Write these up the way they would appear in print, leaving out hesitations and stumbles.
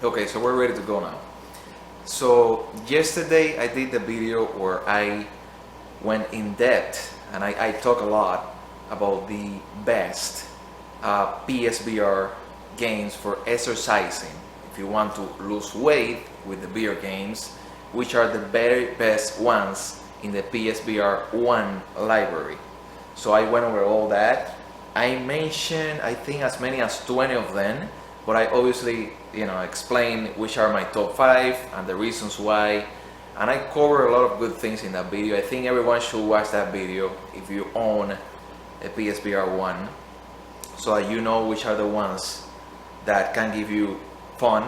Okay, so we're ready to go now. So yesterday I did the video where I went in depth and I talk a lot about the best PSVR games for exercising. If you want to lose weight with the VR games, which are the very best ones in the PSVR1 library. So I went over all that. I mentioned I think as many as 20 of them, but I obviously explain which are my top 5 and the reasons why, and I cover a lot of good things in that video. I think everyone should watch that video if you own a PSVR 1, so that you know which are the ones that can give you fun,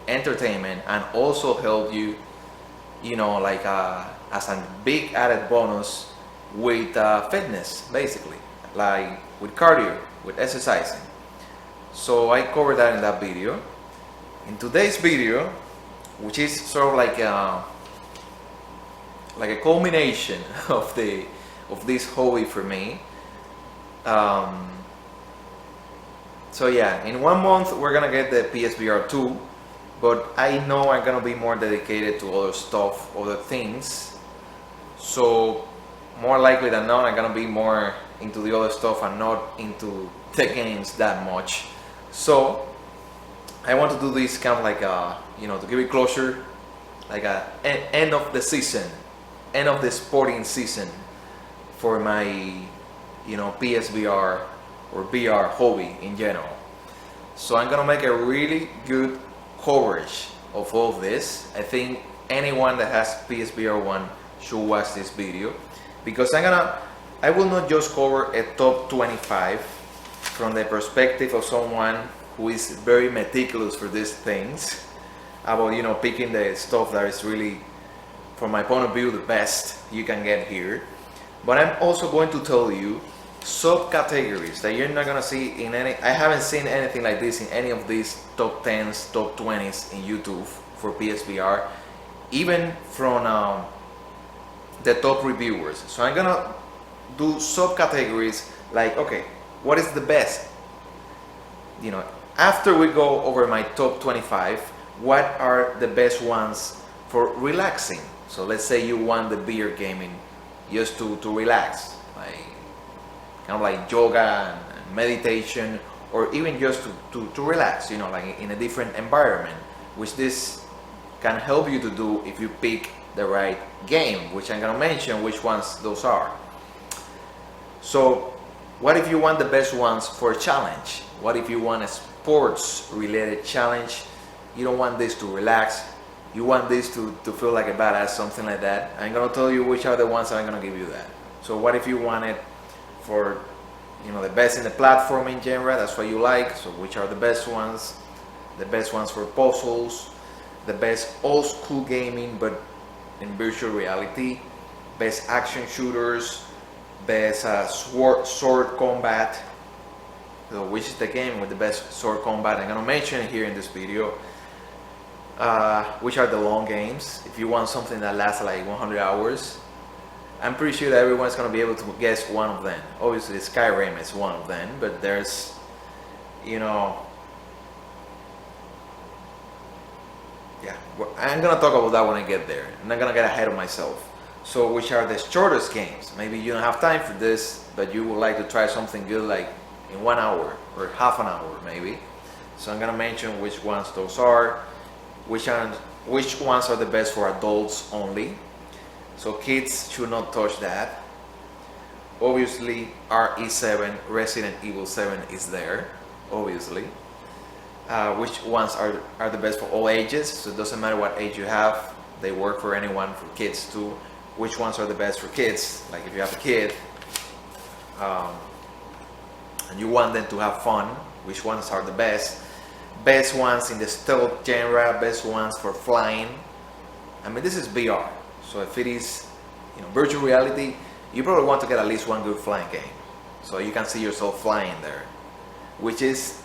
entertainment, and also help you, as a big added bonus with fitness, basically, like with cardio, with exercising. So I covered that in that video. In today's video, which is sort of like a culmination of this hobby for me. So yeah, in 1 month we're gonna get the PSVR 2, but I know I'm gonna be more dedicated to other stuff, other things. So more likely than not, I'm gonna be more into the other stuff and not into the games that much. So I want to do this kind of like to give it closure, like a end of the season, end of the sporting season for my PSVR or VR hobby in general. So I'm gonna make a really good coverage of all of this. I think anyone that has PSVR 1 should watch this video, because I will not just cover a top 25 from the perspective of someone who is very meticulous for these things, about picking the stuff that is really, from my point of view, the best you can get here. But I'm also going to tell you subcategories that you're not gonna see in any. I haven't seen anything like this in any of these top 10s, top 20s in YouTube for PSVR, even from the top reviewers. So I'm gonna do subcategories like, okay, what is the best? After we go over my top 25, what are the best ones for relaxing? So let's say you want the beer gaming just to relax, kind of like yoga and meditation, or even just to relax, like in a different environment, which this can help you to do if you pick the right game, which I'm gonna mention which ones those are. So what if you want the best ones for a challenge? What if you want a sports related challenge? You don't want this to relax, you want this to feel like a badass, something like that. I'm gonna tell you which are the ones that I'm gonna give you that. So what if you want it for the best in the platforming genre, that's what you like, so which are the best ones for puzzles, the best old school gaming but in virtual reality, best action shooters, best sword combat, so which is the game with the best sword combat. I'm gonna mention here in this video which are the long games. If you want something that lasts like 100 hours, I'm pretty sure that everyone's gonna be able to guess one of them. Obviously Skyrim is one of them, but there's I'm gonna talk about that when I get there. I'm not gonna get ahead of myself. So which are the shortest games? Maybe you don't have time for this, but you would like to try something good like in 1 hour or half an hour maybe. So I'm gonna mention which ones those are, which ones are the best for adults only. So kids should not touch that. Obviously RE7, Resident Evil 7 is there, obviously. Which ones are the best for all ages, so it doesn't matter what age you have, they work for anyone, for kids too. Which ones are the best for kids, like if you have a kid and you want them to have fun, which ones are the best ones in the stealth genre, best ones for flying. I mean, this is VR, so if it is virtual reality, you probably want to get at least one good flying game, so you can see yourself flying there, which is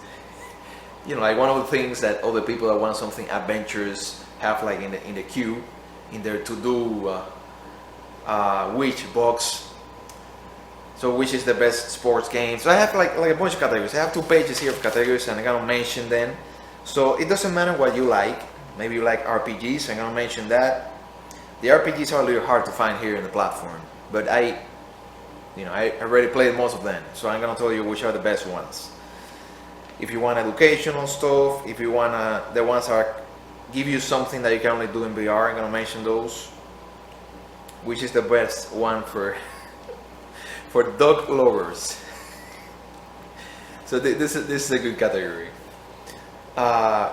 like one of the things that other people that want something adventurous have, like in the queue, in their to-do which box. So which is the best sports game? So I have like a bunch of categories. I have 2 pages here of categories and I'm gonna mention them. So it doesn't matter what you like. Maybe you like RPGs, I'm gonna mention that. The RPGs are a little hard to find here in the platform, but I already played most of them, so I'm gonna tell you which are the best ones. If you want educational stuff, if you wanna, the ones that give you something that you can only do in VR, I'm gonna mention those. Which is the best one for for dog lovers? So this is a good category.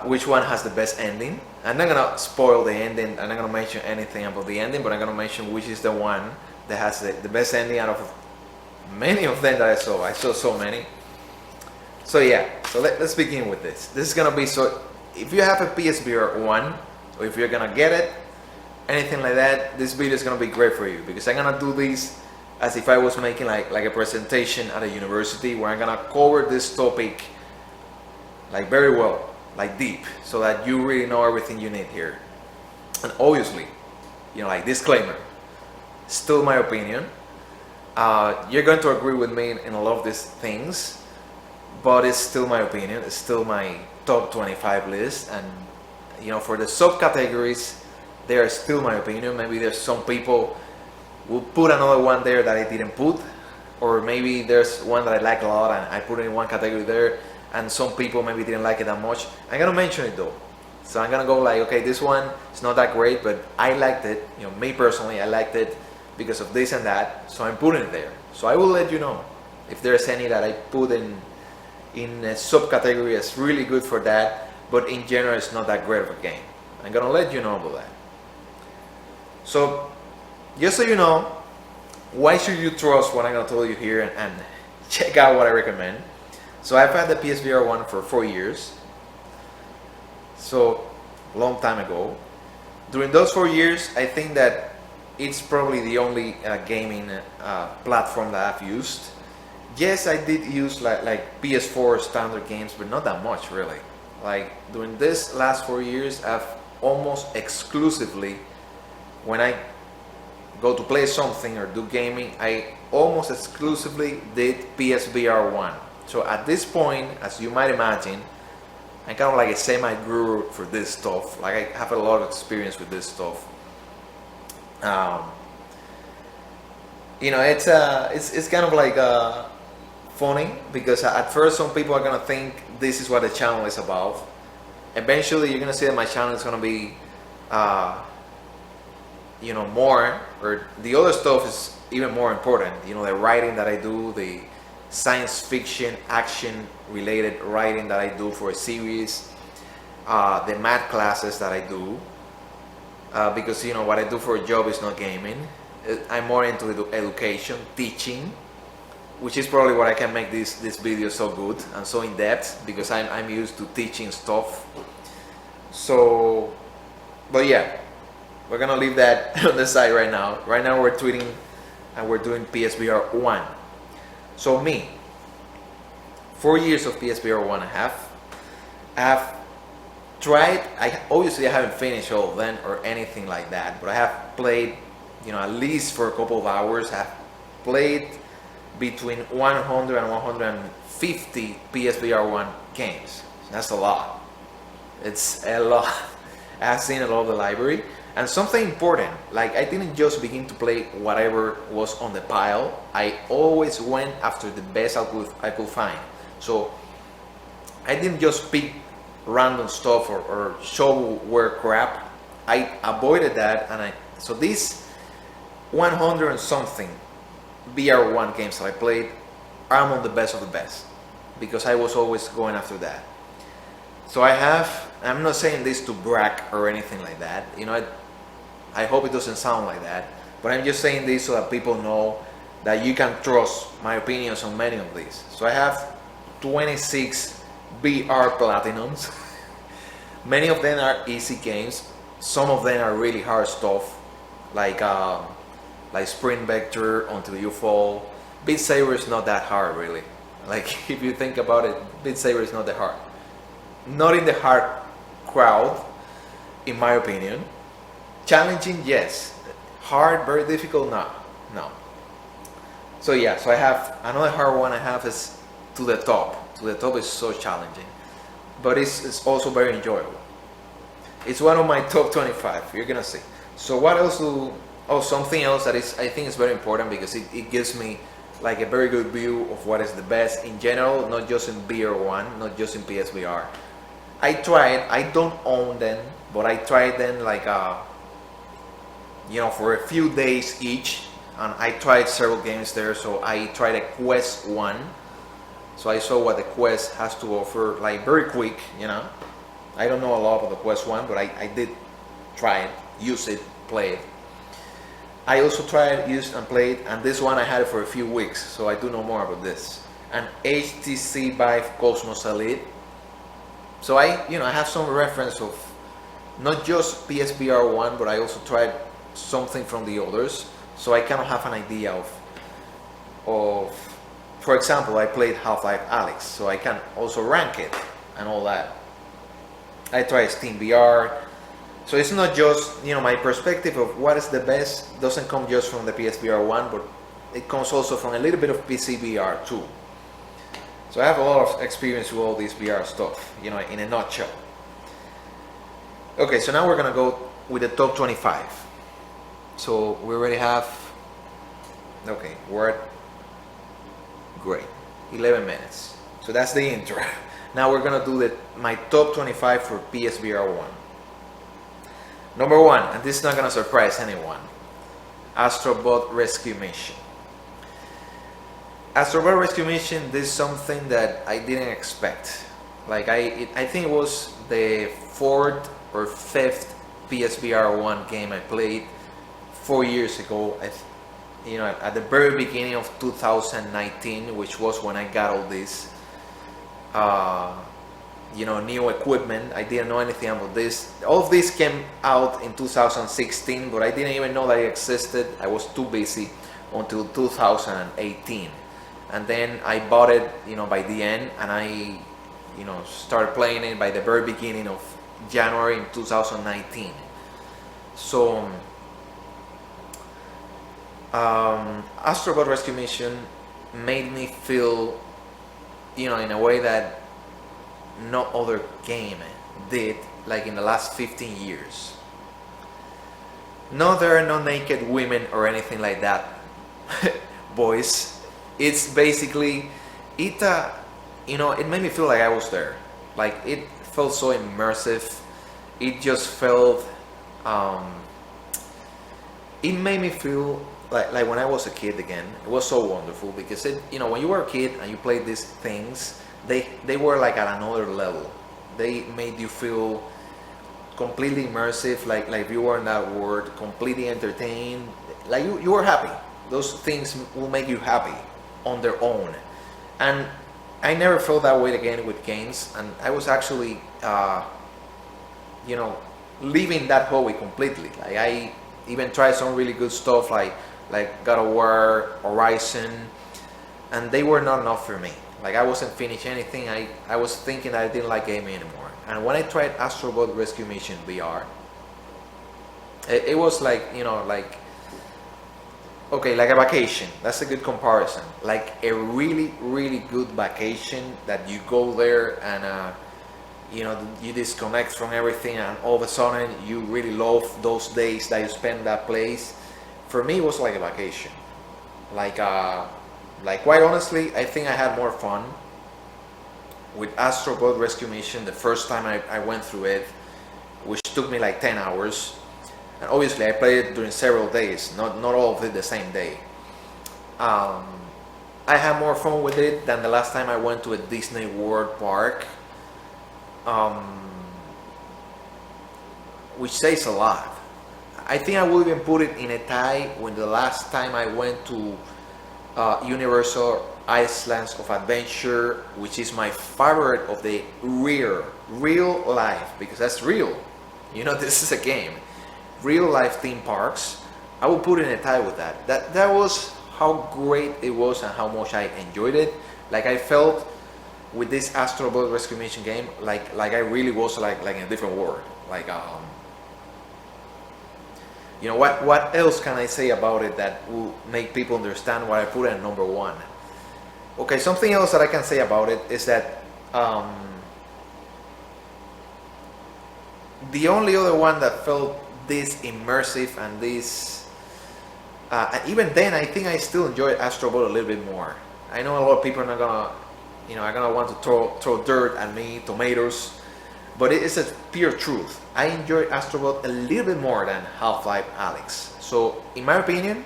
Which one has the best ending? I'm not gonna spoil the ending. I'm not gonna mention anything about the ending, but I'm gonna mention which is the one that has the best ending out of many of them that I saw. I saw so many. So yeah, so let's begin with this. This is gonna be, so if you have a PSVR1, or if you're gonna get it, anything like that, this video is gonna be great for you, because I'm gonna do this as if I was making like a presentation at a university, where I'm gonna cover this topic like very well, like deep, so that you really know everything you need here. And obviously, like disclaimer, still my opinion. You're going to agree with me in a lot of these things, but it's still my opinion. It's still my top 25 list, and for the subcategories, they are still my opinion. Maybe there's some people will put another one there that I didn't put, or maybe there's one that I like a lot and I put it in one category there, and some people maybe didn't like it that much. I'm gonna mention it though. So I'm gonna go like, okay, this one is not that great, but I liked it. Me personally, I liked it because of this and that, so I'm putting it there. So I will let you know if there's any that I put in a subcategory as really good for that, but in general it's not that great of a game. I'm gonna let you know about that. So just so you know, why should you trust what I'm gonna tell you here and check out what I recommend. So I've had the PSVR1 for 4 years, so long time ago. During those 4 years, I think that it's probably the only gaming platform that I've used. Yes, I did use like PS4 standard games, but not that much really. Like during this last 4 years, I've almost exclusively, when I go to play something or do gaming, I almost exclusively did PSVR1. So at this point, as you might imagine, I'm kind of like a semi-guru for this stuff. Like I have a lot of experience with this stuff. It's kind of like funny, because at first some people are gonna think this is what the channel is about. Eventually you're gonna see that my channel is gonna be more, or the other stuff is even more important. The writing that I do, the science fiction action related writing that I do for a series, the math classes that I do, because what I do for a job is not gaming. I'm more into education, teaching, which is probably what I can make this video so good and so in depth, because I'm used to teaching stuff. So, but yeah, we're gonna leave that on the side right now. Right now we're tweeting and we're doing PSVR1. So me, 4 years of PSVR1 I have tried. Obviously I haven't finished all of them or anything like that, but I have played, at least for a couple of hours. I've played between 100 and 150 PSVR1 games. That's a lot. It's a lot. I've seen a lot of the library. And something important, like I didn't just begin to play whatever was on the pile. I always went after the best I could find. So I didn't just pick random stuff or shovelware crap. I avoided that, and so these 100 and something VR1 games that I played are among the best of the best, because I was always going after that. So I'm not saying this to brag or anything like that. I hope it doesn't sound like that, but I'm just saying this so that people know that you can trust my opinions on many of these. So I have 26 VR Platinums. Many of them are easy games. Some of them are really hard stuff, like Sprint Vector, Until You Fall. Beat Saber is not that hard really. Like if you think about it, Beat Saber is not that hard. Not in the hard crowd, in my opinion. Challenging, yes. Hard, very difficult, no. So yeah, so I have another hard one I have is To the Top. To the Top is so challenging. but it's also very enjoyable. It's one of my top 25. You're gonna see. So what else do? Oh, something else that is I think is very important because it gives me like a very good view of what is the best in general, not just in VR1, not just in PSVR. I tried. I don't own them, but I tried them like for a few days each, and I tried several games there. So I tried a Quest 1. So I saw what the Quest has to offer, like very quick, I don't know a lot about the Quest 1, but I did try it, use it, play it. I also tried, used and played, and this one I had it for a few weeks, so I do know more about this. An HTC Vive Cosmos Elite. So I have some reference of not just PSVR 1, but I also tried something from the others, so I kind of have an idea of. For example, I played Half-Life Alyx, so I can also rank it and all that. I tried Steam VR, so it's not just, my perspective of what is the best doesn't come just from the PSVR 1, but it comes also from a little bit of PCVR too. So I have a lot of experience with all this VR stuff, in a nutshell. Okay, so now we're gonna go with the top 25. So we already have, okay, we're at great, 11 minutes. So that's the intro. Now we're gonna do my top 25 for PSVR 1. Number 1, and this is not gonna surprise anyone, Astrobot Rescue Mission. Astrobot Rescue Mission, this is something that I didn't expect. Like I think it was the 4th or 5th PSVR 1 game I played 4 years ago. At the very beginning of 2019, which was when I got all this, new equipment. I didn't know anything about this. All of this came out in 2016, but I didn't even know that it existed. I was too busy until 2018. And then I bought it, by the end, and I, started playing it by the very beginning of January in 2019. So, Astrobot Rescue Mission made me feel, in a way that no other game did, like in the last 15 years. No, there are no naked women or anything like that, boys. It's basically, it made me feel like I was there. Like, it felt so immersive. It just felt, it made me feel like when I was a kid again. It was so wonderful because when you were a kid and you played these things, they were like at another level. They made you feel completely immersive, like you were in that world, completely entertained, like you were happy. Those things will make you happy on their own. And I never felt that way again with games, and I was actually leaving that hobby completely. Like I even tried some really good stuff like God of War, Horizon, and they were not enough for me. Like I wasn't finished anything. I was thinking that I didn't like gaming anymore. And when I tried Astrobot Rescue Mission VR, it was like, okay, like a vacation. That's a good comparison. Like a really, really good vacation that you go there and you disconnect from everything, and all of a sudden you really love those days that you spend in that place. For me, it was like a vacation. Like quite honestly, I think I had more fun with Astrobot Rescue Mission the first time I went through it, which took me like 10 hours. And obviously I played it during several days, not all of it the same day. I had more fun with it than the last time I went to a Disney World park, which says a lot. I think I would even put it in a tie with the last time I went to Universal Islands of Adventure, which is my favorite of the real life, because that's real. This is a game. Real life theme parks. I would put it in a tie with that. That was how great it was and how much I enjoyed it. Like I felt with this Astrobot Rescue Mission game, like I really was like in a different world. Like what else can I say about it that will make people understand why I put it at number 1? Okay, something else that I can say about it is that The only other one that felt this immersive and this, and even then, I think I still enjoyed Astro Bot a little bit more. I know a lot of people are not gonna, are gonna want to throw dirt at me, tomatoes, but it is a pure truth. I enjoyed Astro Bot a little bit more than Half-Life Alyx. So, in my opinion,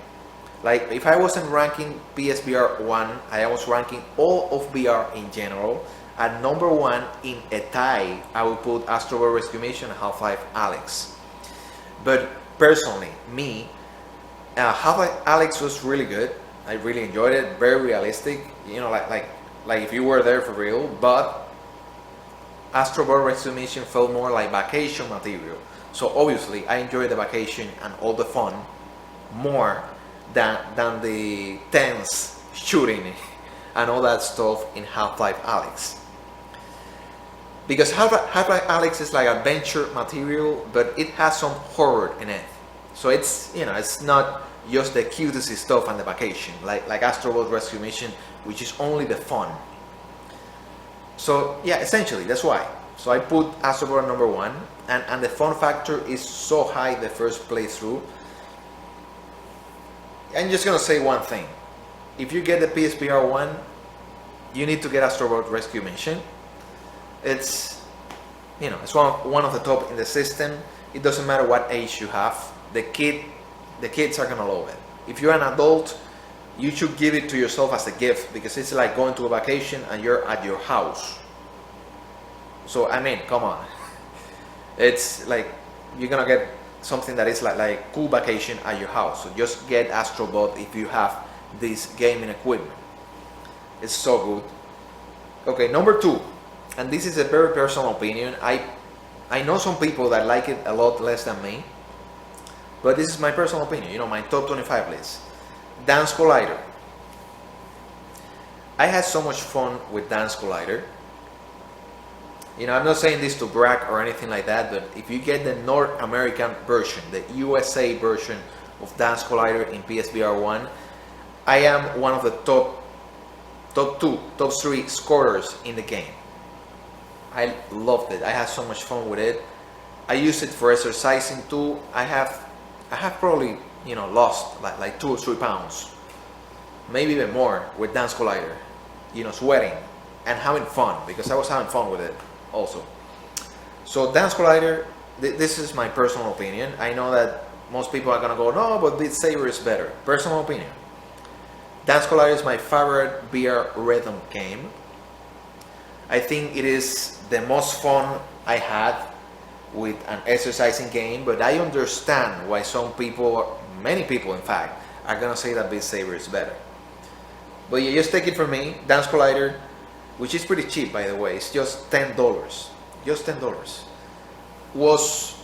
like if I wasn't ranking PSVR 1, I was ranking all of VR in general. At number 1 in a tie, I would put Astro Bot Rescue Mission and Half-Life Alyx. But personally, me, Half-Life Alyx was really good. I really enjoyed it. Very realistic. Like if you were there for real. But Astro Bot Rescue Mission felt more like vacation material. So obviously, I enjoyed the vacation and all the fun more than the tense shooting and all that stuff in Half-Life Alyx. Because Half-Life Alyx is like adventure material, but it has some horror in it. So it's, it's not just the cutesy stuff and the vacation, like Astro Bot Rescue Mission, which is only the fun. So yeah, essentially, that's why. So I put Astro Bot number 1, and the fun factor is so high the first playthrough. I'm just gonna say one thing. If you get the PSVR 1, you need to get Astro Bot Rescue Mission. It's, it's one of the top in the system. It doesn't matter what age you have. The kids are gonna love it. If you're an adult, you should give it to yourself as a gift, because it's like going to a vacation and you're at your house. So I mean, come on. It's like you're gonna get something that is like cool vacation at your house. So just get Astro Bot if you have this gaming equipment. It's so good. Okay, number 2. And this is a very personal opinion. I know some people that like it a lot less than me, but this is my personal opinion, my top 25 list. Dance Collider. I had so much fun with Dance Collider. I'm not saying this to brag or anything like that, but if you get the North American version, the USA version of Dance Collider in PSVR 1, I am one of the top 3 scorers in the game. I loved it. I had so much fun with it. I used it for exercising too. I have probably lost like 2 or 3 pounds, maybe even more, with Dance Collider. Sweating and having fun, because I was having fun with it also. So Dance Collider, this is my personal opinion. I know that most people are gonna go, no, but Beat Saber is better. Personal opinion. Dance Collider is my favorite VR rhythm game. I think it is the most fun I had with an exercising game, but I understand why some people, many people in fact, are gonna say that Beat Saber is better. But yeah, just take it from me, Dance Collider, which is pretty cheap by the way, it's just $10. Just $10. Was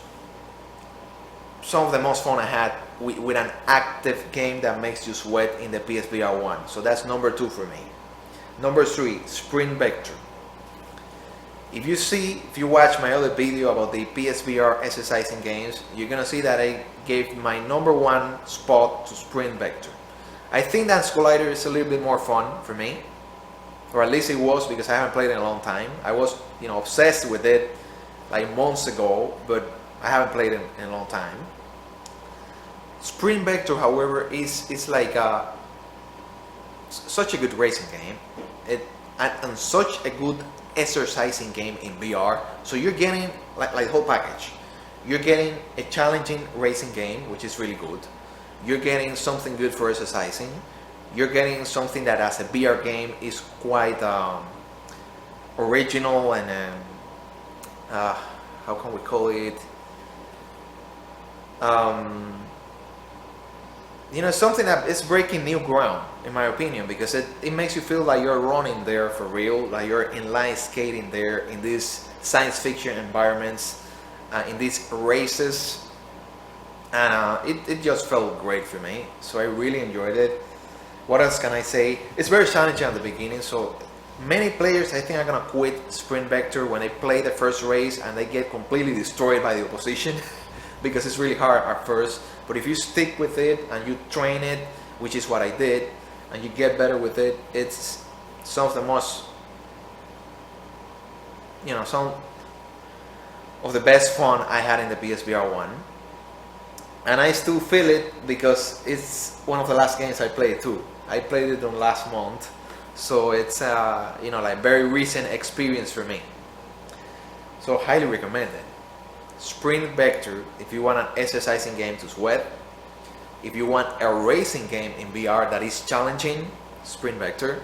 some of the most fun I had with an active game that makes you sweat in the PSVR 1. So that's number 2 for me. Number 3, Sprint Vector. If you watch my other video about the PSVR exercising games, you're gonna see that I gave my number 1 spot to Sprint Vector. I think Dance Collider is a little bit more fun for me, or at least it was, because I haven't played it in a long time. I was, obsessed with it like months ago, but I haven't played it in a long time. Sprint Vector, however, is like such a good racing game, and such a good exercising game in VR. So you're getting like the whole package. You're getting a challenging racing game, which is really good. You're getting something good for exercising. You're getting something that as a VR game is quite original and how can we call it? Something that is breaking new ground, in my opinion, because it makes you feel like you're running there for real, like you're inline skating there in these science fiction environments, in these races, and it just felt great for me. So I really enjoyed it. What else can I say? It's very challenging at the beginning, so many players I think are gonna quit Sprint Vector when they play the first race and they get completely destroyed by the opposition because it's really hard at first. But if you stick with it and you train it, which is what I did, and you get better with it, it's some of the most, of the best fun I had in the PSVR1. And I still feel it because it's one of the last games I played too. I played it on last month, so it's like very recent experience for me. So highly recommend it. Sprint Vector, if you want an exercising game to sweat, if you want a racing game in VR that is challenging, Sprint Vector.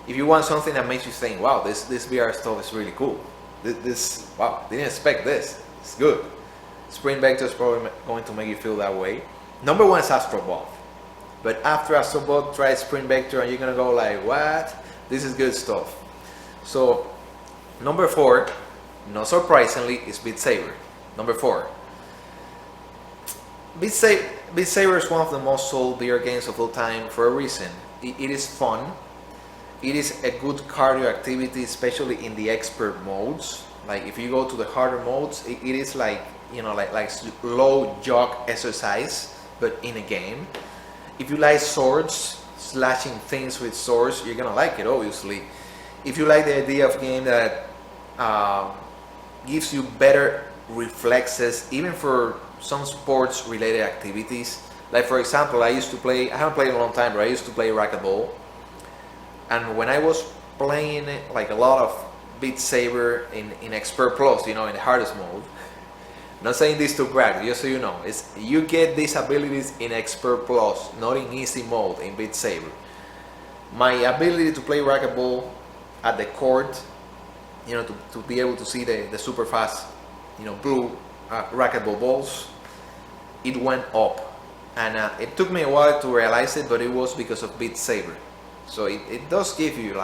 If you want something that makes you think, wow, this VR stuff is really cool. Wow, didn't expect this. It's good. Sprint Vector is probably going to make you feel that way. Number 1 is Astro. But after Astro, try Sprint Vector and you're gonna go like, what? This is good stuff. So, number 4, not surprisingly, is Beat Saber. Number 4. Beat Saber is one of the most sold VR games of all time for a reason. It is fun. It is a good cardio activity, especially in the expert modes. Like if you go to the harder modes, it is like like low jog exercise, but in a game. If you like swords, slashing things with swords, you're gonna like it, obviously. If you like the idea of a game that gives you better reflexes, even for some sports related activities. Like for example, I haven't played in a long time, but I used to play racquetball. And when I was playing like a lot of Beat Saber in Expert Plus, in the hardest mode, I'm not saying this to brag, just so you know, you get these abilities in Expert Plus, not in easy mode in Beat Saber. My ability to play racquetball at the court, to be able to see the super fast, blue racquetball balls, it went up. And it took me a while to realize it, but it was because of Beat Saber. So it does give you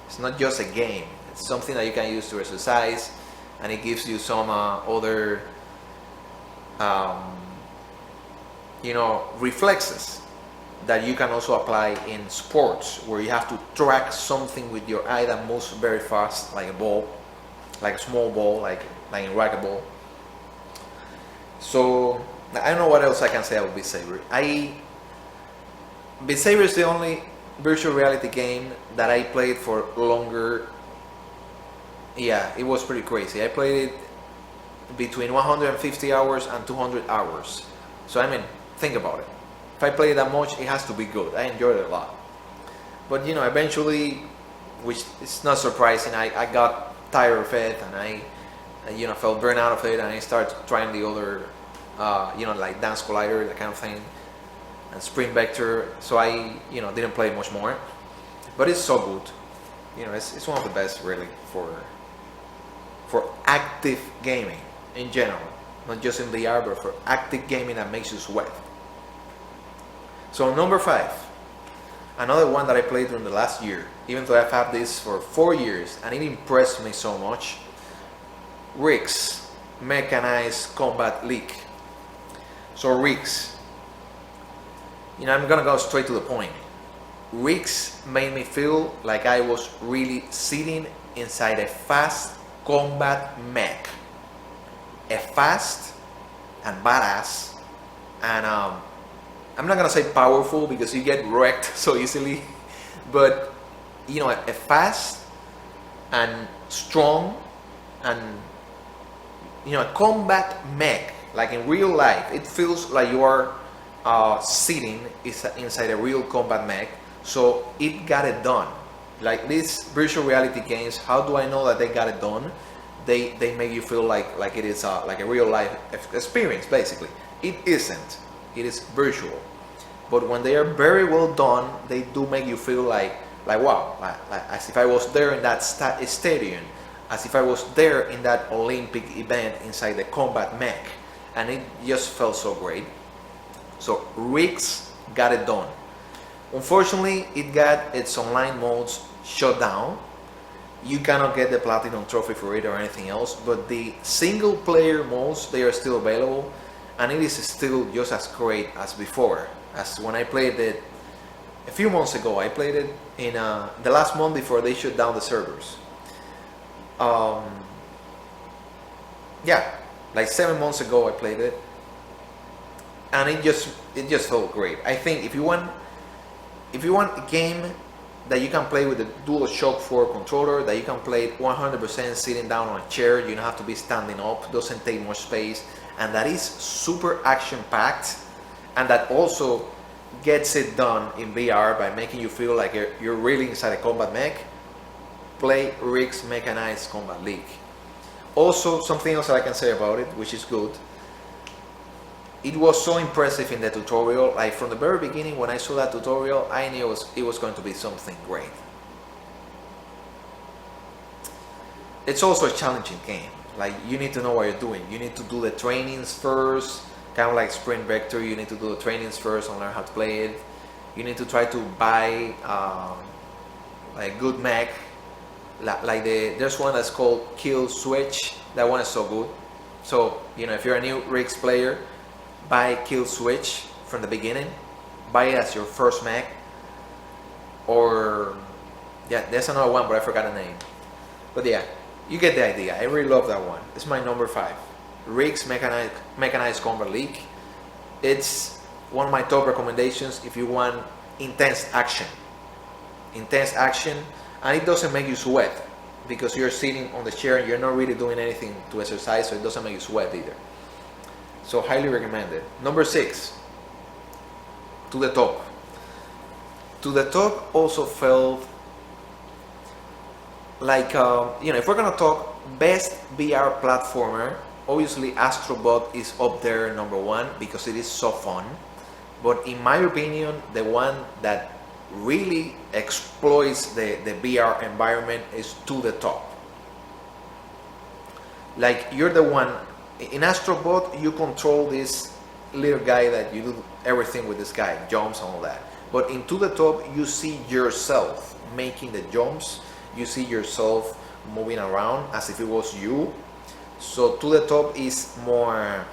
it's not just a game, it's something that you can use to exercise, and it gives you some other reflexes that you can also apply in sports, where you have to track something with your eye that moves very fast, like a ball, like a small ball, like in racquetball. So I don't know what else I can say about Beat Saber. Beat Saber is the only virtual reality game that I played for longer. Yeah, it was pretty crazy. I played it between 150 hours and 200 hours. So I mean, think about it. If I play it that much, it has to be good. I enjoyed it a lot. But eventually, which is not surprising, I got tired of it, and I felt burned out of it, and I started trying the other like Dance Collider, that kind of thing, and Sprint Vector. So I didn't play much more, but it's so good. It's one of the best really for active gaming in general, not just in VR, but for active gaming that makes you sweat. So number 5, another one that I played during the last year, even though I've had this for 4 years, and it impressed me so much. Rigs, Mechanized Combat League. So Rigs, I'm gonna go straight to the point. Rigs made me feel like I was really sitting inside a fast combat mech. A fast and badass, and I'm not gonna say powerful because you get wrecked so easily, but a fast and strong and a combat mech, like in real life. It feels like you are sitting inside a real combat mech. So it got it done. Like these virtual reality games, how do I know that they got it done? They make you feel like it is like a real life experience. Basically, it isn't. It is virtual. But when they are very well done, they do make you feel like wow, like as if I was there in that stadium, as if I was there in that Olympic event inside the combat mech, and it just felt so great. So Rigs got it done. Unfortunately, it got its online modes shut down. You cannot get the platinum trophy for it or anything else, but the single player modes, they are still available, and it is still just as great as before. As when I played it a few months ago. I played it in the last month before they shut down the servers. Yeah, like 7 months ago I played it, and it just felt great. I think if you want a game that you can play with the DualShock 4 controller, that you can play it 100% sitting down on a chair, you don't have to be standing up, doesn't take much space, and that is super action-packed, and that also gets it done in VR by making you feel like you're really inside a combat mech. Play Rick's Mechanized Combat League. Also, something else that I can say about it, which is good, it was so impressive in the tutorial. Like from the very beginning, when I saw that tutorial, I knew it was going to be something great. It's also a challenging game. Like, you need to know what you're doing. You need to do the trainings first, kind of like Sprint Vector. You need to do the trainings first and learn how to play it. You need to try to buy like good mech. Like there's one that's called Kill Switch. That one is so good. So, you know, if you're a new Rigs player, buy Kill Switch from the beginning. Buy it as your first mech. Or, yeah, there's another one, but I forgot the name. But yeah, you get the idea. I really love that one. It's my number 5. Rigs Mechanized Combat League. It's one of my top recommendations if you want intense action. Intense action, and it doesn't make you sweat because you're sitting on the chair and you're not really doing anything to exercise, so it doesn't make you sweat either. So highly recommended. Number 6, To the Top. To the Top also felt like, you know, if we're gonna talk best VR platformer, obviously Astro is up there, number 1, because it is so fun. But in my opinion, the one that really exploits the VR environment is To the Top. Like, you're the one in Astrobot, you control this little guy that you do everything with this guy, jumps and all that. But in To the Top, you see yourself making the jumps, you see yourself moving around as if it was you. So To the Top is more,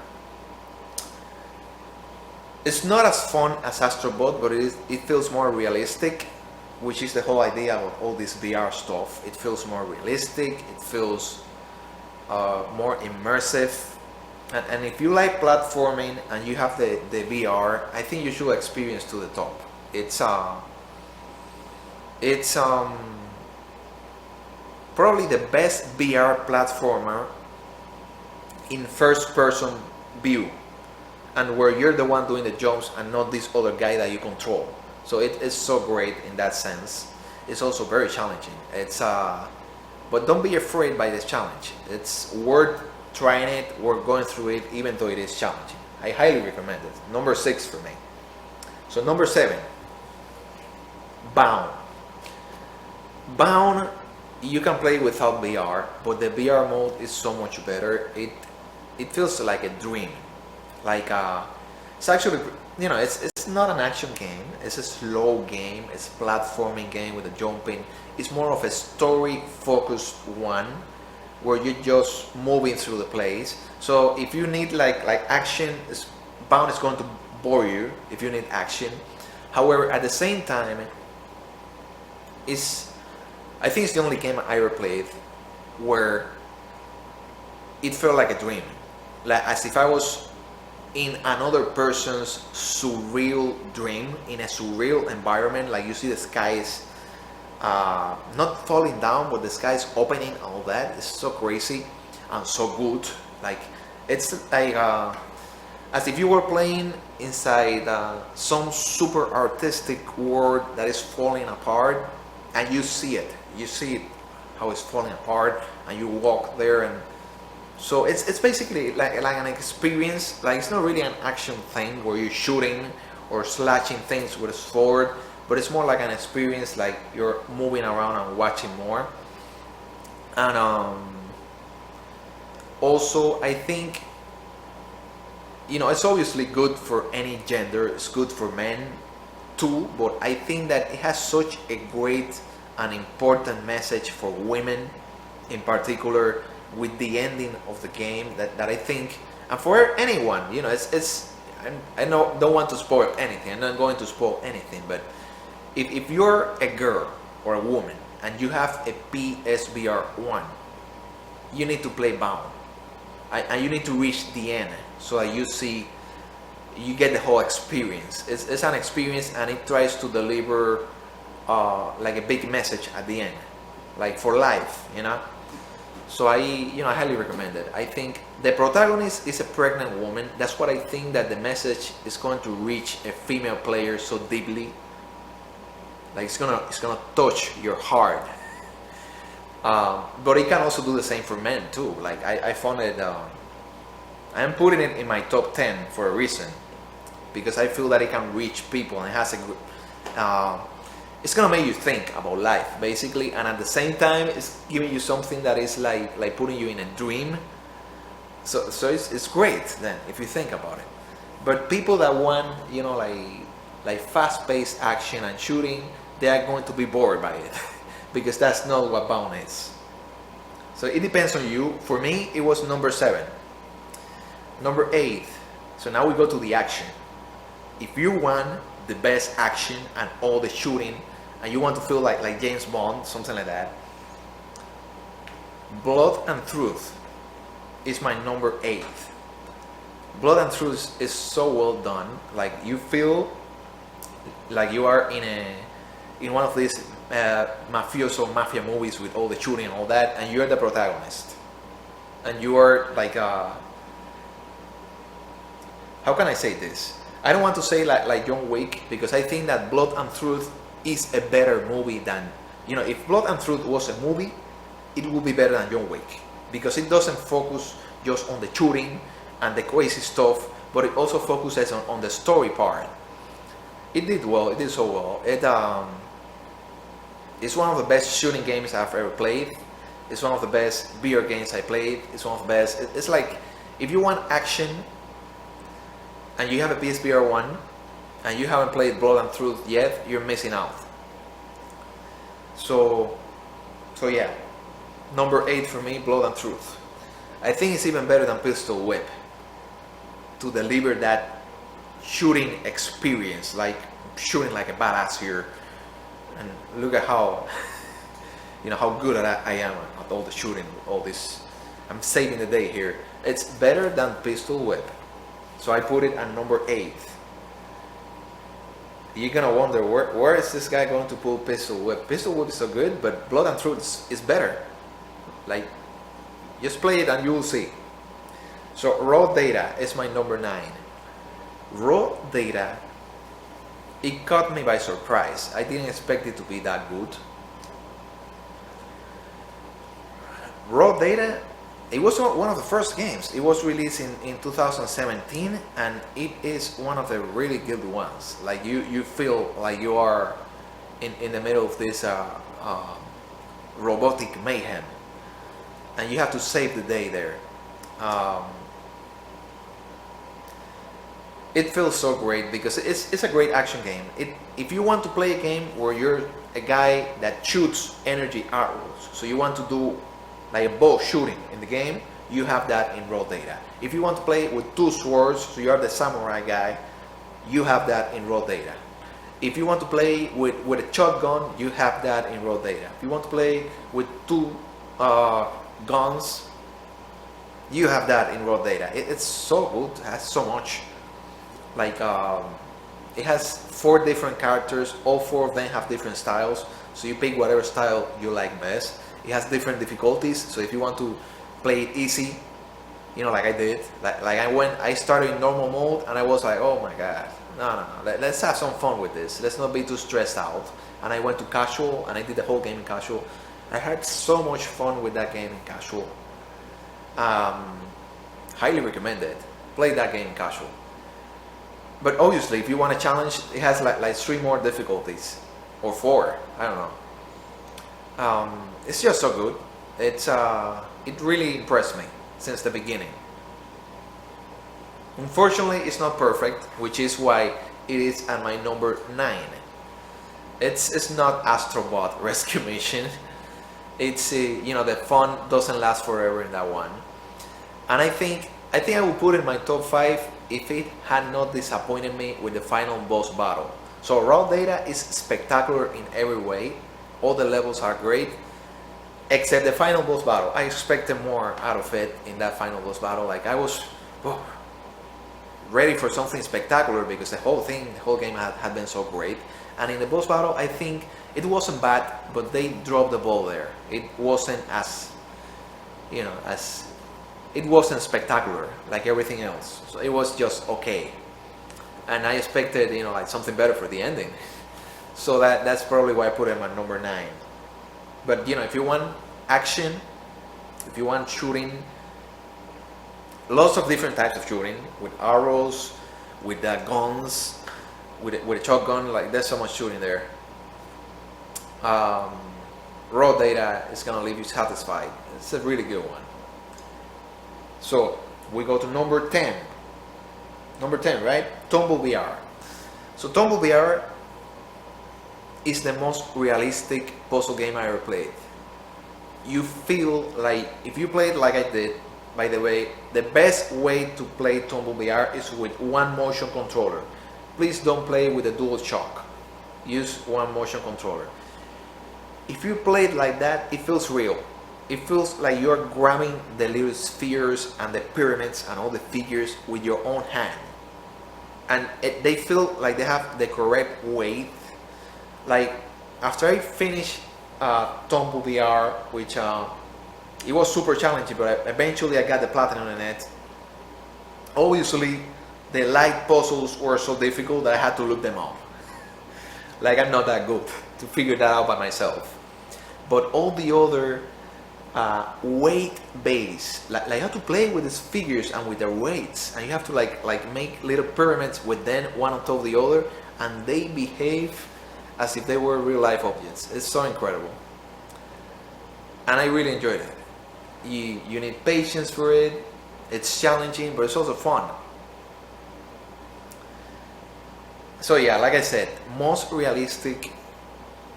it's not as fun as Astrobot, but it feels more realistic, which is the whole idea of all this VR stuff. It feels more realistic, it feels more immersive, and if you like platforming and you have the VR, I think you should experience To the Top. It's probably the best VR platformer in first person view, and where you're the one doing the jumps and not this other guy that you control. So it is so great in that sense. It's also very challenging. But don't be afraid by this challenge. It's worth trying it, worth going through it, even though it is challenging. I highly recommend it. Number 6 for me. So number 7, Bound. Bound, you can play without VR, but the VR mode is so much better. It feels like a dream. Like it's actually, you know, it's not an action game. It's a slow game. It's a platforming game with a jumping. It's more of a story focused one, where you're just moving through the place. So if you need like action, Bound is going to bore you if you need action. However, at the same time, I think it's the only game I ever played where it felt like a dream, like as if I was in another person's surreal dream, in a surreal environment. Like, you see the skies not falling down, but the skies opening, all that. It's so crazy and so good. Like, it's like as if you were playing inside some super artistic world that is falling apart, and you see it how it's falling apart, and you walk there. And so it's basically like an experience. Like, it's not really an action thing where you're shooting or slashing things with a sword, but it's more like an experience, like you're moving around and watching more. And also, I think, you know, it's obviously good for any gender. It's good for men too, but I think that it has such a great and important message for women in particular, with the ending of the game, that I think, and for anyone, you know, I don't want to spoil anything. I'm not going to spoil anything, but if you're a girl or a woman and you have a PSVR1, you need to play Bound, and you need to reach the end so that you get the whole experience. It's an experience, and it tries to deliver like a big message at the end, like for life, you know. So I highly recommend it. I think the protagonist is a pregnant woman. That's what I think, that the message is going to reach a female player so deeply. Like it's gonna touch your heart. But it can also do the same for men too. Like I found it. I'm putting it in my top 10 for a reason, because I feel that it can reach people and it has a good. It's gonna make you think about life basically, and at the same time it's giving you something that is like putting you in a dream. So it's great then if you think about it. But people that want, you know, like fast-paced action and shooting, they are going to be bored by it because that's not what Bound is. So it depends on you. For me, it was number 7. Number 8. So now we go to the action. If you want the best action and all the shooting, and you want to feel like James Bond, something like that, Blood and Truth is my number 8. Blood and Truth is so well done. Like you feel like you are in one of these mafia movies with all the shooting and all that, and you're the protagonist, and you are like how can I say this? I don't want to say like John Wick, because I think that Blood and Truth is a better movie than, you know, if Blood and Truth was a movie, it would be better than John Wick, because it doesn't focus just on the shooting and the crazy stuff, but it also focuses on the story part. It did well. It did so well. It's one of the best shooting games I've ever played. It's one of the best VR games I played. It's one of the best. It's like, if you want action and you have a PSVR1 and you haven't played Blood and Truth yet, you're missing out. So yeah, number 8 for me, Blood and Truth. I think it's even better than Pistol Whip to deliver that shooting experience, like shooting like a badass here. And look at how, you know, how good I am at all the shooting, all this. I'm saving the day here. It's better than Pistol Whip. So I put it at number 8. You're gonna wonder, where is this guy going to pull Pistol Whip? Pistol Whip is so good, but Blood and Truth is better. Like, just play it and you'll see. So Raw Data is my number 9. Raw Data, it caught me by surprise. I didn't expect it to be that good. Raw Data, it was one of the first games. It was released in 2017, and it is one of the really good ones. Like you feel like you are in the middle of this robotic mayhem, and you have to save the day there. It feels so great because it's a great action game. If you want to play a game where you're a guy that shoots energy arrows, so you want to do like a bow shooting in the game, you have that in Raw Data. If you want to play with 2 swords, so you are the samurai guy, you have that in Raw Data. If you want to play with a shotgun, you have that in Raw Data. If you want to play with 2 guns, you have that in Raw Data. It's so good. It has so much. Like it has 4 different characters. All 4 of them have different styles, so you pick whatever style you like best. It has different difficulties, so if you want to play it easy, you know, like I did, like I started in normal mode and I was like, oh my god, no, let's have some fun with this, let's not be too stressed out. And I went to casual and I did the whole game in casual. I had so much fun with that game in casual. Highly recommend it. Play that game in casual. But obviously, if you want a challenge, it has like 3 more difficulties, or 4, I don't know. It's just so good. It really impressed me since the beginning. Unfortunately, it's not perfect, which is why it is at my number 9. It's not Astrobot Rescue Mission. It's you know, the fun doesn't last forever in that one. And I think I would put it in my top 5 if it had not disappointed me with the final boss battle. So Raw Data is spectacular in every way. All the levels are great, except the final boss battle. I expected more out of it in that final boss battle. Like I was ready for something spectacular because the whole game had been so great. And in the boss battle, I think it wasn't bad, but they dropped the ball there. It wasn't as, as it wasn't spectacular like everything else. So it was just okay, and I expected like something better for the ending. So that's probably why I put him at number 9. But if you want action, if you want shooting, lots of different types of shooting with arrows, with guns, with a shotgun, like there's so much shooting there. Raw data is gonna leave you satisfied. It's a really good one. So we go to number 10. Number 10, right? Tumble VR. So Tumble VR is the most realistic puzzle game I ever played. You feel like, if you play it like I did, by the way, the best way to play Tumble VR is with one motion controller. Please don't play with a DualShock. Use one motion controller. If you play it like that, it feels real. It feels like you're grabbing the little spheres and the pyramids and all the figures with your own hand. And they feel like they have the correct weight. Like, after I finished Tumble VR, which it was super challenging, but eventually I got the platinum in it. Obviously, the light puzzles were so difficult that I had to look them up. Like, I'm not that good to figure that out by myself. But all the other weight base, like you have to play with these figures and with their weights, and you have to like make little pyramids with them one on top of the other, and they behave as if they were real life objects. It's so incredible, and I really enjoyed it. You need patience for it. It's challenging, but it's also fun. So yeah, like I said, most realistic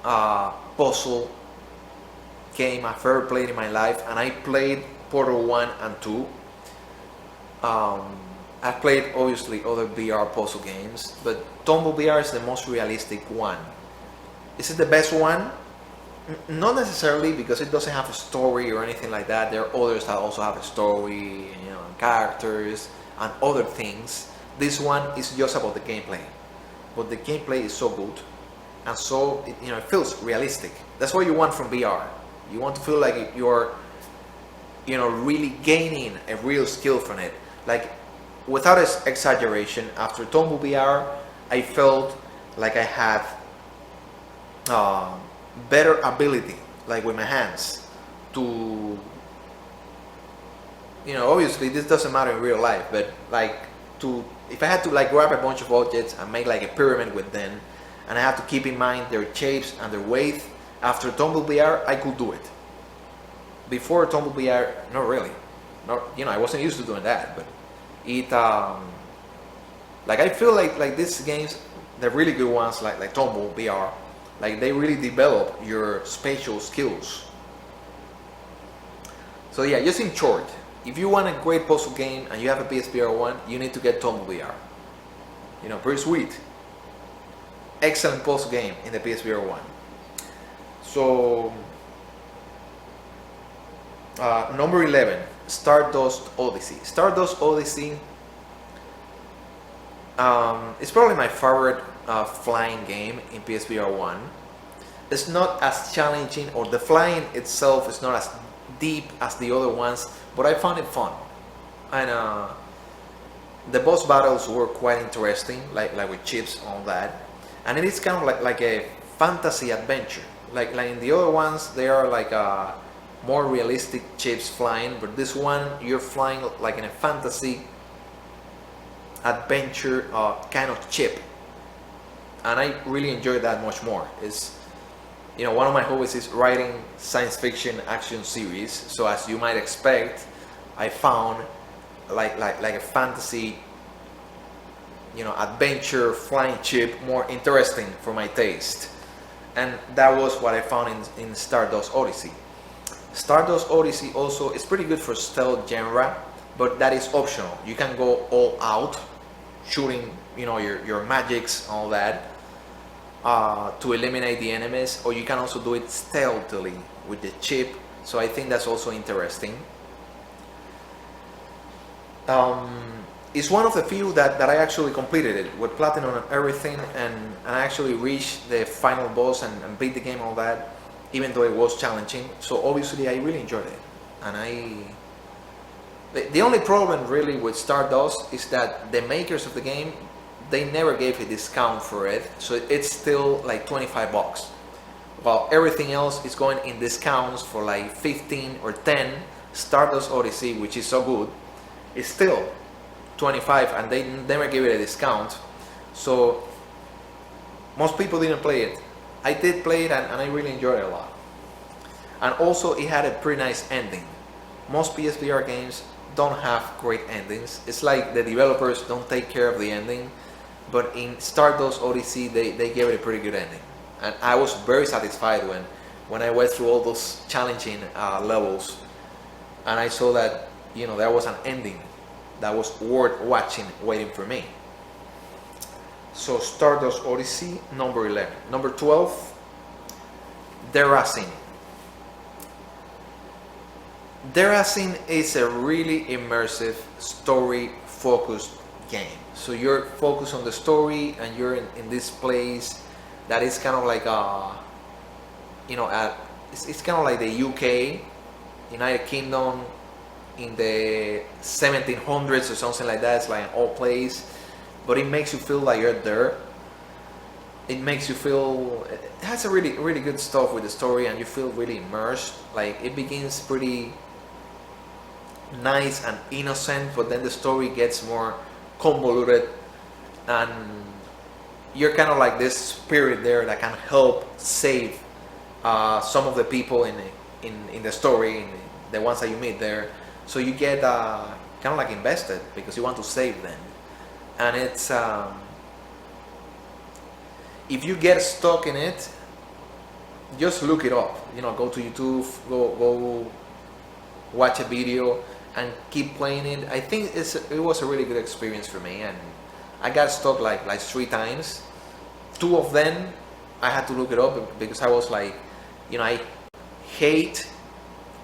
puzzle game I've ever played in my life, and I played Portal 1 and 2. I've played obviously other VR puzzle games, but Tumble VR is the most realistic one. Is it the best one? Not necessarily, because it doesn't have a story or anything like that. There are others that also have a story, characters and other things. This one is just about the gameplay, but the gameplay is so good, and so it feels realistic. That's what you want from VR. You want to feel like you're really gaining a real skill from it. Like, without exaggeration, after Tumble VR, I felt like I had better ability, like with my hands, to obviously this doesn't matter in real life, but like if I had to like grab a bunch of objects and make like a pyramid with them, and I have to keep in mind their shapes and their weight, after Tumble VR I could do it. Before Tumble VR, not really. I wasn't used to doing that, but it like I feel like these games, they're really good ones, like Tumble VR, like they really develop your spatial skills. So yeah, just in short, if you want a great puzzle game and you have a PSVR1, you need to get Tumble VR. Pretty sweet. Excellent puzzle game in the PSVR1. So number 11, Stardust Odyssey. Stardust Odyssey is probably my favorite flying game in PSVR1. It's not as challenging, or the flying itself is not as deep as the other ones, but I found it fun, and the boss battles were quite interesting, like with chips on that, and it is kind of like a fantasy adventure. Like in the other ones, they are like more realistic chips flying, but this one you're flying like in a fantasy adventure kind of chip, and I really enjoy that much more. It's one of my hobbies is writing science fiction action series, so as you might expect, I found like a fantasy adventure flying chip more interesting for my taste, and that was what I found in Stardust Odyssey. Stardust Odyssey also is pretty good for stealth genre, but that is optional. You can go all out shooting your magics, all that, to eliminate the enemies, or you can also do it stealthily with the chip, so I think that's also interesting. it's one of the few that I actually completed it with platinum and everything, and I actually reached the final boss and beat the game, all that, even though it was challenging. So obviously I really enjoyed it. And the only problem really with Stardust is that the makers of the game, they never gave a discount for it, so it's still like 25 bucks. While everything else is going in discounts for like 15 or 10. Stardust Odyssey, which is so good, is still 25, and they never gave it a discount. So most people didn't play it. I did play it, and I really enjoyed it a lot. And also it had a pretty nice ending. Most PSVR games don't have great endings. It's like the developers don't take care of the ending, but in Stardust Odyssey they gave it a pretty good ending. And I was very satisfied when I went through all those challenging levels, and I saw that, you know, there was an ending that was worth watching, waiting for me. So Stardust Odyssey, number 11. Number 12, Deracine. Deracine is a really immersive, story-focused game. So you're focused on the story, and you're in this place that is kind of like it's kind of like the UK, United Kingdom, in the 1700s or something like that. It's like an old place, but it makes you feel like you're there. It makes you feel, it has a really good stuff with the story, and you feel really immersed. Like, it begins pretty nice and innocent, but then the story gets more convoluted, and you're kind of like this spirit there that can help save some of the people in the story, the ones that you meet there. So you get kind of like invested because you want to save them. And it's if you get stuck in it, just look it up. You know, go to YouTube, go watch a video, and keep playing it. I think it was a really good experience for me, and I got stuck like 3 times. 2 of them I had to look it up because I was like, you know, I hate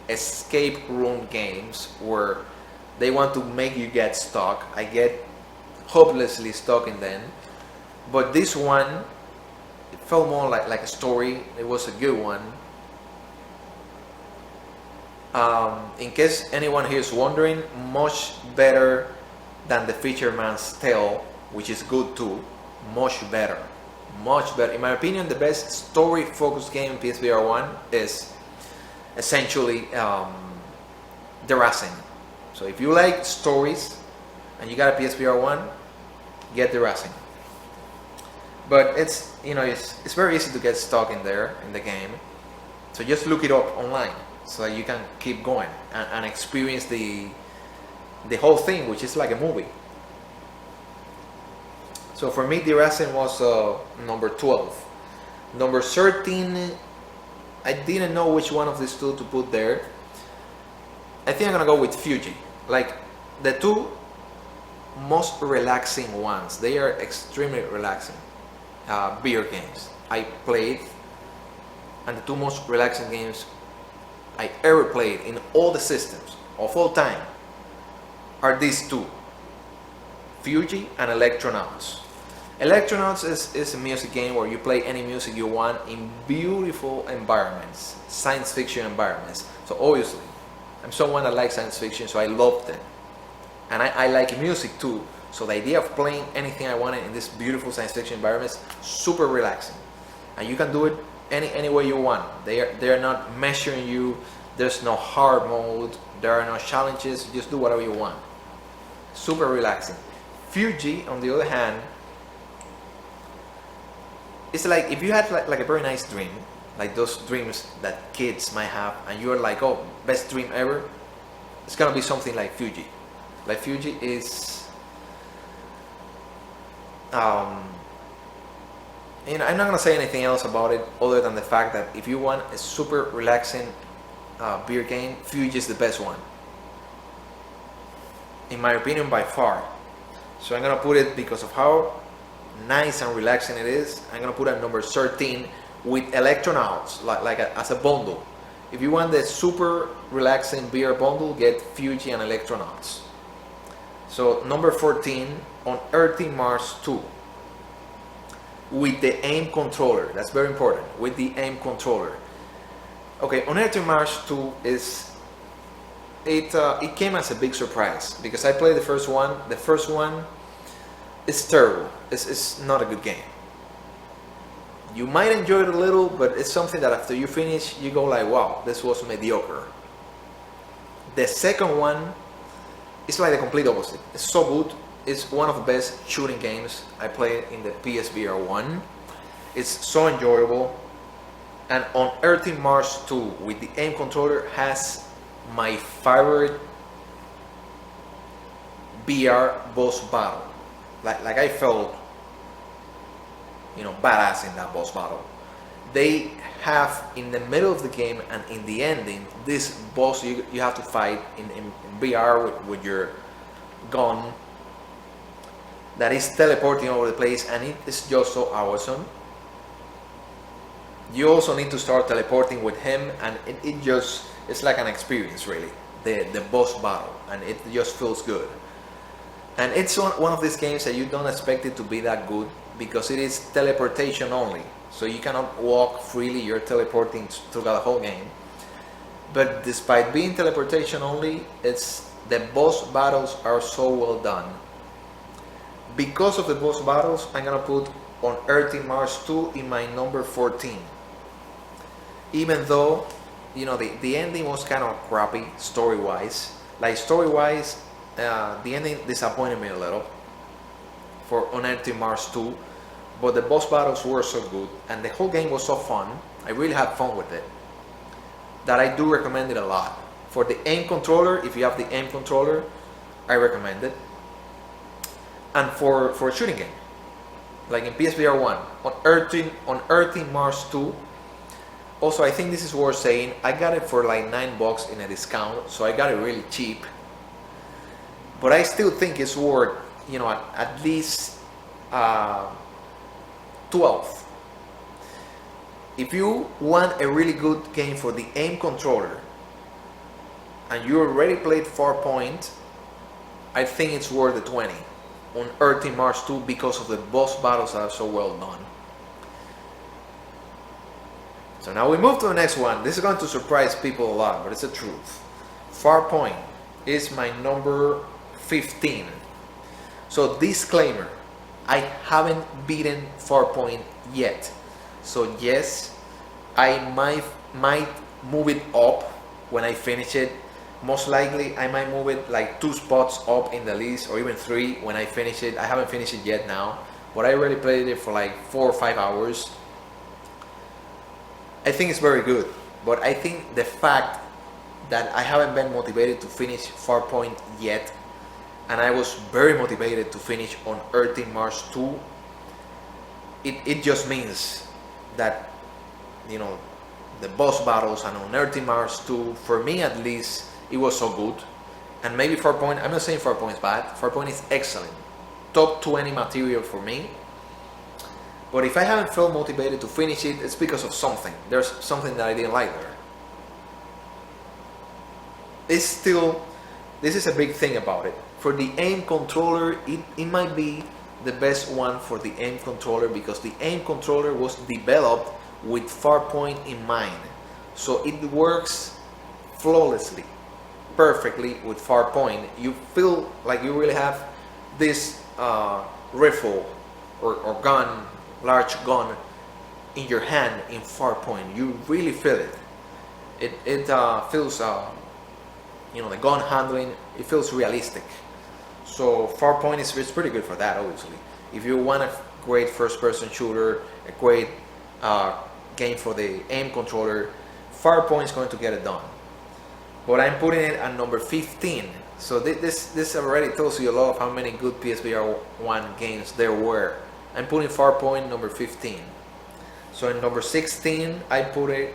escape room games where they want to make you get stuck. I get hopelessly stuck in them. But this one, it felt more like a story. It was a good one. In case anyone here is wondering, much better than the Fisherman's Tale, which is good too. Much better. In my opinion, the best story-focused game in PSVR 1 is essentially Deracine. So if you like stories and you got a PSVR 1, get Deracine. But it's, you know, it's very easy to get stuck in there in the game. So just look it up online so that you can keep going and experience the whole thing, which is like a movie. So for me, Deracine was number 12. Number 13, I didn't know which one of these two to put there. I think I'm gonna go with Fujii. Like, the 2 most relaxing ones. They are extremely relaxing beer games I played, and the 2 most relaxing games I ever played in all the systems of all time are these 2, Fujii and Electronauts. Electronauts is a music game where you play any music you want in beautiful environments, science fiction environments. So obviously, I'm someone that likes science fiction, so I loved it. And I like music too, so the idea of playing anything I wanted in this beautiful science fiction environments, super relaxing. And you can do it any way you want. They are not measuring you, there's no hard mode, there are no challenges, you just do whatever you want. Super relaxing. Fujii, on the other hand, it's like if you had like a very nice dream, like those dreams that kids might have, and you're like, oh, best dream ever, it's gonna be something like Fujii. Like, Fujii is, you know, I'm not gonna say anything else about it other than the fact that if you want a super relaxing beer game, Fujii is the best one, in my opinion, by far. So I'm gonna put it, because of how nice and relaxing it is, I'm gonna put it at number 13 with Electronauts, as a bundle. If you want the super relaxing beer bundle, get Fujii and Electronauts. So number 14, Unearthing Mars 2 with the aim controller. That's very important, with the aim controller. Okay, Unearthing Mars 2 is it came as a big surprise because I played the first one. The first one is terrible. It's not a good game. You might enjoy it a little, but it's something that after you finish, you go like, wow, this was mediocre. The second one is like the complete opposite. It's so good. It's one of the best shooting games I played in the PSVR1. It's so enjoyable. And Unearthing Mars 2 with the aim controller has my favorite VR boss battle. Like I felt, you know, badass in that boss battle. They have in the middle of the game and in the ending this boss you have to fight in VR with your gun that is teleporting over the place, and it is just so awesome. You also need to start teleporting with him, and it's like an experience really, the boss battle, and it just feels good. And it's one of these games that you don't expect it to be that good because it is teleportation only. So you cannot walk freely, you're teleporting throughout the whole game. But despite being teleportation only, the boss battles are so well done. Because of the boss battles, I'm gonna put Unearthing Mars 2 in my number 14. Even though, you know, the ending was kind of crappy story-wise. Like story-wise, the ending disappointed me a little for Unearthing Mars 2. But the boss battles were so good and the whole game was so fun. I really had fun with it, that I do recommend it a lot. For the aim controller, if you have the aim controller, I recommend it. And for a shooting game, like in PSVR 1, Unearthing Mars 2. Also, I think this is worth saying, I got it for like $9 in a discount, so I got it really cheap. But I still think it's worth, you know, at least 12. If you want a really good game for the aim controller and you already played Farpoint, I think it's worth the 20 on Unearthing Mars 2 because of the boss battles that are so well done. So now we move to the next one. This is going to surprise people a lot, but it's the truth. Farpoint is my number 15. So disclaimer, I haven't beaten Farpoint yet. So yes, I might move it up when I finish it. Most likely I might move it like 2 spots up in the list, or even 3 when I finish it. I haven't finished it yet now, but I already played it for like 4 or 5 hours. I think it's very good, but I think the fact that I haven't been motivated to finish Farpoint yet, and I was very motivated to finish Unearthing Mars 2, it just means that, you know, the boss battles and Unearthing Mars 2, for me at least, it was so good. And maybe Farpoint, I'm not saying Farpoint is bad, Farpoint is excellent. Top 20 material for me. But if I haven't felt motivated to finish it, it's because of something. There's something that I didn't like there. This is a big thing about it. For the aim controller, it might be the best one for the aim controller because the aim controller was developed with Farpoint in mind. So it works flawlessly, perfectly with Farpoint. You feel like you really have this rifle or gun, large gun in your hand in Farpoint. You really feel it. It feels, you know, the gun handling, it feels realistic. So Farpoint is pretty good for that, obviously. If you want a great first-person shooter, a great game for the aim controller, Farpoint is going to get it done. But I'm putting it at number 15. So this already tells you a lot of how many good PSVR 1 games there were. I'm putting Farpoint number 15. So in number 16, I put it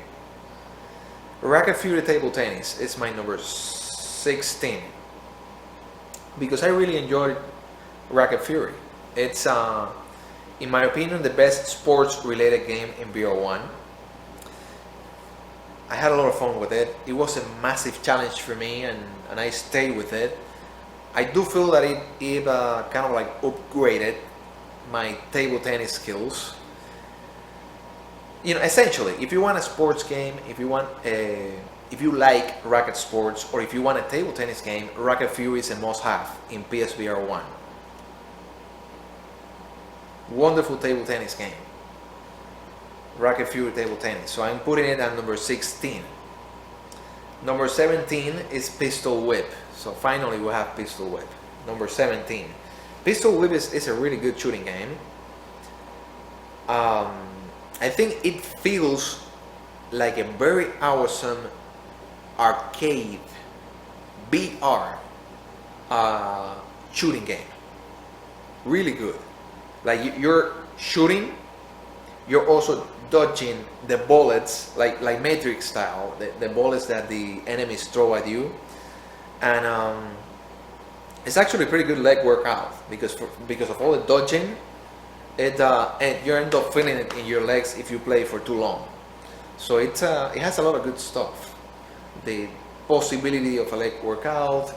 Racket Fury Table Tennis. It's my number 16. Because I really enjoyed Racket Fury. It's, in my opinion, the best sports-related game in VR1. I had a lot of fun with it. It was a massive challenge for me, and I stayed with it. I do feel that it kind of like upgraded my table tennis skills. You know, essentially, if you want a sports game, if you like racket sports, or if you want a table tennis game, Racket Fury is a must-have in PSVR1. Wonderful table tennis game. Racket Fury table tennis. So I'm putting it at number 16. Number 17 is Pistol Whip. So finally we have Pistol Whip. Number 17. Pistol Whip is a really good shooting game. I think it feels like a very awesome arcade VR shooting game. Really good. Like you're shooting, you're also dodging the bullets, like Matrix style, the bullets that the enemies throw at you, and it's actually a pretty good leg workout because of all the dodging. And you end up feeling it in your legs if you play for too long. So it has a lot of good stuff. The possibility of a leg workout,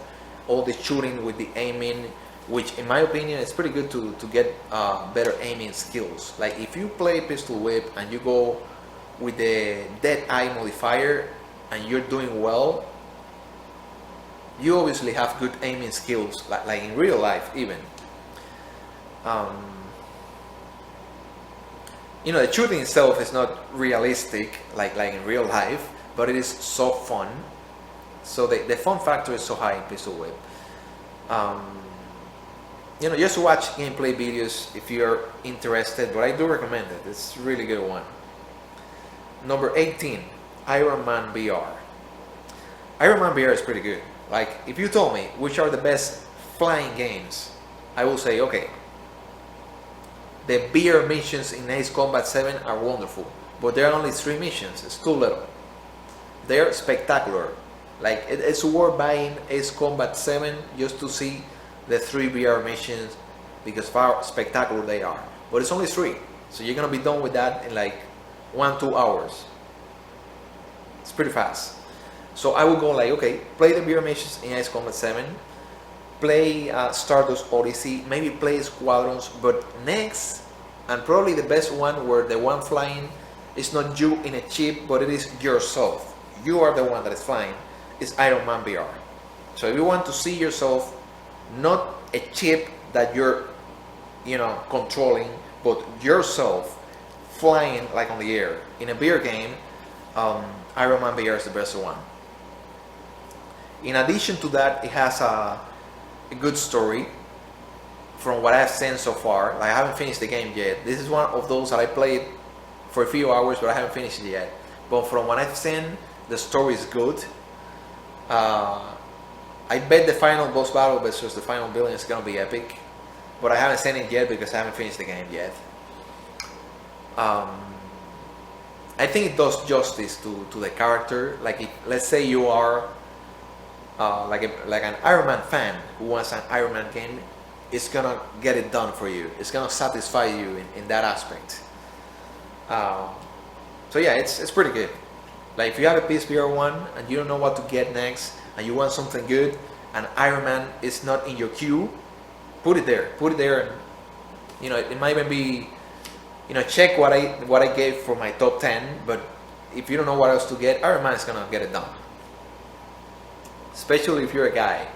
all the shooting with the aiming, which in my opinion is pretty good to get better aiming skills. Like if you play Pistol Whip and you go with the Dead Eye modifier and you're doing well, you obviously have good aiming skills, like in real life even. You know, the shooting itself is not realistic like in real life, but it is so fun. So the fun factor is so high in Pistol Whip. You know, just watch gameplay videos if you're interested, but I do recommend it. It's a really good one. Number 18, Iron Man VR. Iron Man VR is pretty good. Like, if you told me which are the best flying games, I will say, okay, the VR missions in Ace Combat 7 are wonderful, but there are only 3 missions. It's too little. They're spectacular. Like, it's worth buying Ace Combat 7 just to see the 3 VR missions because how spectacular they are. But it's only 3, so you're gonna be done with that in like 1-2 hours. It's pretty fast. So I would go like, okay, play the VR missions in Ace Combat 7, play Stardust Odyssey, maybe play Squadrons, but next, and probably the best one where the one flying is not you in a chip, but it is yourself. You are the one that is flying. It's Iron Man VR. So if you want to see yourself, not a chip that you're, you know, controlling, but yourself flying like on the air in a VR game, Iron Man VR is the best one. In addition to that, it has a good story from what I've seen so far. Like, I haven't finished the game yet. This is one of those that I played for a few hours, but I haven't finished it yet. But from what I've seen, the story is good. I bet the final boss battle versus the final villain is gonna be epic, but I haven't seen it yet because I haven't finished the game yet. I think it does justice to the character. Like, if, let's say you are like an Iron Man fan who wants an Iron Man game, it's gonna get it done for you. It's gonna satisfy you in that aspect. So yeah, it's pretty good. Like, if you have a PSVR1 and you don't know what to get next, and you want something good, and Iron Man is not in your queue, put it there. Put it there, and you know, it might even be, you know, check what I gave for my top 10. But if you don't know what else to get, Iron Man is gonna get it done. Especially if you're a guy.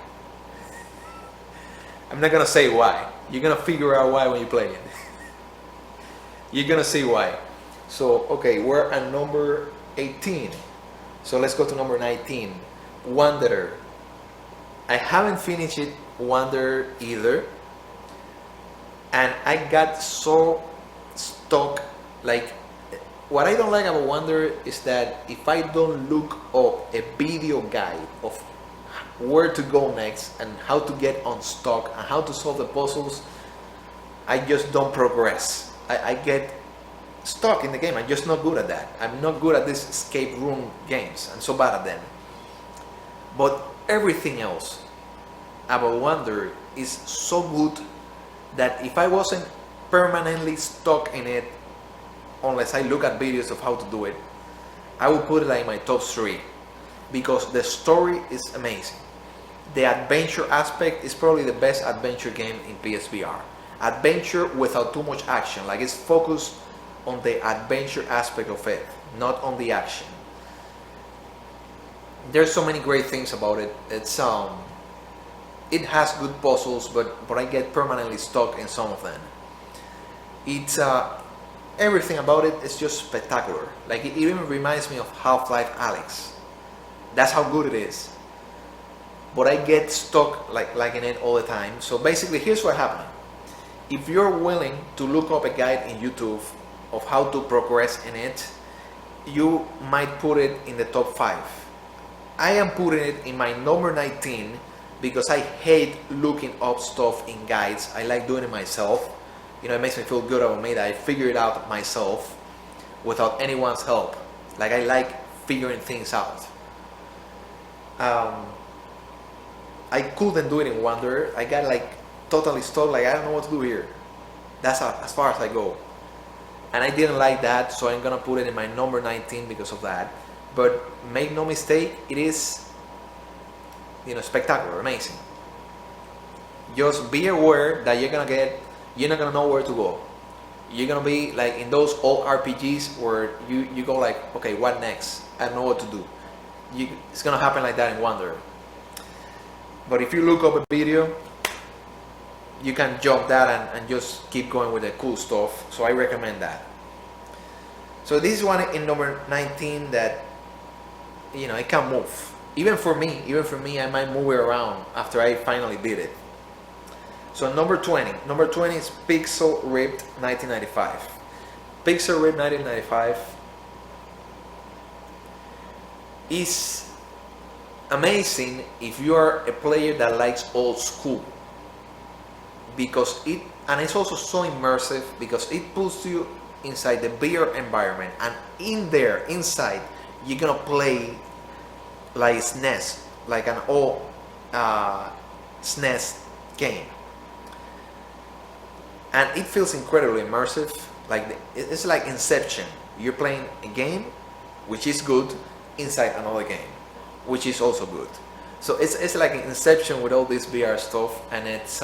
I'm not gonna say why. You're gonna figure out why when you play it. You're gonna see why. So okay, we're at number 18. So let's go to number 19. Wanderer. I haven't finished it, Wanderer, either, and I got so stuck. Like, what I don't like about Wanderer is that if I don't look up a video guide of where to go next and how to get unstuck and how to solve the puzzles, I just don't progress. I get stuck in the game. I'm just not good at that. I'm not good at these escape room games. I'm so bad at them. But everything else about Wanderer is so good that if I wasn't permanently stuck in it, unless I look at videos of how to do it, I would put it like in my top 3, because the story is amazing. the adventure aspect is probably the best adventure game in PSVR. Adventure without too much action, like it's focused on the adventure aspect of it, not on the action. There's so many great things about it. It has good puzzles, but I get permanently stuck in some of them. It's everything about it is just spectacular. Like it even reminds me of Half-Life Alyx. That's how good it is. But I get stuck like in it all the time. So basically, here's what happened. If you're willing to look up a guide in YouTube of how to progress in it, you might put it in the top 5. I am putting it in my number 19 because I hate looking up stuff in guides. I like doing it myself. You know, it makes me feel good about me that I figure it out myself without anyone's help. Like I like figuring things out. I couldn't do it in Wonder. I got like totally stuck, like I don't know what to do here. That's as far as I go. And I didn't like that, so I'm gonna put it in my number 19 because of that. But make no mistake, it is, you know, spectacular, amazing. Just be aware that you're not gonna know where to go. You're gonna be like in those old RPGs where you go like, okay, what next? I don't know what to do. It's gonna happen like that in Wonder. But if you look up a video, you can jump that and just keep going with the cool stuff. So I recommend that. So this is one in number 19 that, you know, I can move. Even for me, I might move it around after I finally did it. So number 20 is Pixel Ripped 1995. Pixel Ripped 1995 is amazing if you are a player that likes old school, because it's also so immersive because it puts you inside the VR environment, and inside you're gonna play like SNES, like an old SNES game, and it feels incredibly immersive. Like it's like Inception. You're playing a game, which is good, inside another game, which is also good. So it's like an Inception with all this VR stuff, and it's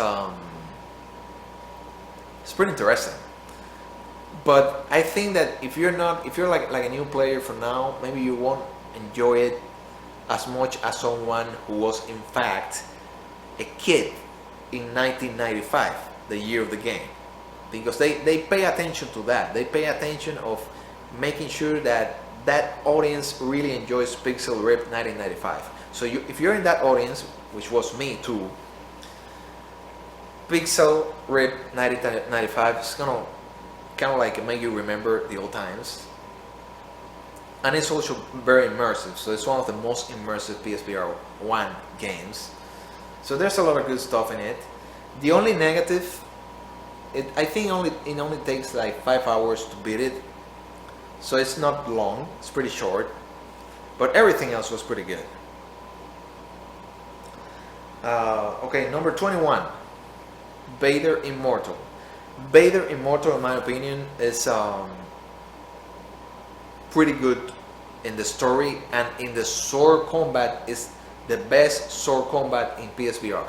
pretty interesting. But I think that if you're like a new player for now, maybe you won't enjoy it as much as someone who was in fact a kid in 1995, the year of the game, because they pay attention to that. They pay attention of making sure that audience really enjoys Pixel Ripped 1995. So if you're in that audience, which was me too, Pixel Ripped 1995 is gonna kind of like make you remember the old times, and it's also very immersive. So it's one of the most immersive PSVR 1 games. So there's a lot of good stuff in it. The only negative, I think it only takes like 5 hours to beat it. So it's not long, it's pretty short, but everything else was pretty good. Okay, number 21, Vader Immortal. Vader Immortal, in my opinion, is pretty good in the story, and in the sword combat is the best sword combat in PSVR.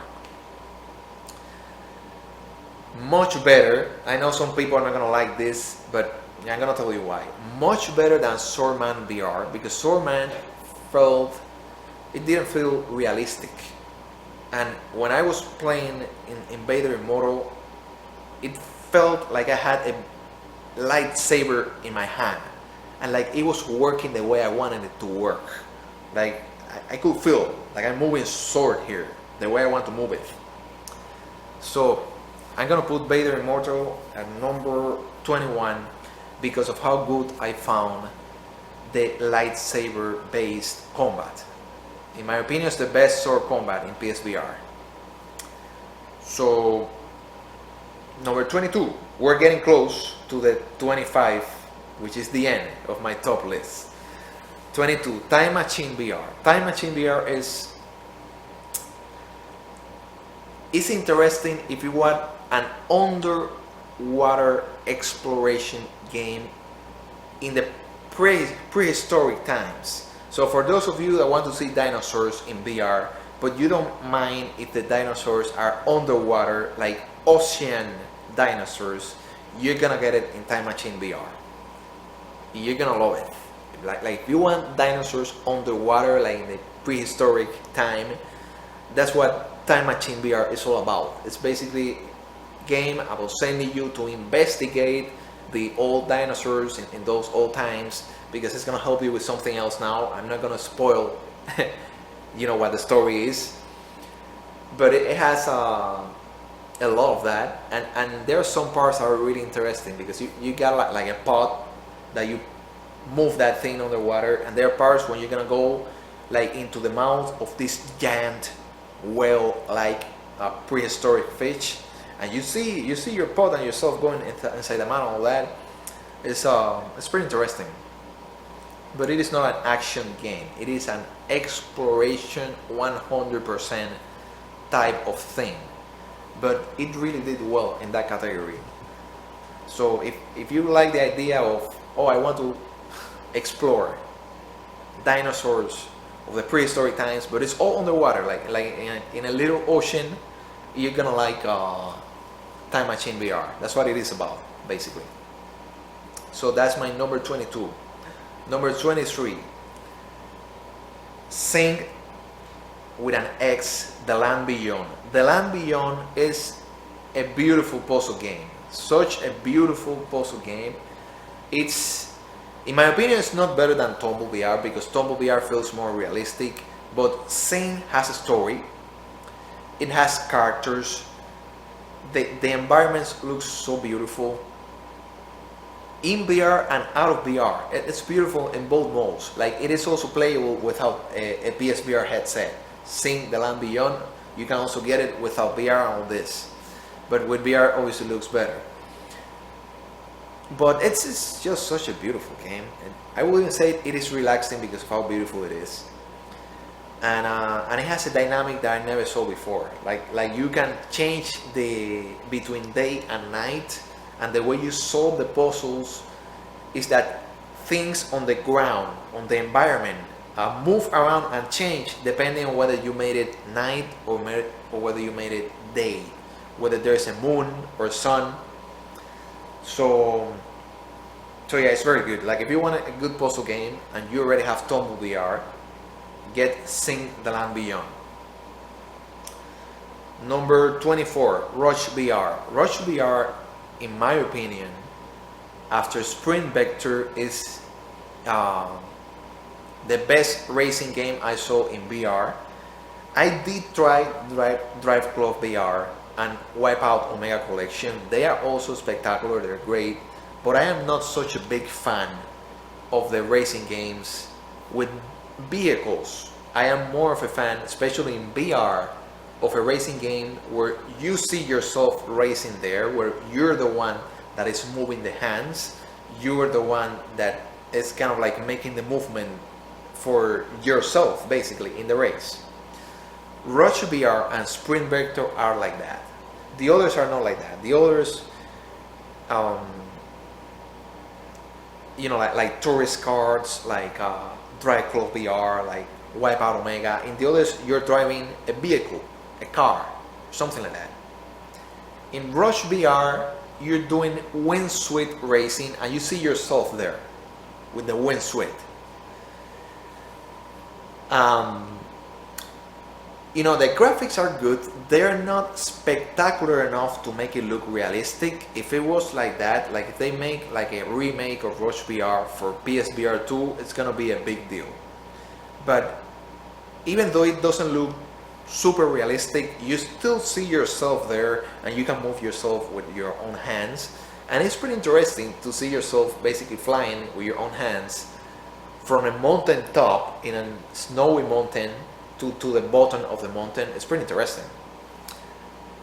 Much better. I know some people are not gonna like this, but I'm gonna tell you why. Much better than Swordman VR, because Swordman didn't feel realistic. And when I was playing in Vader Immortal, it felt like I had a lightsaber in my hand, and like it was working the way I wanted it to work. Like I could feel like I'm moving sword here, the way I want to move it. So I'm gonna put Vader Immortal at number 21 because of how good I found the lightsaber based combat. In my opinion, it's the best sword combat in PSVR. So number 22, we're getting close to the 25, which is the end of my top list. 22, Time Machine VR. Time Machine VR is interesting if you want an underwater exploration game in the prehistoric times. So for those of you that want to see dinosaurs in VR, but you don't mind if the dinosaurs are underwater, like ocean dinosaurs. You're gonna get it in Time Machine VR. You're gonna love it. Like if you want dinosaurs underwater, like in the prehistoric time, that's what Time Machine VR is all about. It's basically a game about sending you to investigate the old dinosaurs in those old times, because it's gonna help you with something else now. I'm not gonna spoil what the story is, but it has a lot of that, and there are some parts that are really interesting, because you got like a pod that you move that thing underwater, and there are parts when you're gonna go like into the mouth of this giant whale, like a prehistoric fish, and you see your pod and yourself going inside the mouth and all that. It's pretty interesting, but it is not an action game. It is an exploration 100% type of thing, but it really did well in that category. So if you like the idea of, oh, I want to explore dinosaurs of the prehistoric times, but it's all underwater, like in a little ocean, you're gonna like Time Machine VR. That's what it is about, basically. So that's my number 22. Number 23, Xing with an X, The Land Beyond. The Land Beyond is a beautiful puzzle game. Such a beautiful puzzle game. It's, in my opinion, it's not better than Tumble VR, because Tumble VR feels more realistic, but Xing has a story. It has characters. The environments look so beautiful. In VR and out of VR, it's beautiful in both modes. Like, it is also playable without a PSVR headset. Xing The Land Beyond, you can also get it without VR and all this, but with VR obviously looks better. But it's just such a beautiful game, and I wouldn't say it is relaxing because of how beautiful it is. And it has a dynamic that I never saw before. Like you can change between day and night, and the way you solve the puzzles is that things on the ground, on the environment, move around and change depending on whether you made it night or whether you made it day, whether there's a moon or sun. So yeah, it's very good. Like, if you want a good puzzle game and you already have Tumble VR, get Xing The Land Beyond. Number 24, Rush VR. Rush VR, in my opinion, after Sprint Vector, is the best racing game I saw in VR. I did try Driveclub VR and Wipeout Omega Collection. They are also spectacular, they're great, but I am not such a big fan of the racing games with vehicles. I am more of a fan, especially in VR, of a racing game where you see yourself racing there, where you're the one that is moving the hands, you're the one that is kind of like making the movement for yourself, basically, in the race. Rush VR and Sprint Vector are like that. The others are not like that. The others, like tourist cards, like Driveclub VR, like Wipeout Omega. In the others, you're driving a vehicle, a car, something like that. In Rush VR, you're doing wingsuit racing, and you see yourself there with the wingsuit. The graphics are good. They're not spectacular enough to make it look realistic. If it was like that, like if they make like a remake of Rush VR for PSVR 2, it's gonna be a big deal. But even though it doesn't look super realistic, you still see yourself there, and you can move yourself with your own hands, and it's pretty interesting to see yourself basically flying with your own hands from a mountain top in a snowy mountain to the bottom of the mountain. It's pretty interesting.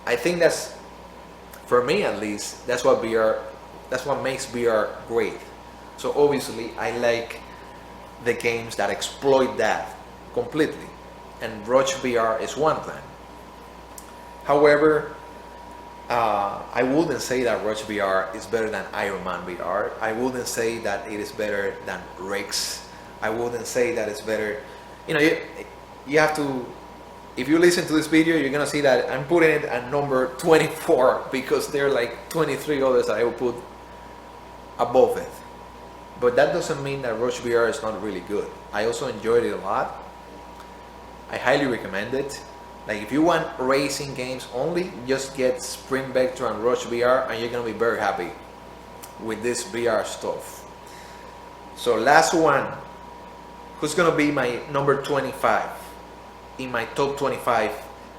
I think that's, for me at least, that's what makes VR great. So obviously I like the games that exploit that completely, and Rush VR is one of them. However, I wouldn't say that Rush VR is better than Iron Man VR. I wouldn't say that it is better than Rex. I wouldn't say that it's better. You have to if you listen to this video, you're gonna see that I'm putting it at number 24 because there are like 23 others that I will put above it. But that doesn't mean that Rush VR is not really good. I also enjoyed it a lot. I highly recommend it. Like if you want racing games only, just get Sprint Vector and Rush VR and you're gonna be very happy with this VR stuff. So last one, who's gonna be my number 25 in my top 25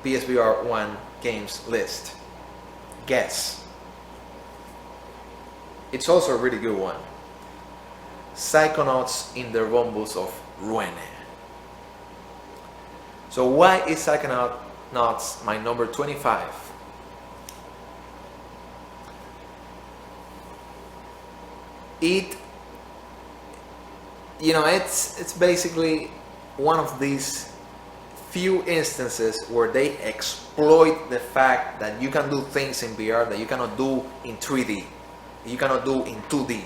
PSVR 1 games list? Guess. It's also a really good one. Psychonauts in the Rhombus of Ruin. So why is Psychonauts my number 25? It's basically one of these few instances where they exploit the fact that you can do things in VR that you cannot do in 3D, you cannot do in 2D,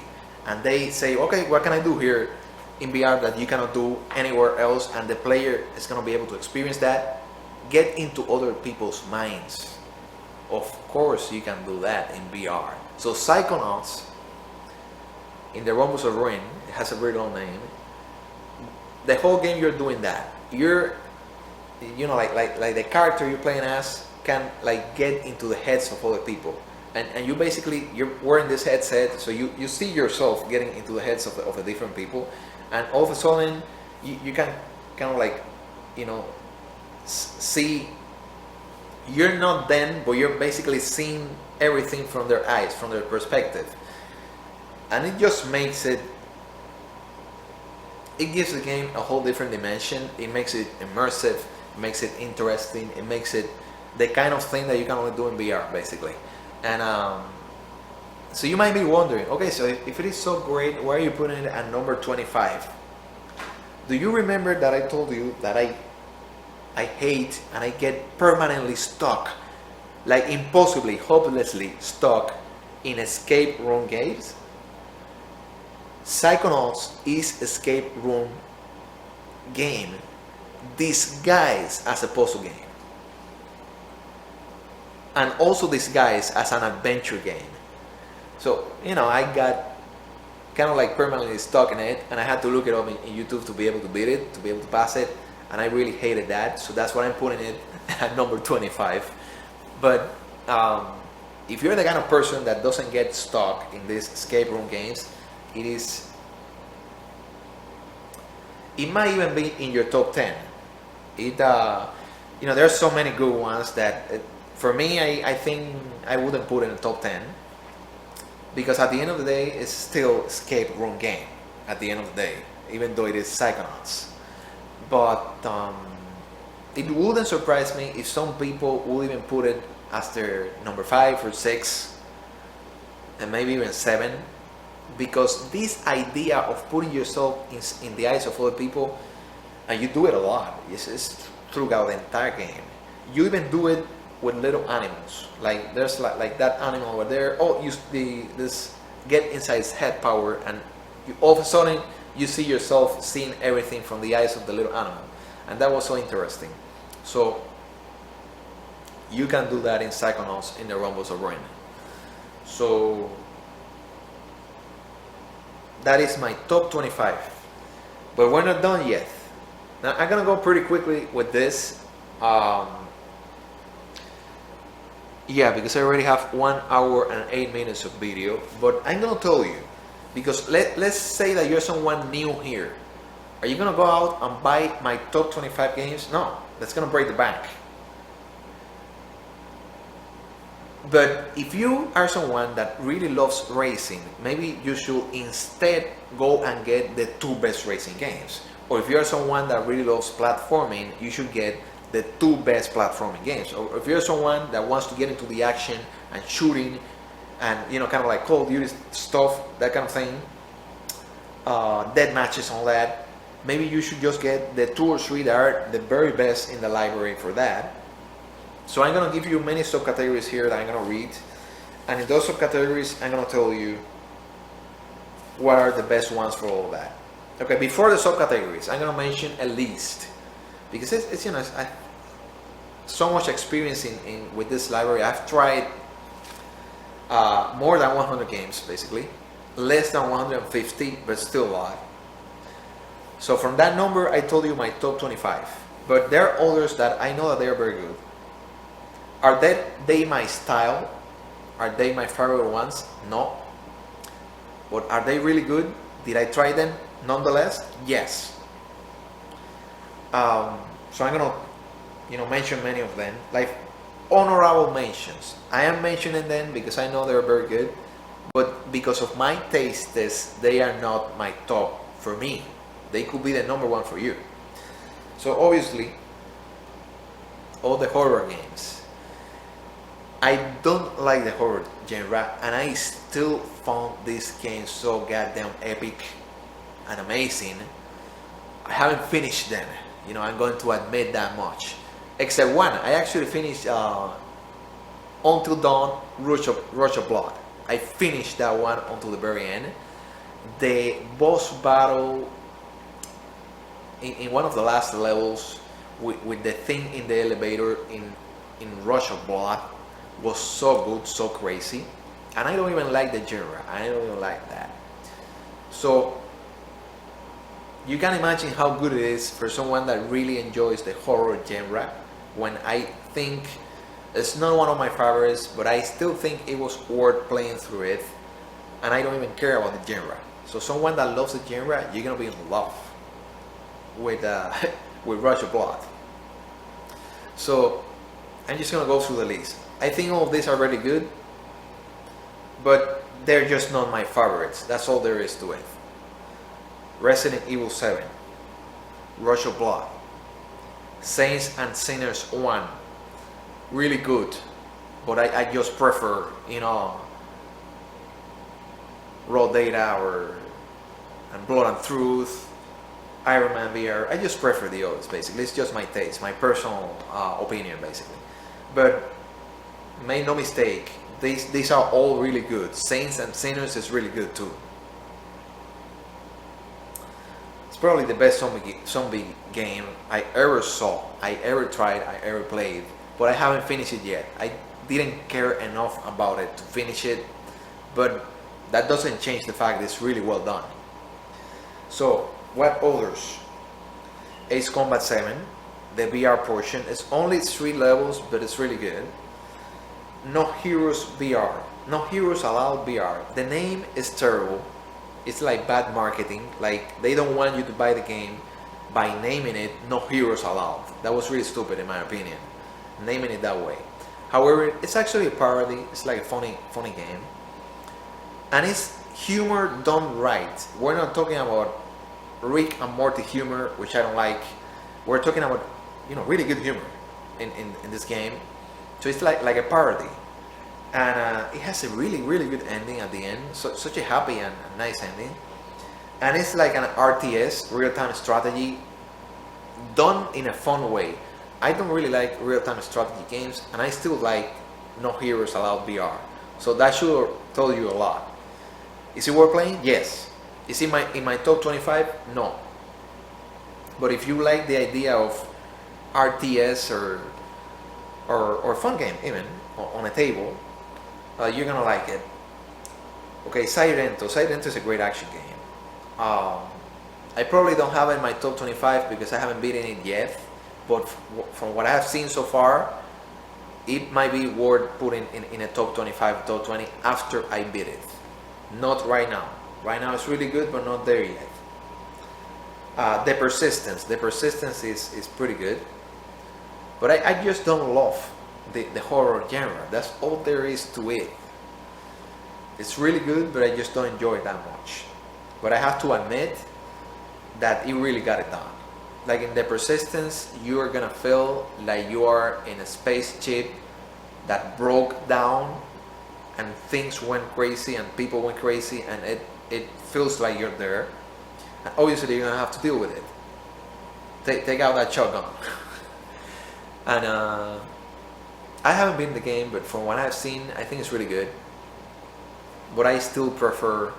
and they say, okay, what can I do here in VR that you cannot do anywhere else, and the player is going to be able to experience that, get into other people's minds. Of course you can do that in VR. So Psychonauts in the Rhombus of Ruin, it has a very long name. The whole game you're doing that. You're, like the character you're playing as can like get into the heads of other people. And you basically, you're wearing this headset, so you see yourself getting into the heads of the different people, and all of a sudden you can kind of like, see, you're not them, but you're basically seeing everything from their eyes, from their perspective. And it just makes it gives the game a whole different dimension. It makes it immersive, it makes it interesting, it makes it the kind of thing that you can only do in VR, basically. And so you might be wondering, okay, so if it is so great, why are you putting it at number 25? Do you remember that I told you that I hate and I get permanently stuck, like impossibly, hopelessly stuck in escape room games? Psychonauts is escape room game disguised as a puzzle game, and also disguised as an adventure game. So I got kind of like permanently stuck in it, and I had to look it up in YouTube to be able to beat it, to be able to pass it, and I really hated that. So that's why I'm putting it at number 25. But if you're the kind of person that doesn't get stuck in these escape room games, it might even be in your top 10. There's so many good ones that for me, I think I wouldn't put it in the top 10, because at the end of the day, it's still escape room game at the end of the day, even though it is Psychonauts. But it wouldn't surprise me if some people would even put it as their number 5 or 6, and maybe even 7, because this idea of putting yourself in the eyes of other people, and you do it a lot, it's throughout the entire game. You even do it with little animals, like there's like that animal over there. Oh, this get inside its head power, and all of a sudden you see yourself seeing everything from the eyes of the little animal, and that was so interesting. So you can do that in Psychonauts in the Rhombus of Ruin. So that is my top 25, but we're not done yet. Now I'm gonna go pretty quickly with this. Yeah, because I already have 1 hour and 8 minutes of video, but I'm gonna tell you, because let's say that you're someone new here. Are you gonna go out and buy my top 25 games? No, that's gonna break the bank. But if you are someone that really loves racing, maybe you should instead go and get the 2 best racing games. Or if you are someone that really loves platforming, you should get the 2 best platforming games. Or if you're someone that wants to get into the action and shooting and kind of like Call of Duty stuff, that kind of thing, death matches, all that, maybe you should just get the 2 or 3 that are the very best in the library for that. So I'm going to give you many subcategories here that I'm going to read, and in those subcategories I'm going to tell you what are the best ones for all of that. Okay, before the subcategories, I'm going to mention a list, because it's so much experience in with this library. I've tried more than 100 games, basically. Less than 150, but still a lot. So from that number, I told you my top 25. But there are others that I know that they are very good. Are they my style? Are they my favorite ones? No. But are they really good? Did I try them? Nonetheless, yes. So I'm gonna, mention many of them, like honorable mentions. I am mentioning them because I know they're very good, but because of my tastes, they are not my top for me. They could be the number one for you. So obviously, all the horror games. I don't like the horror genre, and I still found this game so goddamn epic and amazing. I haven't finished them. I'm going to admit that much. Except one. I actually finished Until Dawn, Rush of Blood. I finished that one until the very end. The boss battle in one of the last levels with the thing in the elevator in Rush of Blood was so good, so crazy. And I don't even like the genre. I don't even like that. So you can imagine how good it is for someone that really enjoys the horror genre, when I think it's not one of my favorites, but I still think it was worth playing through it, and I don't even care about the genre. So someone that loves the genre, you're gonna be in love with with Rush of Blood. So I'm just gonna go through the list. I think all of these are really good, but they're just not my favorites. That's all there is to it. Resident Evil 7, Rush of Blood, Saints and Sinners 1, really good, but I just prefer, Raw Data and Blood and Truth, Iron Man VR. I just prefer the others, basically. It's just my taste, my personal opinion, basically. But make no mistake, these are all really good. Saints and Sinners is really good too. Probably the best zombie game I ever saw, I ever tried, I ever played, but I haven't finished it yet. I didn't care enough about it to finish it, but that doesn't change the fact that it's really well done. So, what others? Ace Combat 7, the VR portion. It's only 3 levels, but it's really good. No Heroes VR, No Heroes Allowed VR. The name is terrible. It's like bad marketing. Like, they don't want you to buy the game by naming it No Heroes Allowed. That was really stupid in my opinion, naming it that way. However, it's actually a parody. It's like a funny game, and it's humor done right. We're not talking about Rick and Morty humor, which I don't like. We're talking about, really good humor in this game. So it's like a parody. And it has a really good ending at the end, such a happy and nice ending. And it's like an RTS, real-time strategy, done in a fun way. I don't really like real-time strategy games, and I still like No Heroes Allowed VR. So that should tell you a lot. Is it worth playing? Yes. Is it in my top 25? No. But if you like the idea of RTS or fun game even on a table, you're gonna like it. Okay, Silento is a great action game. I probably don't have it in my top 25 because I haven't beaten it yet, but from what I have seen so far, it might be worth putting in a top 25, top 20 after I beat it. Not right now. Right now it's really good, but not there yet. The Persistence is pretty good, but I just don't love the horror genre. That's all there is to it. It's really good, but I just don't enjoy it that much. But I have to admit that it really got it done. Like in The Persistence, you are gonna feel like you are in a spaceship that broke down and things went crazy and people went crazy, and it feels like you're there. And obviously you're gonna have to deal with it. Take out that shotgun. And I haven't beaten the game, but from what I've seen, I think it's really good. But I still prefer,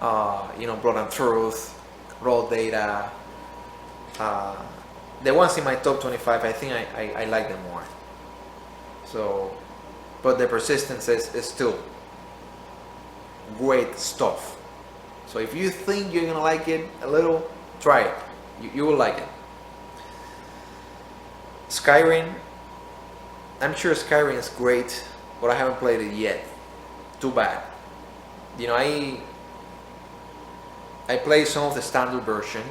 Blood and Truth, Raw Data, the ones in my top 25, I think I like them more. So, but the Persistence is still great stuff. So if you think you're gonna like it a little, try it. You will like it. Skyrim. I'm sure Skyrim is great, but I haven't played it yet. Too bad. You know, I played some of the standard version,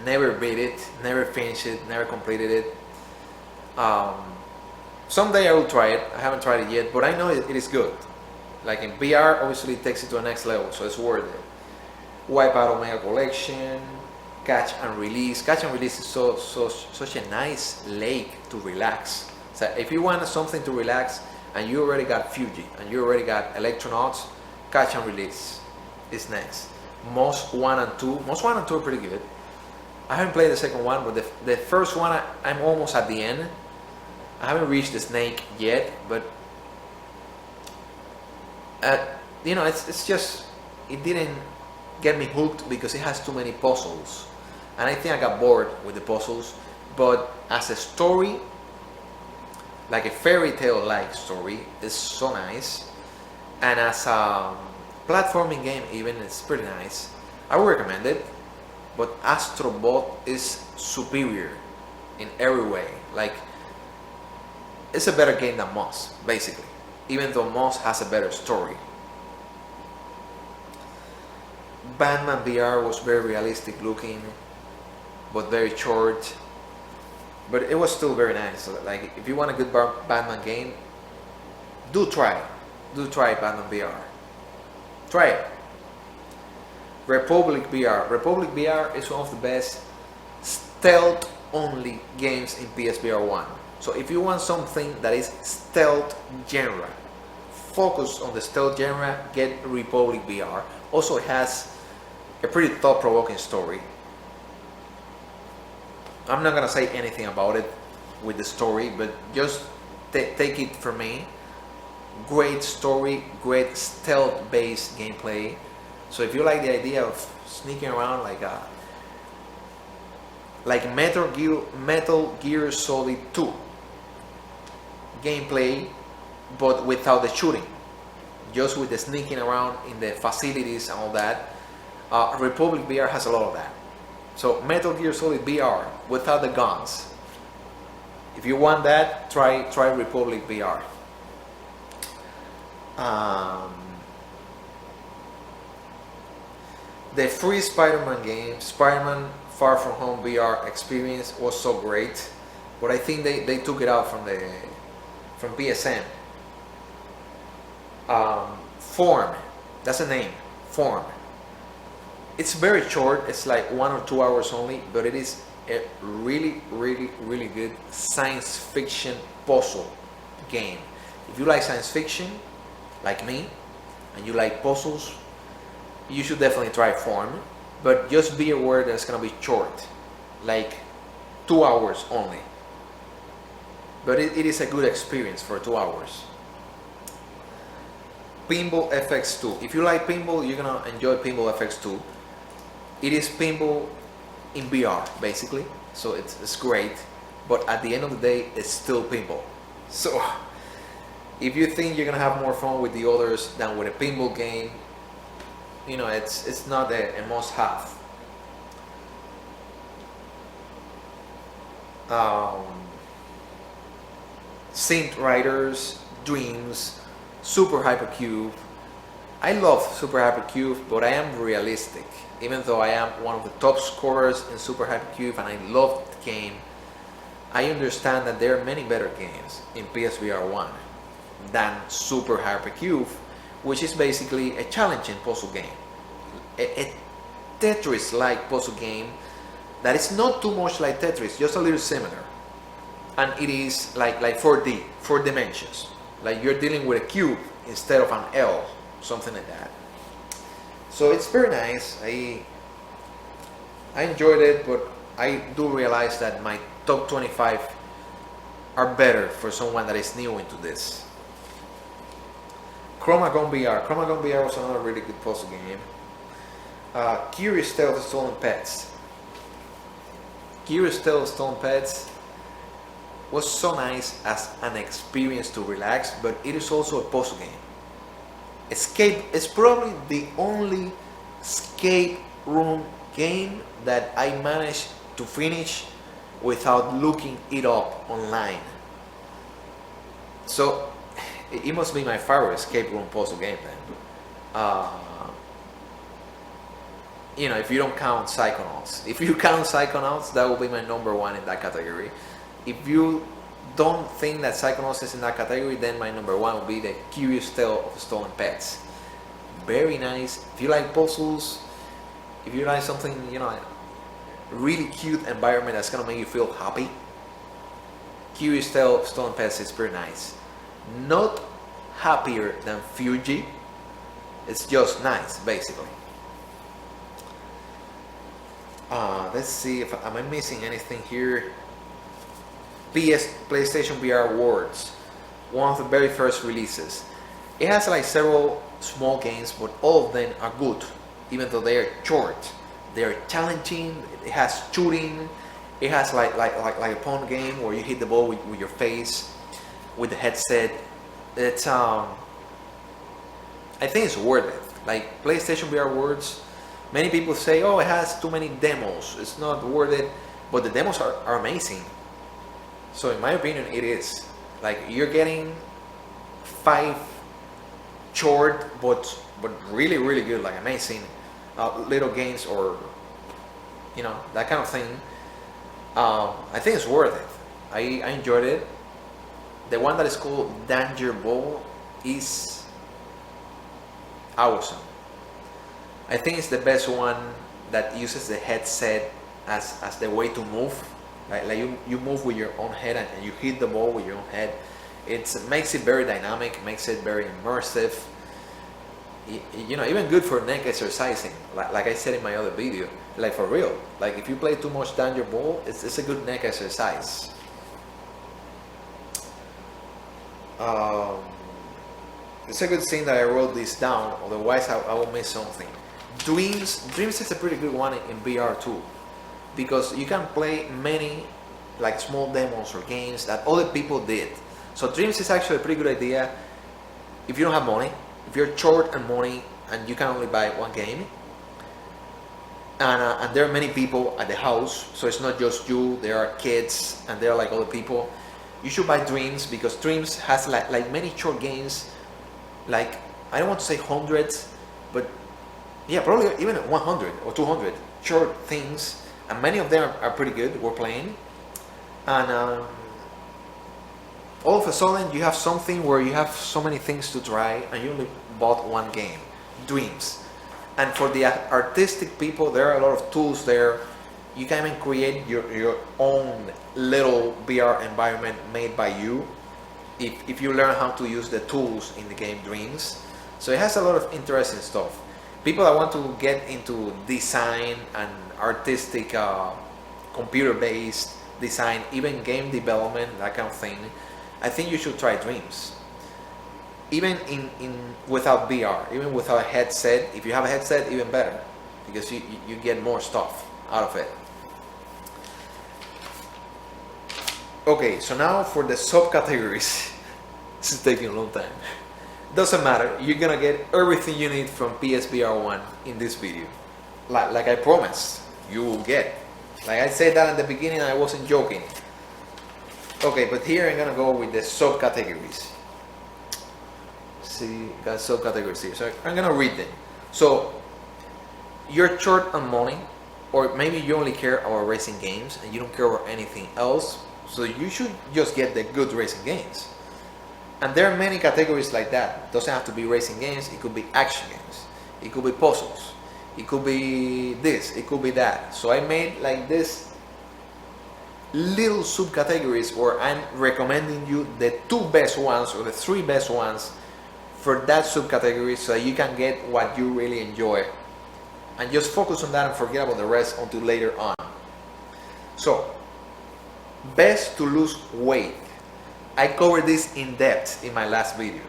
never beat it, never finished it, never completed it. Someday I will try it. I haven't tried it yet, but I know it is good. Like in VR, obviously it takes it to the next level, so it's worth it. Wipeout Omega Collection, Catch and Release. Catch and Release is such a nice lake to relax. So if you want something to relax and you already got Fujii and you already got Electronauts, Catch and Release is next. Most 1 and 2 are pretty good. I haven't played the second one, but the first one I'm almost at the end. I haven't reached the snake yet, but you know, it's just, it didn't get me hooked because it has too many puzzles, and I think I got bored with the puzzles. But as a story, like a fairy tale like story, is so nice, and as a platforming game even, it's pretty nice. I would recommend it, but Astro is superior in every way. Like, it's a better game than Moss, basically, even though Moss has a better story. Batman VR was very realistic looking, but very short, but it was still very nice. So, like, if you want a good Batman game, do try Batman VR. Try it. Republique VR. Republique VR is one of the best stealth only games in PSVR 1. So if you want something that is stealth genre, focus on the stealth genre, get Republique VR. Also, it has a pretty thought-provoking story. I'm not gonna say anything about it with the story, but just take it from me. Great story, great stealth-based gameplay. So if you like the idea of sneaking around like Metal Gear Solid 2 gameplay, but without the shooting, just with the sneaking around in the facilities and all that, Republique VR has a lot of that. So Metal Gear Solid VR without the guns. If you want that, try Republique VR. The free Spiderman game, Spiderman Far From Home VR experience, was so great, but I think they took it out from PSN. Form, that's the name, Form. It's very short, it's like 1 or 2 hours only, but it is a really good science fiction puzzle game. If you like science fiction, like me, and you like puzzles, you should definitely try Form, but just be aware that it's gonna be short, like 2 hours only. But it is a good experience for 2 hours. Pinball FX2. If you like pinball, you're gonna enjoy Pinball FX2. It is pinball in VR, basically, so it's great, but at the end of the day, it's still pinball. So if you think you're gonna have more fun with the others than with a pinball game, you know, it's not a must-have. Synth Riders, Dreams, SuperHyperCube. I love SuperHyperCube, but I am realistic. Even though I am one of the top scorers in SuperHyperCube and I love the game, I understand that there are many better games in PSVR 1 than SuperHyperCube, which is basically a challenging puzzle game. A Tetris-like puzzle game that is not too much like Tetris, just a little similar. And it is like 4D, 4 dimensions. Like you're dealing with a cube instead of an L, something like that. So it's very nice. I enjoyed it, but I do realize that my top 25 are better for someone that is new into this. Chromagun VR. Chromagun VR was another really good puzzle game. Curious Tales of Stolen Pets. Curious Tale of Stone Pets was so nice as an experience to relax, but it is also a puzzle game. Escape is probably the only escape room game that I managed to finish without looking it up online. So it must be my favorite escape room puzzle game then. You know, if you don't count Psychonauts. If you count Psychonauts, that will be my number one in that category. If you don't think that Psychonauts is in that category, then my number one will be the Curious Tale of Stolen Pets. Very nice. If you like puzzles, if you like something, you know, really cute environment that's gonna make you feel happy, Curious Tale of Stolen Pets is pretty nice. Not happier than Fujii. It's just nice, basically. Let's see if am I missing anything here. PlayStation VR Awards, one of the very first releases. It has like several small games, but all of them are good, even though they are short. They are challenging. It has shooting. It has like a pawn game where you hit the ball with your face, with the headset. It's I think it's worth it. Like PlayStation VR Awards, many people say, oh, it has too many demos, it's not worth it, but the demos are amazing. So in my opinion, it is. Like, you're getting 5 short but really good, like amazing little games, or you know, that kind of thing. I think it's worth it. I enjoyed it. The one that is called Danger Ball is awesome. I think it's the best one that uses the headset as the way to move. Like you move with your own head and you hit the ball with your own head. It makes it very dynamic, makes it very immersive. You know, even good for neck exercising. Like I said in my other video, like for real. Like if you play too much Danger Ball, it's a good neck exercise. It's a good thing that I wrote this down, otherwise I will miss something. Dreams is a pretty good one in VR too, because you can play many like small demos or games that other people did. So Dreams is actually a pretty good idea if you don't have money, if you're short on money and you can only buy one game, and there are many people at the house, so it's not just you, there are kids and there are like other people. You should buy Dreams, because Dreams has like many short games, like I don't want to say hundreds, but yeah, probably even 100 or 200 short things, and many of them are pretty good. We're playing, and all of a sudden you have something where you have so many things to try, and you only bought one game, Dreams. And for the artistic people, there are a lot of tools there. You can even create your own little VR environment made by you, if you learn how to use the tools in the game Dreams. So it has a lot of interesting stuff. People that want to get into design and artistic computer-based design, even game development, that kind of thing, I think you should try Dreams. Even without VR, even without a headset. If you have a headset, even better, because you get more stuff out of it. Okay, so now for the subcategories. This is taking a long time. Doesn't matter, you're gonna get everything you need from PSVR1 in this video. Like I promised, you will get. Like I said that at the beginning, I wasn't joking. Okay, but here I'm gonna go with the subcategories. See, got subcategories here, so I'm gonna read them. So, you're short on money, or maybe you only care about racing games and you don't care about anything else, so you should just get the good racing games. And there are many categories like that. It doesn't have to be racing games, it could be action games, it could be puzzles, it could be this, it could be that. So I made like this little subcategories where I'm recommending you the 2 best ones or the 3 best ones for that subcategory, so that you can get what you really enjoy and just focus on that and forget about the rest until later on. So, best to lose weight. I covered this in depth in my last video.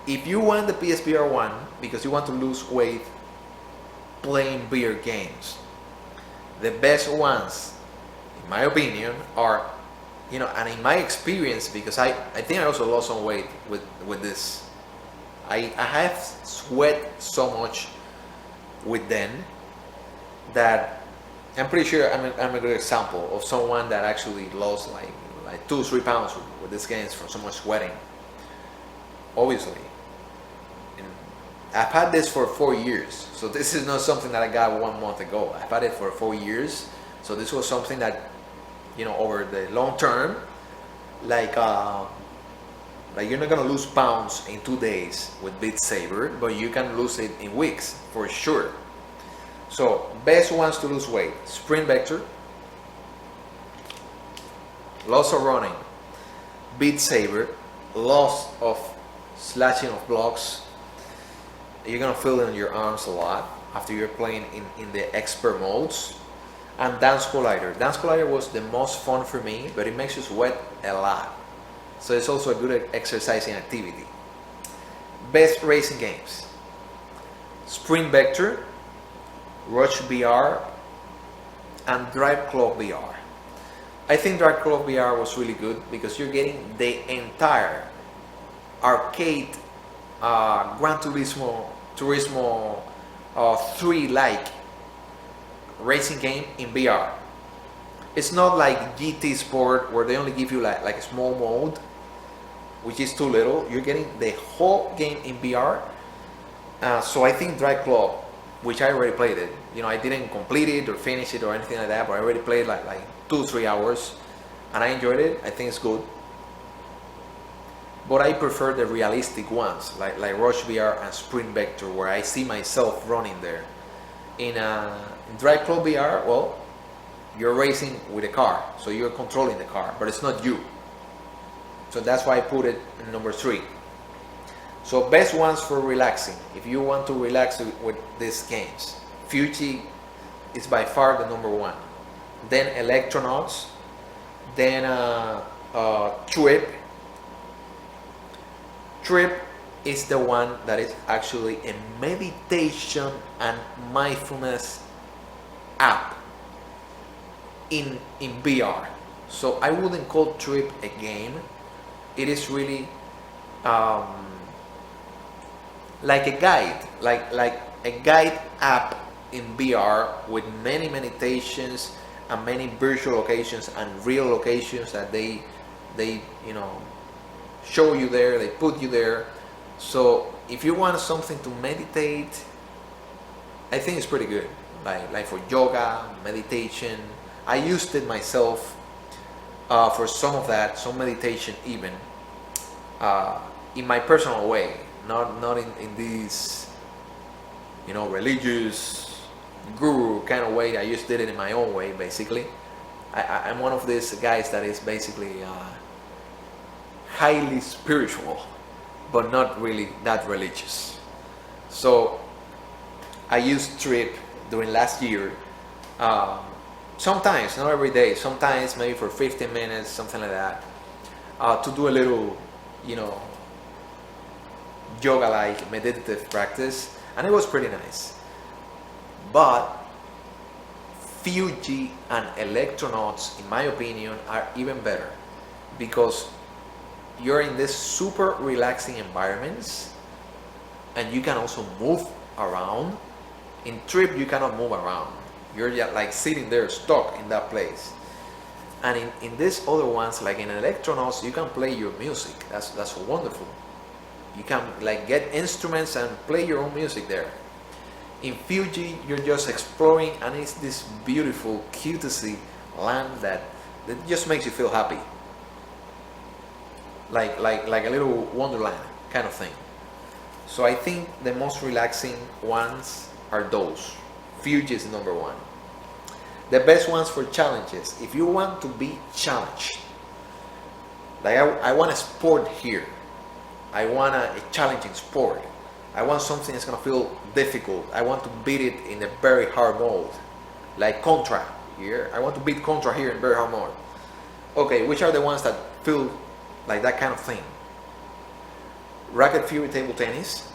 If you want the PSVR1 because you want to lose weight playing VR games, the best ones in my opinion, are, you know, and in my experience, because I think I also lost some weight with this. I have sweat so much with them that I'm pretty sure I'm a good example of someone that actually lost like 2-3 pounds with these games from so much sweating. Obviously, and I've had this for 4 years, so this is not something that I got 1 month ago. I've had it for 4 years, so this was something that, you know, over the long term, like you're not gonna lose pounds in 2 days with Beat Saber, but you can lose it in weeks for sure. So best ones to lose weight: Sprint Vector, loss of running, Beat Saber, loss of slashing of blocks. You're gonna feel it in your arms a lot after you're playing in the expert modes. And Dance Collider. Dance Collider was the most fun for me, but it makes you sweat a lot. So it's also a good exercising activity. Best racing games: Sprint Vector, Rush VR, and Driveclub VR. I think Driveclub VR was really good because you're getting the entire arcade Gran Turismo 3-like racing game in VR. It's not like GT Sport where they only give you like a small mode, which is too little. You're getting the whole game in VR. So I think Driveclub, which I already played it, you know, I didn't complete it or finish it or anything like that, but I already played like 2-3 hours, and I enjoyed it. I think it's good. But I prefer the realistic ones, like Rush VR and Sprint Vector, where I see myself running there. In Driveclub VR, well, you're racing with a car, so you're controlling the car, but it's not you. So that's why I put it in number 3. So best ones for relaxing. If you want to relax with these games, Fujii is by far the number 1. Then Electronauts, then Tripp. Tripp is the one that is actually a meditation and mindfulness app in VR. So I wouldn't call Tripp a game. It is really like a guide, like a guide app in VR with many meditations and many virtual locations and real locations that they you know, show you there, they put you there. So if you want something to meditate, I think it's pretty good. Like for yoga, meditation. I used it myself for some of that, some meditation even, in my personal way, not in this, you know, religious guru kind of way. I just did it in my own way, basically. I'm one of these guys that is basically highly spiritual, but not really that religious. So I used Tripp during last year. Sometimes, not every day, sometimes maybe for 15 minutes, something like that, to do a little, you know, yoga-like meditative practice, and it was pretty nice. But Fujii and Electronauts, in my opinion, are even better because you're in this super relaxing environments and you can also move around. In Tripp, you cannot move around. You're just like sitting there stuck in that place. And in these other ones, like in Electronauts, you can play your music. That's wonderful. You can like get instruments and play your own music there. In Fujii, you're just exploring, and it's this beautiful, cutesy land that just makes you feel happy. Like a little wonderland kind of thing. So I think the most relaxing ones are those. Fujii is number 1. The best ones for challenges. If you want to be challenged, like I want a sport here. I want a challenging sport. I want something that's gonna feel difficult. I want to beat it in a very hard mode, like Contra here. I want to beat Contra here in very hard mode. Okay, which are the ones that feel like that kind of thing? Racket Fury Table Tennis,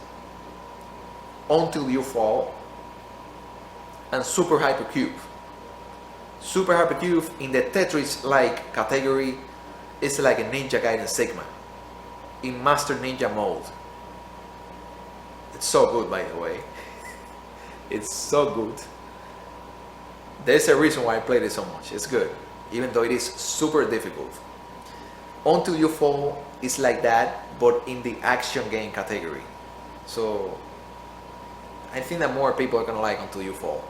Until You Fall, and SuperHyperCube. SuperHyperCube in the Tetris-like category is like a Ninja Gaiden Sigma in Master Ninja mode. It's so good, by the way. It's so good. There's a reason why I played it so much. It's good, even though it is super difficult. Until You Fall is like that, but in the action game category. So I think that more people are gonna like Until You Fall.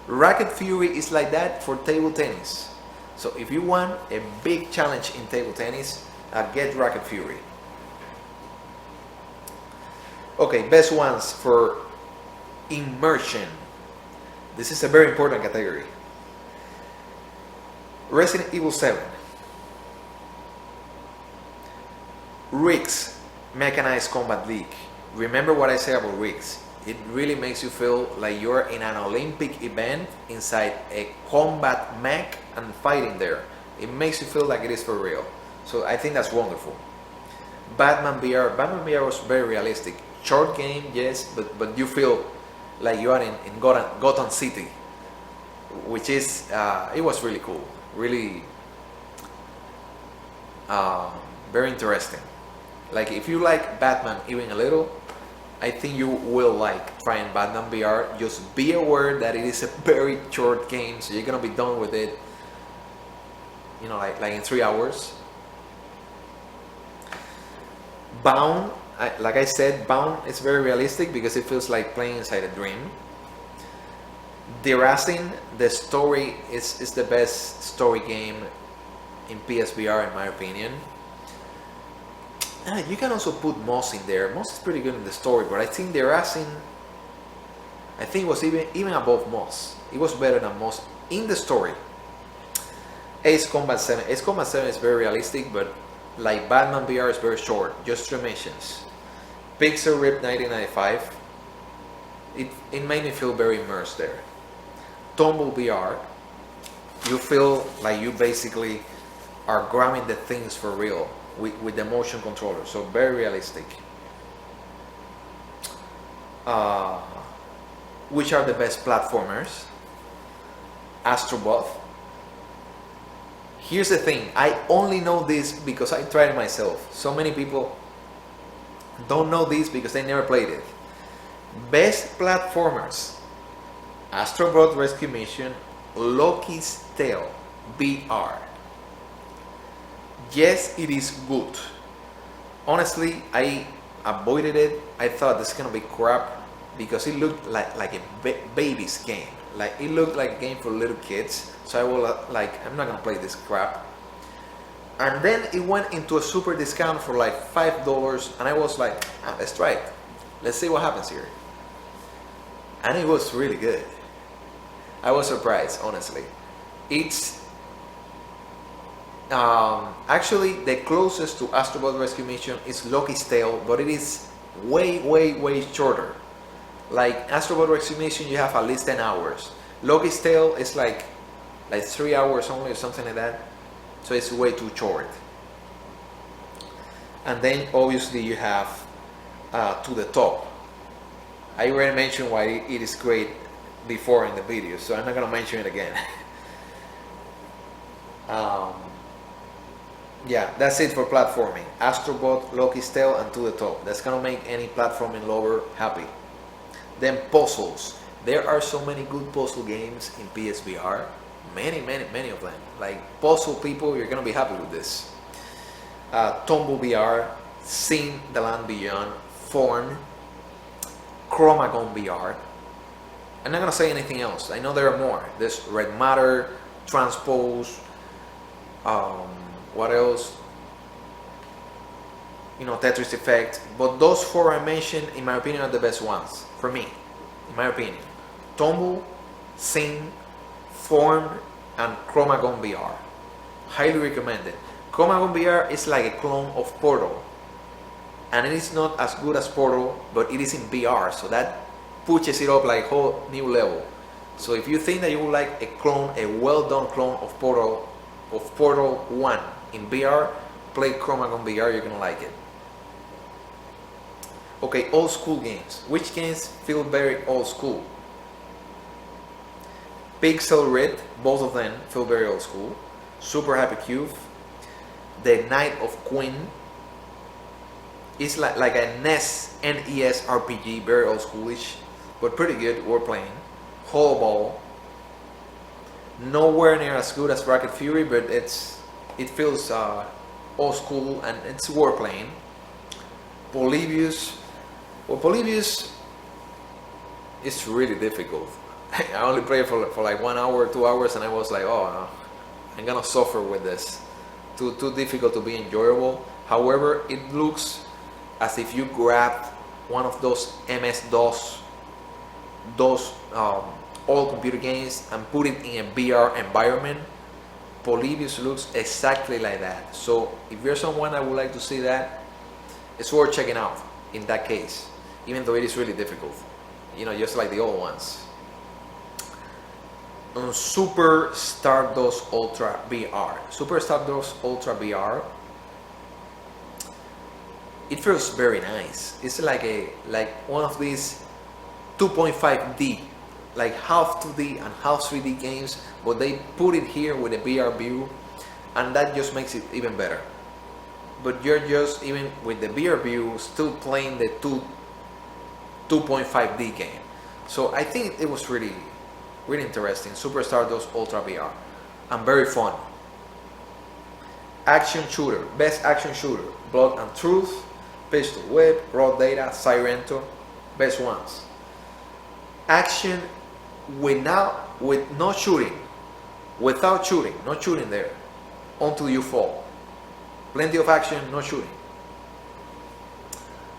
Racket Fury is like that for table tennis. So if you want a big challenge in table tennis, get Racket Fury. Okay, best ones for immersion. This is a very important category. Resident Evil 7. Rigs, Mechanized Combat League. Remember what I said about rigs. It really makes you feel like you're in an Olympic event inside a combat mech and fighting there. It makes you feel like it is for real. So I think that's wonderful. Batman VR. Batman VR was very realistic. Short game, yes, but you feel like you are in Gotham City, which is, it was really cool. Really very interesting. Like if you like Batman even a little, I think you will like trying Batman VR. Just be aware that it is a very short game, so you're gonna be done with it, you know, like in 3 hours. Bound, like I said, Bound is very realistic because it feels like playing inside a dream. Deracine, the story is the best story game in PSVR in my opinion. You can also put Moss in there. Moss is pretty good in the story, but I think Deracine, I think was even above Moss. It was better than Moss in the story. Ace Combat 7. Ace Combat 7 is very realistic, but like Batman VR is very short, just 3 missions. Pixel Rip 1995. It made me feel very immersed there. Tumble VR. You feel like you basically are grabbing the things for real. With the motion controller, so very realistic. Which are the best platformers? Astro. Here's the thing, I only know this because I tried it myself. So many people don't know this because they never played it. Best platformers: Astro Rescue Mission, Loki's Tale VR. Yes, it is good. Honestly, I avoided it. I thought this is gonna be crap because it looked like a baby's game. Like it looked like a game for little kids. So I was like, I'm not gonna play this crap. And then it went into a super discount for like $5, and I was like, let's try it. Let's see what happens here. And it was really good. I was surprised, honestly. It's actually the closest to Astro Rescue Mission is Loki's Tale, but it is way shorter. Like Astro Rescue Mission, you have at least 10 hours. Loki's Tale is like 3 hours only or something like that. So it's way too short. And then obviously you have To the Top. I already mentioned why it is great before in the video, so I'm not gonna mention it again. Yeah, that's it for platforming. Astrobot, Loki's Tale, and To the Top. That's gonna make any platforming lover happy. Then puzzles. There are so many good puzzle games in PSVR. Many of them. Like puzzle people, you're gonna be happy with this. Tumble VR, Xing, The Land Beyond, Form, Chromagun VR. I'm not gonna say anything else. I know there are more. There's Red Matter, Transpose. What else? You know, Tetris Effect. But those 4 I mentioned, in my opinion, are the best ones for me. In my opinion, Tumble, Xing, Form, and Chromagun VR. Highly recommended. Chromagun VR is like a clone of Portal, and it is not as good as Portal, but it is in VR, so that pushes it up like a whole new level. So if you think that you would like a clone, a well done clone of Portal 1 in VR, play Chromagun VR, you're gonna like it. Okay, old school games. Which games feel very old school? Pixel Red, both of them feel very old school. SuperHyperCube, the Knight of Queen. It's like a NES RPG, very old schoolish, but pretty good. We're playing. Hollow Ball, nowhere near as good as Racket Fury, but it feels old school and it's worth playing. Polybius, well, Polybius is really difficult. I only played for like 1 hour, 2 hours, and I was like, oh no, I'm gonna suffer with this. Too difficult to be enjoyable. However, it looks as if you grabbed one of those MS-DOS, old computer games and put it in a VR environment. Polybius looks exactly like that. So if you're someone that would like to see that, it's worth checking out in that case, even though it is really difficult, you know, just like the old ones. Super Stardust Ultra VR. Super Stardust Ultra VR, it feels very nice. It's like one of these 2.5D, like half 2D and half 3D games, but they put it here with a VR view, and that just makes it even better. But you're just, even with the VR view, still playing the 2.5D game. So I think it was really interesting. Super Stardust Ultra VR, and very fun. Action shooter, best action shooter: Blood and Truth, Pistol Whip, Raw Data, Sirento, best ones. Action with no shooting, without shooting, not shooting there, until you fall. Plenty of action, no shooting.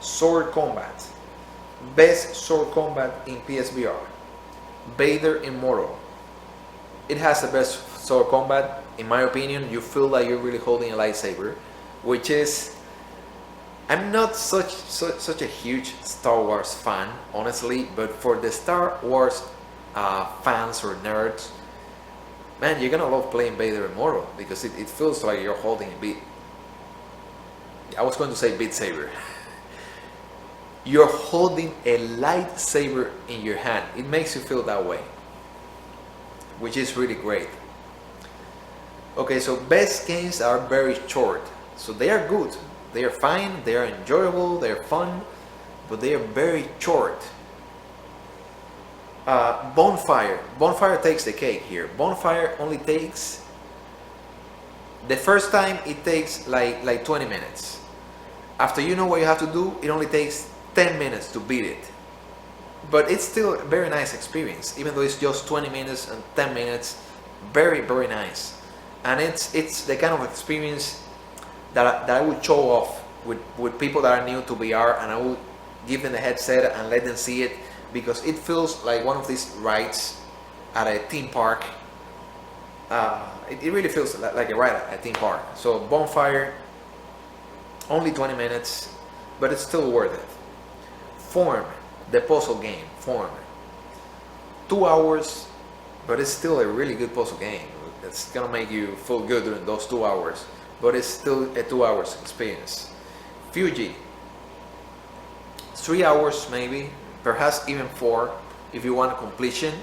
Sword combat, best sword combat in PSVR. Vader Immortal. It has the best sword combat, in my opinion. You feel like you're really holding a lightsaber, which is, I'm not such a huge Star Wars fan, honestly, but for the Star Wars fans or nerds, man, you're gonna love playing Vader Immortal because it feels like you're holding a beat. I was going to say Beat Saber. You're holding a lightsaber in your hand. It makes you feel that way, which is really great. Okay, so best games are very short, so they are good, they are fine, they are enjoyable, they are fun, but they are very short. Bonfire takes the cake here. Bonfire only takes, the first time it takes like 20 minutes. After you know what you have to do, it only takes 10 minutes to beat it. But it's still a very nice experience, even though it's just 20 minutes and 10 minutes. Very nice. And it's the kind of experience that I would show off with people that are new to VR, and I will give them a headset and let them see it, because it feels like one of these rides at a theme park. It really feels like a ride at a theme park. So Bonfire, only 20 minutes, but it's still worth it. Form, the puzzle game, Form. 2 hours, but it's still a really good puzzle game. It's gonna make you feel good during those 2 hours, but it's still a 2 hours experience. Fujii, 3 hours maybe, perhaps even 4 if you want a completion,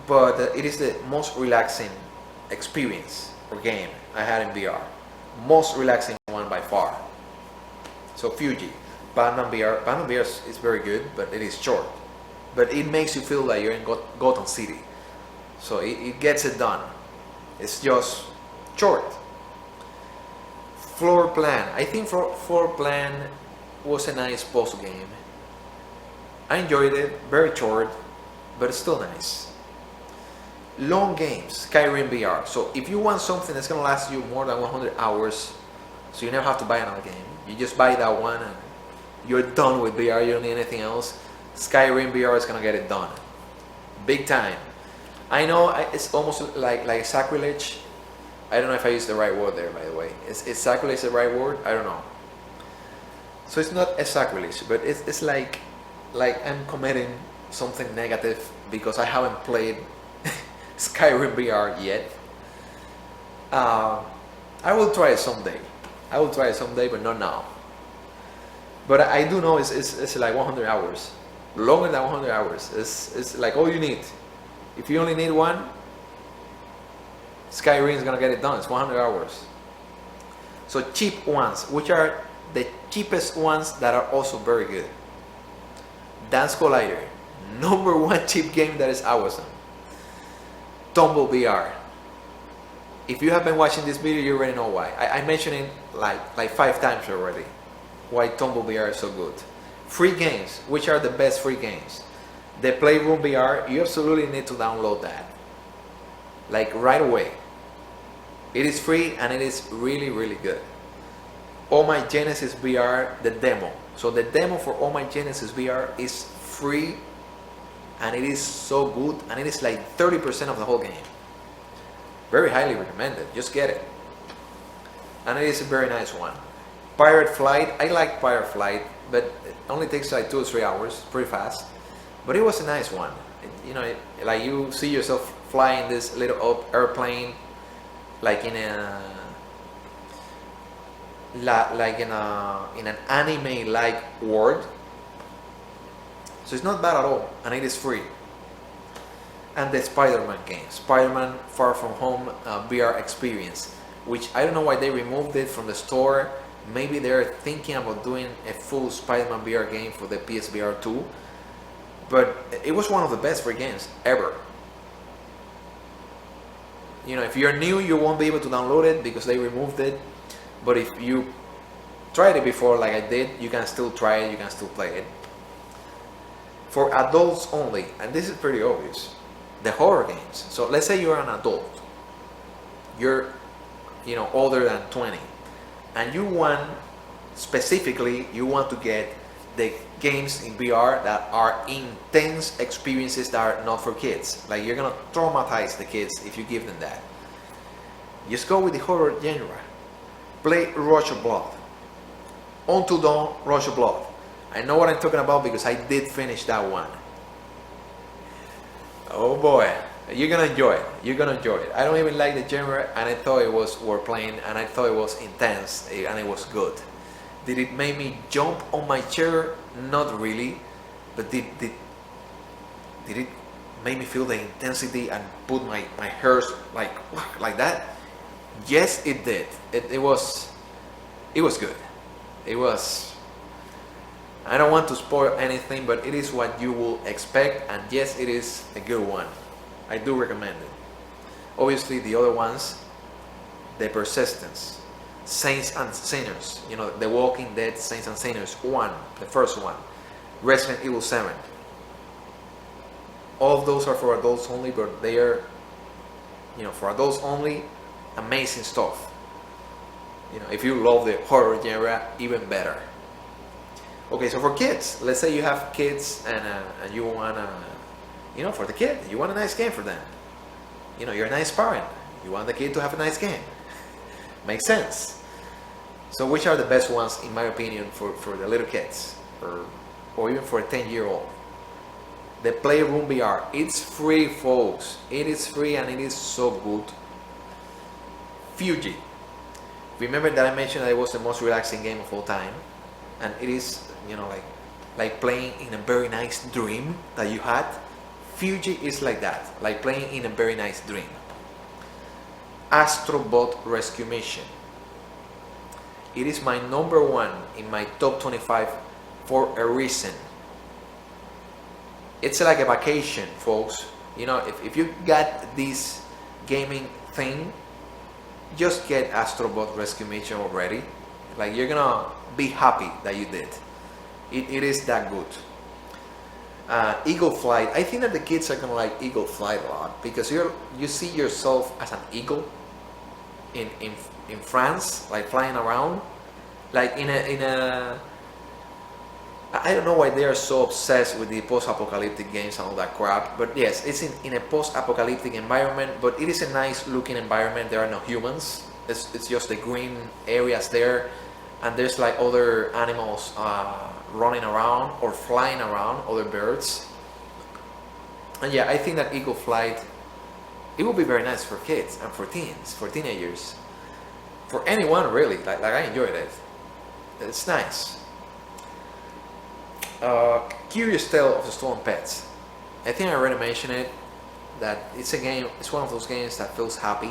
but it is the most relaxing experience or game I had in VR. Most relaxing one by far. So Fujii. Batman VR is very good, but it is short. But it makes you feel like you're in Gotham City. So it gets it done. It's just short. Floor Plan. I think Floor Plan was a nice puzzle game. I enjoyed it, very short, but it's still nice. Long games, Skyrim VR. So if you want something that's gonna last you more than 100 hours, so you never have to buy another game, you just buy that one and you're done with VR, you don't need anything else. Skyrim VR is gonna get it done. Big time. I know it's almost like sacrilege. I don't know if I used the right word there, by the way. Is sacrilege the right word? I don't know. So it's not a sacrilege, but it's like I'm committing something negative because I haven't played Skyrim VR yet. I will try it someday. But not now. But I do know it's like 100 hours. Longer than 100 hours. It's like all you need. If you only need one, Skyrim is gonna get it done. It's 100 hours. So cheap ones, which are the cheapest ones that are also very good. Dance Collider, #1 cheap game that is awesome. Tumble VR. If you have been watching this video, you already know why. I mentioned it like 5 times already. Why Tumble VR is so good. Free games, which are the best free games. The Playroom VR, you absolutely need to download that. Like right away. It is free and it is really, really good. Oh My Genesis VR, the demo. So the demo for Oh My Genesis VR is free and it is so good and it is like 30% of the whole game. Very highly recommended, just get it. And it is a very nice one. Pirate Flight, I like Pirate Flight, but it only takes like 2 or 3 hours, pretty fast. But it was a nice one. Like you see yourself flying this little airplane, like in a in an anime-like world. So it's not bad at all, and it is free. And the Spiderman game, Spiderman Far From Home VR experience, which I don't know why they removed it from the store. Maybe they're thinking about doing a full Spiderman VR game for the PSVR 2. But it was one of the best free games ever. If you're new, you won't be able to download it because they removed it. But if you tried it before, like I did, you can still try it, you can still play it. For adults only, and this is pretty obvious, the horror games. So let's say you're an adult, you're older than 20, and you want to get the games in VR that are intense experiences that are not for kids. Like you're gonna traumatize the kids if you give them that. Just go with the horror genre. Play Rush of Blood. Until Dawn, Rush of Blood. I know what I'm talking about because I did finish that one. Oh boy, you're gonna enjoy it. You're gonna enjoy it. I don't even like the genre, and I thought it was worth playing, and I thought it was intense, and it was good. Did it make me jump on my chair? Not really, but did it make me feel the intensity and put my hairs like that? Yes, it did. It was good. It was. I don't want to spoil anything, but it is what you will expect, and yes, it is a good one. I do recommend it. Obviously, the other ones, The Persistence, Saints and Sinners, The Walking Dead, Saints and Sinners 1, the first one, Resident Evil 7. All of those are for adults only, but they are, for adults only, amazing stuff. If you love the horror genre, even better. Okay, so for kids, let's say you have kids and you want for the kid, you want a nice game for them. You're a nice parent. You want the kid to have a nice game. Makes sense. So which are the best ones, in my opinion, for the little kids, or even for a 10-year-old? The Playroom VR. It's free, folks. It is free and it is so good. Fujii. Remember that I mentioned that it was the most relaxing game of all time, and it is, like playing in a very nice dream that you had. Fujii is like that, like playing in a very nice dream. Astro Rescue Mission. It is my #1 in my top 25 for a reason. It's like a vacation, folks. If you got this gaming thing, just get Astro Rescue Mission already. Like you're gonna be happy that you did. It is that good. Eagle Flight. I think that the kids are gonna like Eagle Flight a lot because you see yourself as an eagle in France, like flying around, like in a. I don't know why they are so obsessed with the post-apocalyptic games and all that crap, but yes, it's in a post-apocalyptic environment, but it is a nice looking environment. There are no humans. It's just the green areas there, and there's like other animals running around or flying around, other birds. And yeah, I think that Eagle Flight, it will be very nice for kids and for teens, for teenagers, for anyone really. Like I enjoyed it. It's nice. Curious Tale of the Stolen Pets. I think I already mentioned it. that it's a game. It's one of those games that feels happy.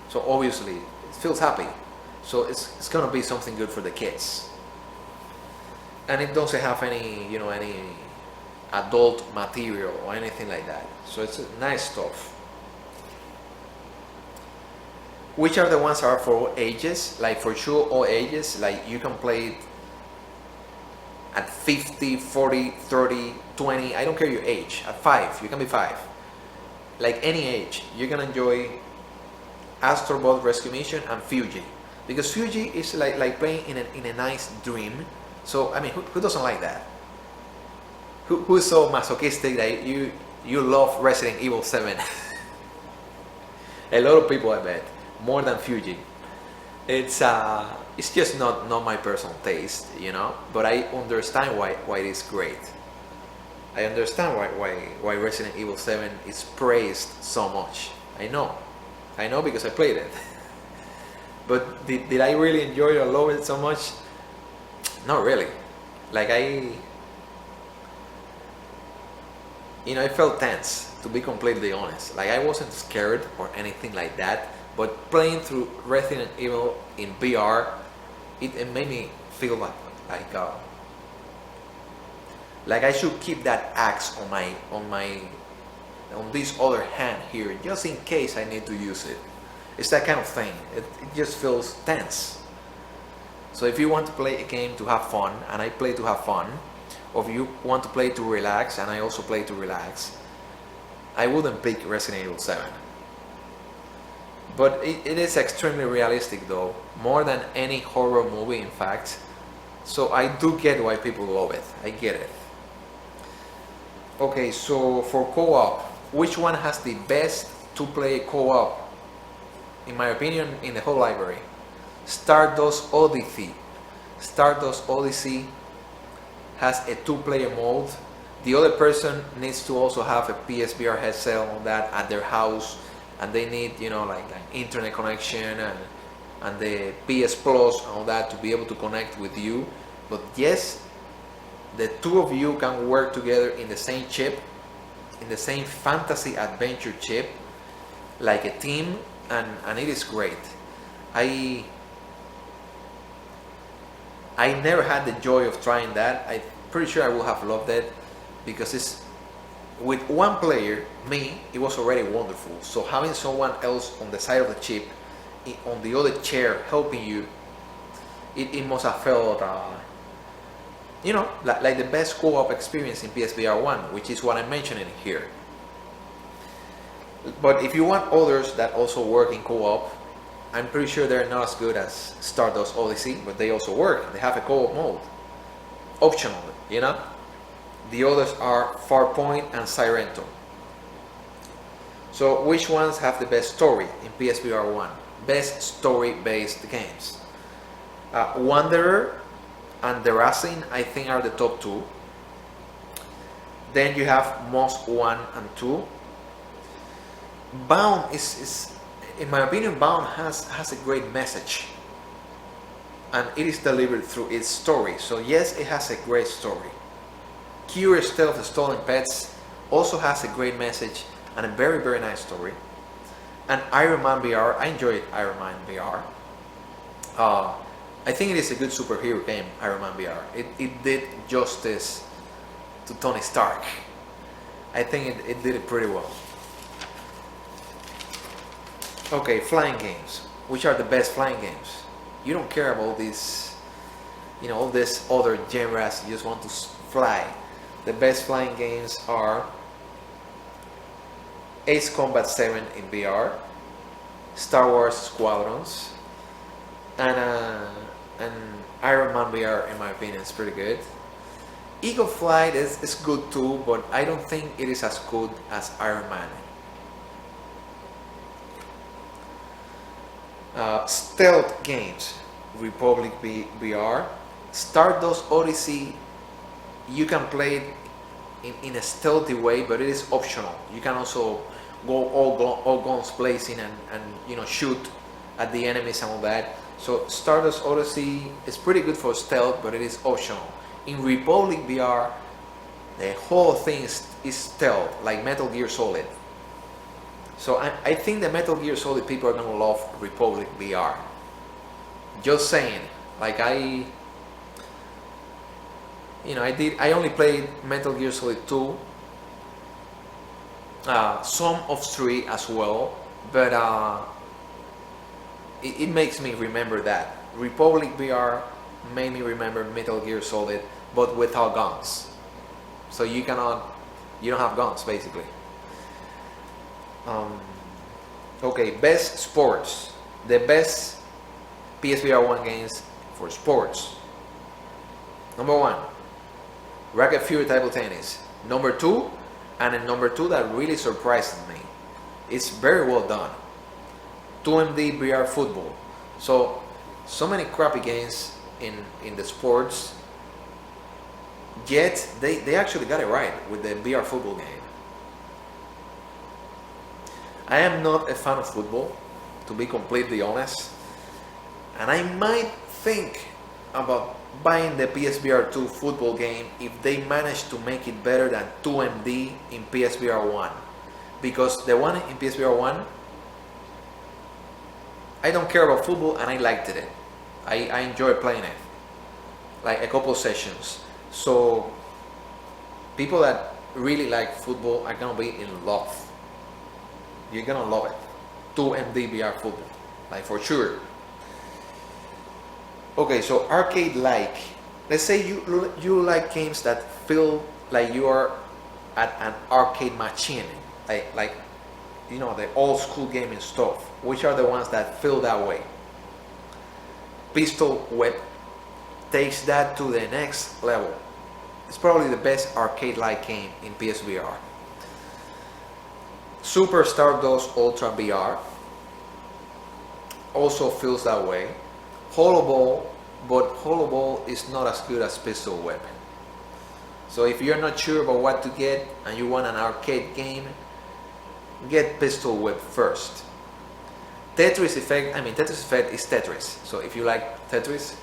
So obviously it feels happy. So it's gonna be something good for the kids. And it doesn't have any, you know, any adult material or anything like that. So it's nice stuff. Which are the ones that are for all ages? Like for sure all ages. Like you can play it at 50, 40, 30, 20, I don't care your age. At 5, you can be 5. Like any age, you're gonna enjoy Astro Rescue Mission and Fujii. Because Fujii is like playing in a nice dream. So, I mean, who doesn't like that? Who is so masochistic that you love Resident Evil 7? A lot of people, I bet. More than Fujii. It's just not my personal taste, you know. But I understand why it is great. I understand why Resident Evil 7 is praised so much. I know because I played it. But did I really enjoy it or love it so much? Not really. Like I felt tense, to be completely honest. Like I wasn't scared or anything like that. But playing through Resident Evil in VR, it made me feel like I should keep that axe on this other hand here, just in case I need to use it. It's that kind of thing. It just feels tense. So if you want to play a game to have fun, and I play to have fun, or if you want to play to relax, and I also play to relax, I wouldn't pick Resident Evil 7. But it is extremely realistic though, more than any horror movie in fact. So I do get why people love it, I get it. Okay, so for co-op, which one has the best to play co-op? In my opinion, in the whole library. Stardust Odyssey. Stardust Odyssey has a 2-player mode. The other person needs to also have a PSVR headset on that at their house, and they need, you know, like an internet connection and the PS Plus and all that to be able to connect with you. But yes, the two of you can work together in the same chip, in the same fantasy adventure chip, like a team, and it is great. I never had the joy of trying that. I'm pretty sure I would have loved it, because it's with one player, me, it was already wonderful. So having someone else on the side of the chip, on the other chair helping you, it must have felt you know, like the best co-op experience in PSVR 1, which is what I'm mentioning here. But if you want others that also work in co-op, I'm pretty sure they're not as good as Stardust Odyssey, but they also work. They have a co-op mode, optional, you know. The others are Farpoint and Sirento. So which ones have the best story in PSVR 1? Best story-based games. Wanderer and Deracine, I think, are the top 2. Then you have Moss 1 and 2. Bound is in my opinion, Bound has a great message, and it is delivered through its story. So yes, it has a great story. Curious Tale of the Stolen Pets also has a great message and a very, very nice story. And Iron Man VR, I enjoyed Iron Man VR. I think it is a good superhero game, Iron Man VR. It did justice to Tony Stark. I think it did it pretty well. Okay, flying games. Which are the best flying games? You don't care about these, you know, all these other genres. You just want to fly. The best flying games are Ace Combat 7 in VR, Star Wars Squadrons, and Iron Man VR, in my opinion, is pretty good. Eagle Flight is good too, but I don't think it is as good as Iron Man. Stealth games, Republic VR, Stardust Odyssey. You can play it in a stealthy way, but it is optional. You can also go all guns blazing and you know, shoot at the enemies and all that. So Stardust Odyssey is pretty good for stealth, but it is optional. In Republic VR, the whole thing is stealth, like Metal Gear Solid. So I think the Metal Gear Solid people are gonna love Republic VR. Just saying, like I only played Metal Gear Solid 2, some of 3 as well, but it makes me remember that. Republic VR made me remember Metal Gear Solid, but without guns. So you don't have guns basically. Okay, best sports. The best PSVR 1 games for sports. Number 1, Racket Fury Table Tennis. Number 2, and in number 2 that really surprised me, it's very well done, 2MD VR Football. So many crappy games in the sports, yet they actually got it right with the VR football game. I am not a fan of football, to be completely honest, and I might think about buying the PSVR 2 football game if they manage to make it better than 2MD in PSVR 1, because the one in PSVR 1, I don't care about football and I liked it. I enjoy playing it, like a couple sessions. So people that really like football are gonna be in love. You're gonna love it. 2MD VR football, like for sure. Okay, so arcade-like. Let's say you like games that feel like you are at an arcade machine, like the old school gaming stuff. Which are the ones that feel that way? Pistol Whip takes that to the next level. It's probably the best arcade-like game in PSVR. Super Stardust Ultra VR also feels that way. Hollow Ball, but Hollow Ball is not as good as Pistol Whip. So if you're not sure about what to get and you want an arcade game, get Pistol Whip first. Tetris Effect is Tetris. So if you like Tetris,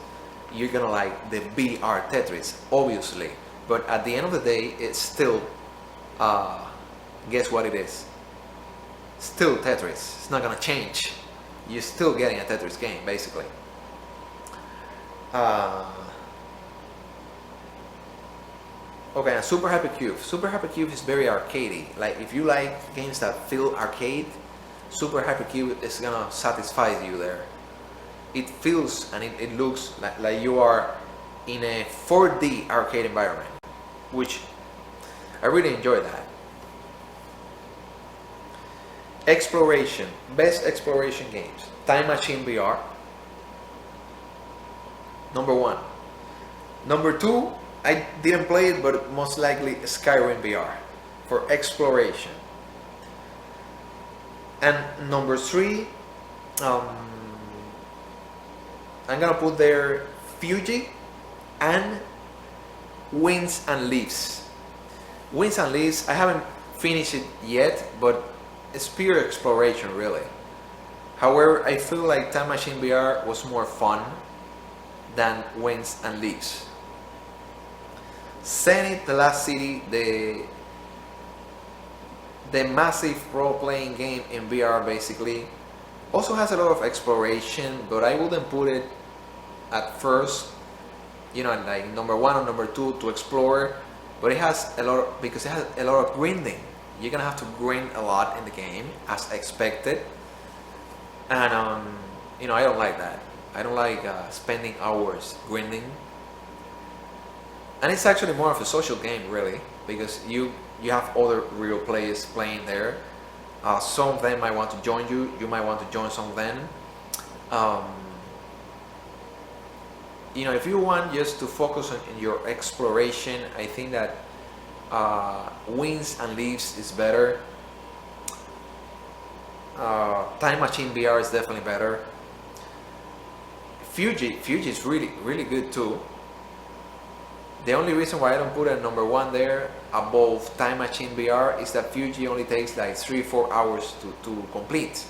you're gonna like the VR Tetris, obviously. But at the end of the day, it's still, guess what it is? Still Tetris. It's not gonna change. You're still getting a Tetris game, basically. Okay, and SuperHyperCube. SuperHyperCube is very arcadey. Like if you like games that feel arcade, SuperHyperCube is gonna satisfy you there. It feels and it looks like you are in a 4D arcade environment, which I really enjoy that. Exploration, best exploration games. Time Machine VR, number 1. Number 2, I didn't play it, but most likely Skyrim VR for exploration. And number 3, I'm gonna put there Fujii and Winds and Leaves. Winds and Leaves, I haven't finished it yet, but it's pure exploration really. However, I feel like Time Machine VR was more fun than Winds and Leaves. Zenith, The Last City, the massive role-playing game in VR basically, also has a lot of exploration, but I wouldn't put it at first, like number 1 or number 2 to explore, but it has a lot because it has a lot of grinding. You're gonna have to grind a lot in the game as expected, and I don't like that. I don't like spending hours grinding, and it's actually more of a social game really, because you have other real players playing there. Some of them might want to join you, you might want to join some of them. If you want just to focus on your exploration, I think that Winds and Leaves is better. Time Machine VR is definitely better. Fujii is really good too. The only reason why I don't put a number 1 there above Time Machine VR is that Fujii only takes like 3-4 hours to complete.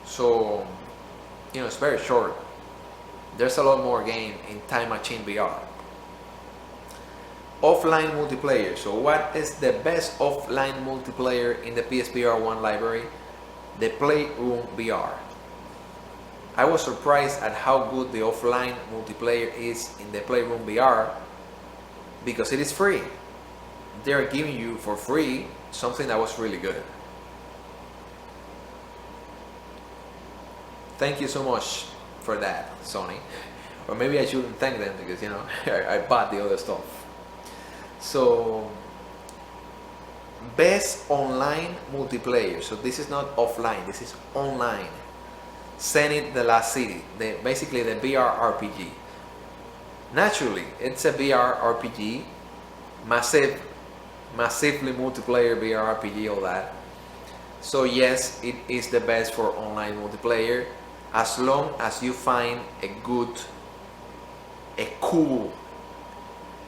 So, it's very short. There's a lot more game in Time Machine VR. Offline multiplayer. So what is the best offline multiplayer in the PSVR 1 library? the Playroom VR. I was surprised at how good the offline multiplayer is in the Playroom VR because it is free. They're giving you for free something that was really good. Thank you so much for that, Sony. Or maybe I shouldn't thank them because, you know, I bought the other stuff. So, best online multiplayer. So this is not offline, this is online. Zenith The Last City, basically the VR RPG. Naturally, it's a VR RPG, massively multiplayer VR RPG, all that. So yes, it is the best for online multiplayer as long as you find a cool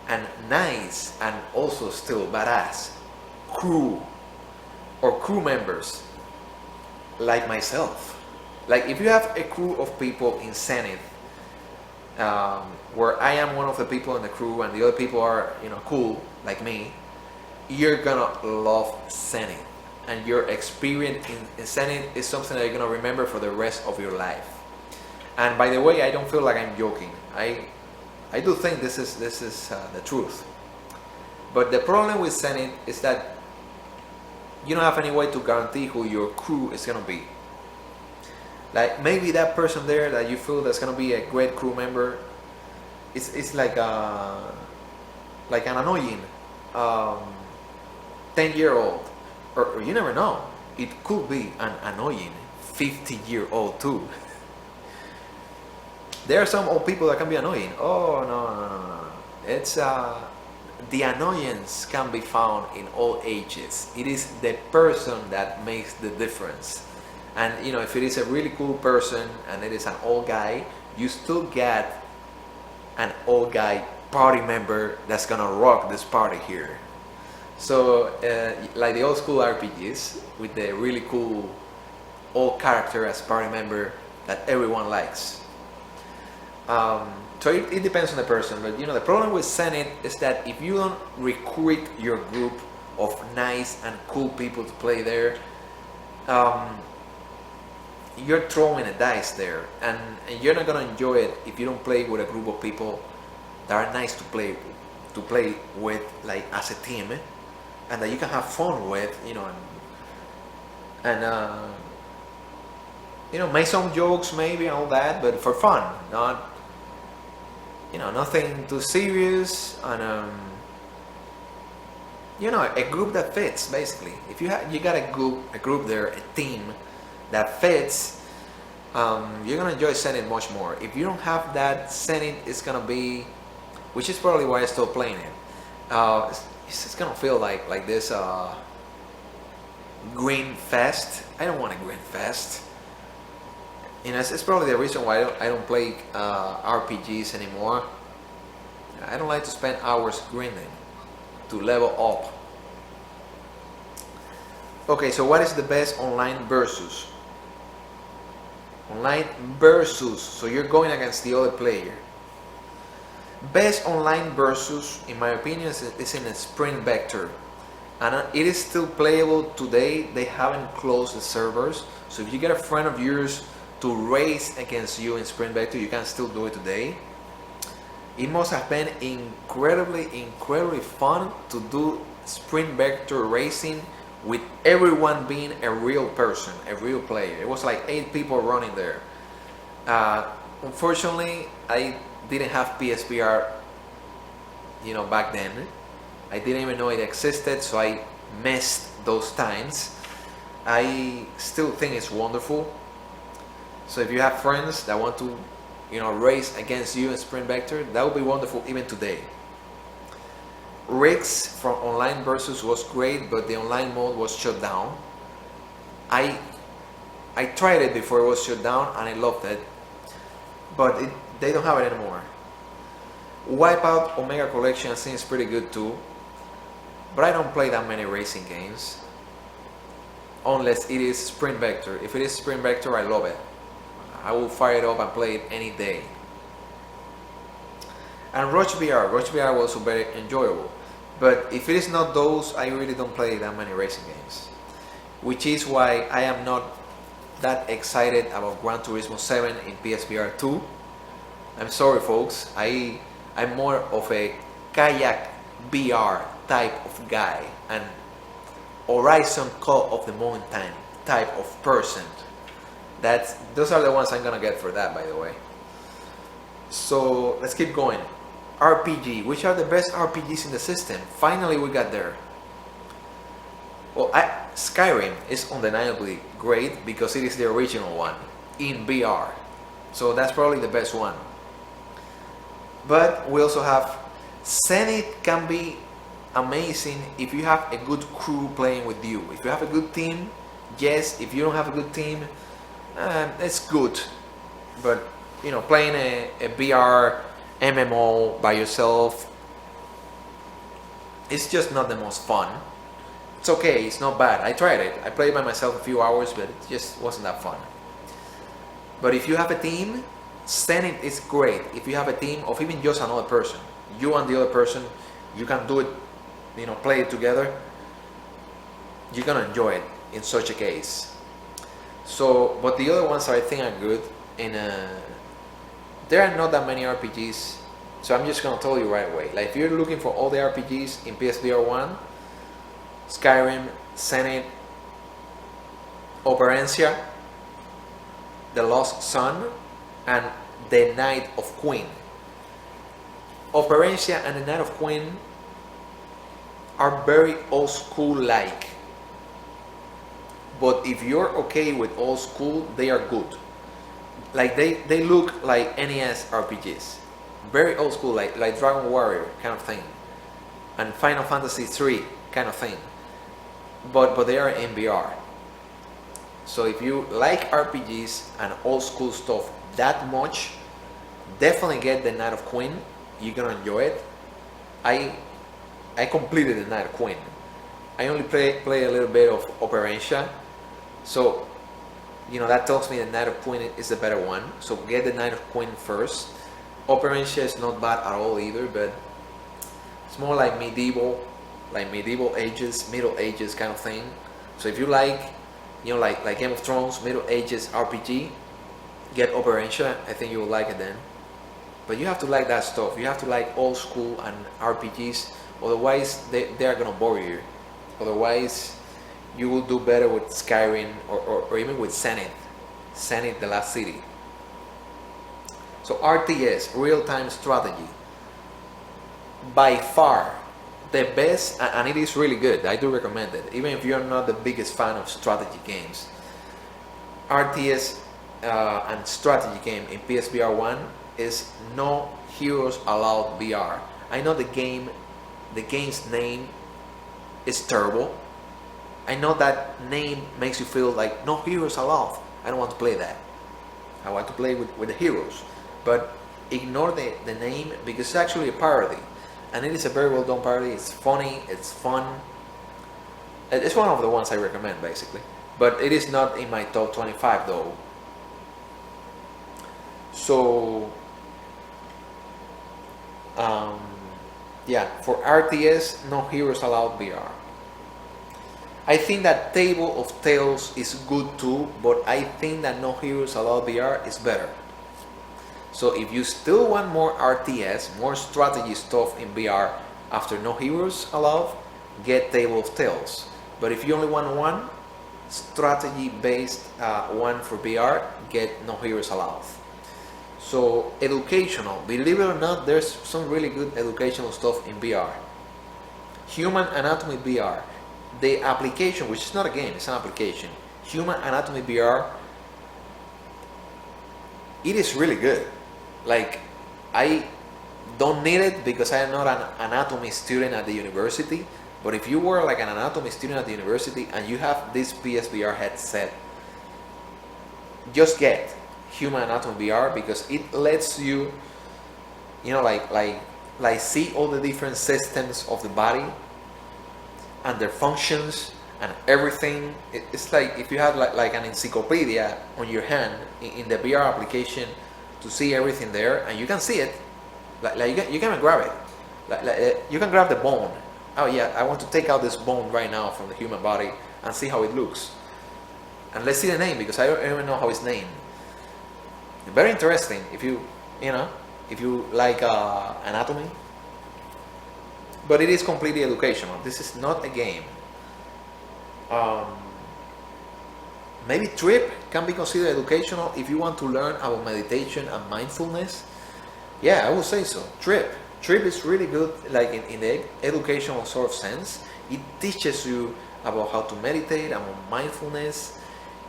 and nice and also still badass crew or crew members like myself. Like if you have a crew of people in Zenith, where I am one of the people in the crew and the other people are, you know, cool like me, you're gonna love Zenith, and your experience in Zenith is something that you're gonna remember for the rest of your life. And by the way, I don't feel like I'm joking. I do think this is the truth. But the problem with Zenith is that you don't have any way to guarantee who your crew is gonna be. Like maybe that person there that you feel that's gonna be a great crew member, it's like an annoying 10-year-old, or you never know. It could be an annoying 50-year-old too. There are some old people that can be annoying. Oh no. It's the annoyance can be found in all ages. It is the person that makes the difference. And you know, if it is a really cool person and it is an old guy, you still get an old guy party member that's gonna rock this party here. So like the old school RPGs with the really cool old character as party member that everyone likes. So it depends on the person, but you know, the problem with Zenith is that if you don't recruit your group of nice and cool people to play there, you're throwing a dice there, and you're not gonna enjoy it if you don't play with a group of people that are nice to play with, like as a team, and that you can have fun with, you know, and you know, make some jokes maybe and all that, but for fun, not, you know, nothing too serious, and you know, a group that fits basically. If you got a group there, a team that fits, you're gonna enjoy Zenith much more. If you don't have that, Zenith is gonna be, which is probably why I still playing it. It's just gonna feel like this green fest. I don't want a green fest. You know, it's probably the reason why I don't play RPGs anymore. I don't like to spend hours grinding to level up. Okay, so what is the best online versus? Online versus, so you're going against the other player. Best online versus, in my opinion, is in a Sprint Vector, and it is still playable today. They haven't closed the servers, so if you get a friend of yours to race against you in Sprint Vector, you can still do it today. It must have been incredibly fun to do Sprint Vector racing with everyone being a real person, a real player. It was like 8 people running there. Unfortunately, I didn't have PSVR, you know, back then. I didn't even know it existed, so I missed those times. I still think it's wonderful. So if you have friends that want to, you know, race against you in Sprint Vector, that would be wonderful even today. Rigs from online versus was great, but the online mode was shut down. I tried it before it was shut down and I loved it, but they don't have it anymore. Wipeout Omega Collection seems pretty good too, but I don't play that many racing games unless it is Sprint Vector. If it is Sprint Vector, I love it. I will fire it up and play it any day. And Rush VR was also very enjoyable. But if it is not those, I really don't play that many racing games. Which is why I am not that excited about Gran Turismo 7 in PSVR 2. I'm sorry folks, I'm more of a kayak VR type of guy and Horizon Call of the Mountain type of person. Those are the ones I'm gonna get for that, by the way. So let's keep going. RPG, which are the best RPGs in the system? Finally we got there. Well, Skyrim is undeniably great because it is the original one in VR. So that's probably the best one. But we also have Zenith can be amazing if you have a good crew playing with you. If you have a good team, yes. If you don't have a good team, it's good. But you know, playing a VR MMO by yourself, it's just not the most fun. It's okay, it's not bad. I tried it. I played by myself a few hours, but it just wasn't that fun. But if you have a team, Zenith is great. If you have a team of even just another person, you and the other person, you can do it, you know, play it together. You're gonna enjoy it in such a case. So, but the other ones I think are good. There are not that many RPGs, so I'm just gonna tell you right away. Like if you're looking for all the RPGs in PSVR 1, Skyrim, Zenith, Operencia, The Lost Sun, and The Night of Queen. Operencia and The Night of Queen are very old school like. But if you're okay with old school, they are good. Like they look like NES RPGs. Very old school, like Dragon Warrior kind of thing. And Final Fantasy 3 kind of thing. But they are in VR. So if you like RPGs and old school stuff that much, definitely get the Night of Queen. You're gonna enjoy it. I completed the Night of Queen. I only play a little bit of Operencia. So, you know, that tells me the Night of Queen is the better one. So get the Night of Queen first. Operencia is not bad at all either, but it's more like medieval ages, Middle Ages kind of thing. So if you like, you know, like Game of Thrones, Middle Ages RPG, get Operencia. I think you will like it then. But you have to like that stuff. You have to like old school and RPGs. Otherwise, they are gonna bore you. Otherwise, you will do better with Skyrim or even with Zenith, The Last City. So RTS, real-time strategy, by far the best, and it is really good. I do recommend it, even if you're not the biggest fan of strategy games. RTS and strategy game in PSVR 1 is No Heroes Allowed VR. I know the game's name is terrible. I know that name makes you feel like no heroes allowed. I don't want to play that. I want to play with the heroes. But ignore the name because it's actually a parody. And it is a very well done parody. It's funny, it's fun. It's one of the ones I recommend basically. But it is not in my top 25 though. So yeah, for RTS, No Heroes Allowed VR. I think that Table of Tales is good too, but I think that No Heroes Allowed VR is better. So if you still want more RTS, more strategy stuff in VR after No Heroes Allowed, get Table of Tales. But if you only want one strategy based one for VR, get No Heroes Allowed. So educational, believe it or not, there's some really good educational stuff in VR. Human Anatomy VR. The application, which is not a game, it's an application. Human Anatomy VR, it is really good. Like, I don't need it because I am not an anatomy student at the university. But if you were like an anatomy student at the university and you have this PSVR headset, just get Human Anatomy VR because it lets you, you know, like see all the different systems of the body and their functions and everything. It's like if you have like an encyclopedia on your hand in the VR application to see everything there, and you can see it. Like you can grab it. Like you can grab the bone. Oh yeah, I want to take out this bone right now from the human body and see how it looks. And let's see the name, because I don't even know how it's named. Very interesting if you like anatomy. But it is completely educational. This is not a game. Maybe Tripp can be considered educational if you want to learn about meditation and mindfulness. Yeah, I would say so. Tripp is really good, like in the educational sort of sense. It teaches you about how to meditate, about mindfulness.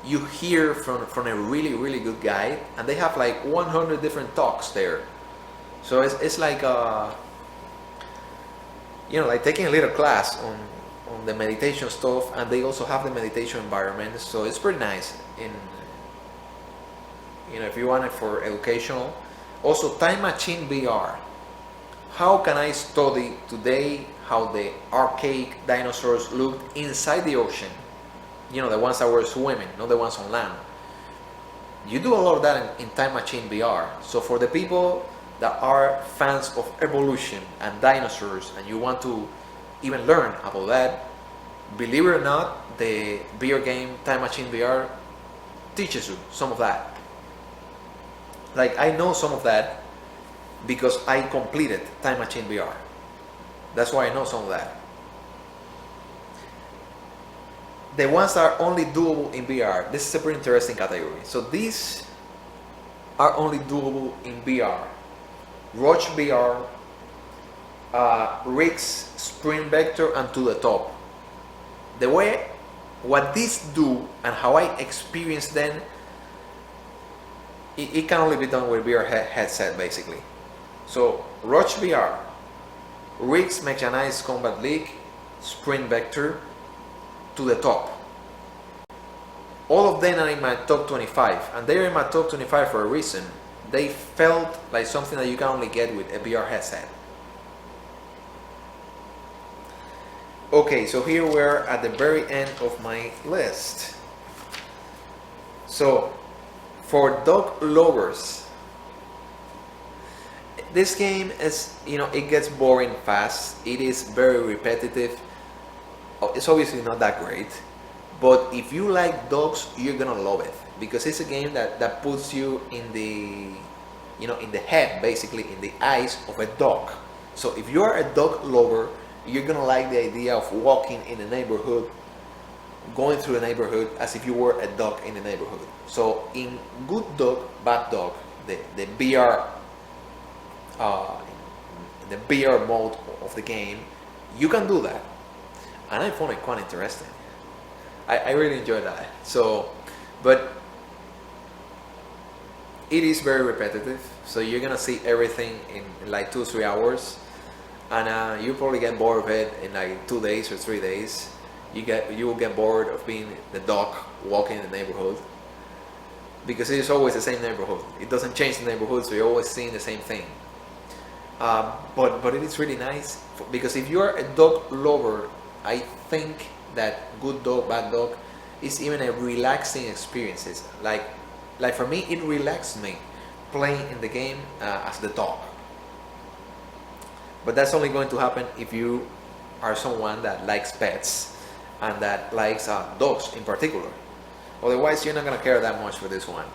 You hear from a really, really good guide, and they have like 100 different talks there. So it's like like taking a little class on the meditation stuff, and they also have the meditation environment, so it's pretty nice. If you want it for educational. Also, Time Machine VR. How can I study today how the archaic dinosaurs looked inside the ocean? The ones that were swimming, not the ones on land. You do a lot of that in Time Machine VR. So for the people that are fans of evolution and dinosaurs, and you want to even learn about that, believe it or not, the VR game Time Machine VR teaches you some of that. Like, I know some of that because I completed Time Machine VR. That's why I know some of that. The ones that are only doable in VR, this is a pretty interesting category. So these are only doable in VR. Roach VR, Rigs, Sprint Vector, and To the Top. What these do and how I experience them, it can only be done with VR headset basically. So Roach VR, Rigs Mechanized Combat League, Sprint Vector, To the Top. All of them are in my top 25, and they're in my top 25 for a reason. They felt like something that you can only get with a VR headset. Okay, so here we're at the very end of my list. So, for dog lovers, this game is, it gets boring fast. It is very repetitive. It's obviously not that great, but if you like dogs, you're gonna love it, because it's a game that puts you in the, in the head, basically in the eyes of a dog. So if you are a dog lover, you're gonna like the idea of walking in the neighborhood, going through the neighborhood as if you were a dog in the neighborhood. So in Good Dog, Bad Dog, the VR, the VR mode of the game, you can do that, and I found it quite interesting. I really enjoyed that. So, but it is very repetitive. So you're gonna see everything in like 2-3 hours. And you probably get bored of it in like 2 days or 3 days. You will get bored of being the dog walking in the neighborhood, because it is always the same neighborhood. It doesn't change the neighborhood, so you're always seeing the same thing. But it is really nice, because if you are a dog lover, I think that Good Dog, Bad Dog is even a relaxing experience. Like for me, it relaxed me playing in the game as the dog. But that's only going to happen if you are someone that likes pets and that likes dogs in particular. Otherwise, you're not going to care that much for this one.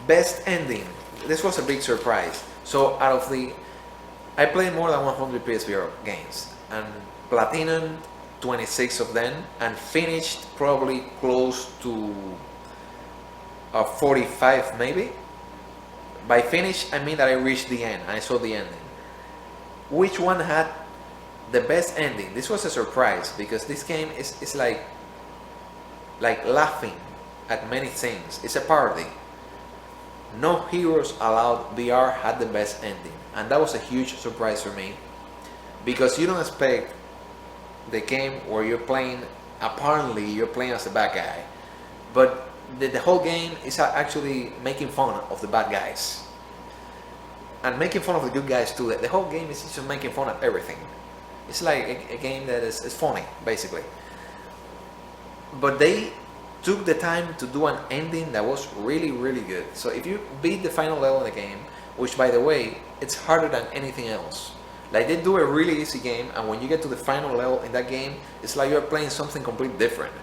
Best ending. This was a big surprise. So I played more than 100 PSVR games and platinum 26 of them, and finished probably close to 45 maybe. By finish, I mean that I reached the end. I saw the ending. Which one had the best ending? This was a surprise, because this game is like laughing at many things. It's a parody. No Heroes Allowed VR had the best ending, and that was a huge surprise for me, because you don't expect the game where apparently you're playing as a bad guy, but the whole game is actually making fun of the bad guys and making fun of the good guys too. The whole game is just making fun of everything. It's like a game that is funny, basically. But they took the time to do an ending that was really, really good. So if you beat the final level in the game, which by the way, it's harder than anything else. Like, they do a really easy game, and when you get to the final level in that game, it's like you're playing something completely different.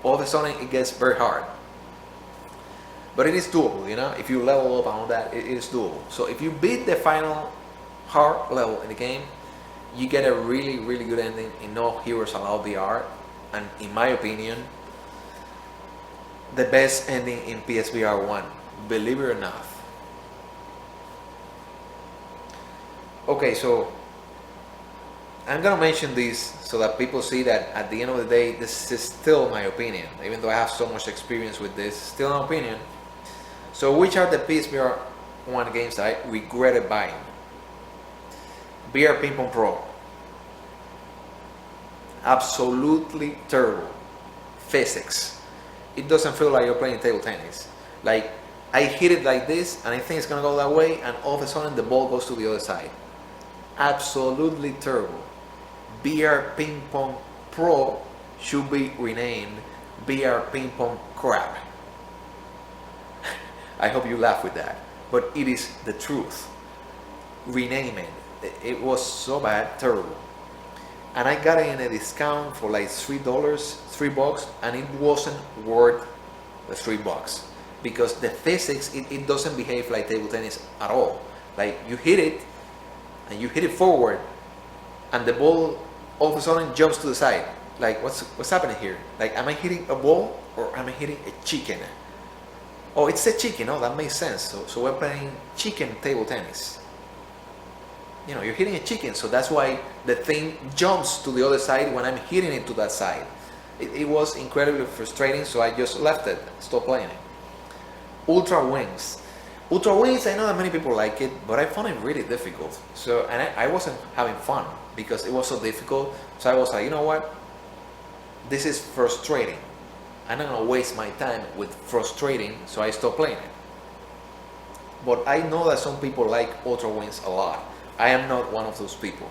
all of a sudden it gets very hard. But it is doable, you know, if you level up on that, it is doable. So if you beat the final hard level in the game, you get a really, really good ending in No Heroes Allowed VR, and in my opinion, the best ending in PSVR 1, believe it or not. Okay, so I'm gonna mention this so that people see that at the end of the day, this is still my opinion, even though I have so much experience with this, still an opinion. So which are the PSVR 1 games that I regretted buying? VR Ping Pong Pro. Absolutely terrible. Physics. It doesn't feel like you're playing table tennis. Like, I hit it like this and I think it's gonna go that way, and all of a sudden the ball goes to the other side. Absolutely terrible. VR Ping Pong Pro should be renamed VR Ping Pong Crap. I hope you laugh with that, but it is the truth. Rename it. It was so bad, terrible. And I got it in a discount for like $3, $3, and it wasn't worth the $3 because the physics, it doesn't behave like table tennis at all. Like, you hit it and you hit it forward and the ball all of a sudden jumps to the side. Like, what's happening here? Like, am I hitting a ball or am I hitting a chicken? Oh, it's a chicken. Oh, that makes sense. So we're playing chicken table tennis. You know, you're hitting a chicken, so that's why the thing jumps to the other side when I'm hitting it to that side. It was incredibly frustrating, so I just left it, stopped playing it. Ultra Wings. Ultra Wings, I know that many people like it, but I found it really difficult. So, and I wasn't having fun because it was so difficult. So I was like, you know what? This is frustrating. I'm not gonna waste my time with frustrating, so I stopped playing it. But I know that some people like Ultra Wings a lot. I am not one of those people.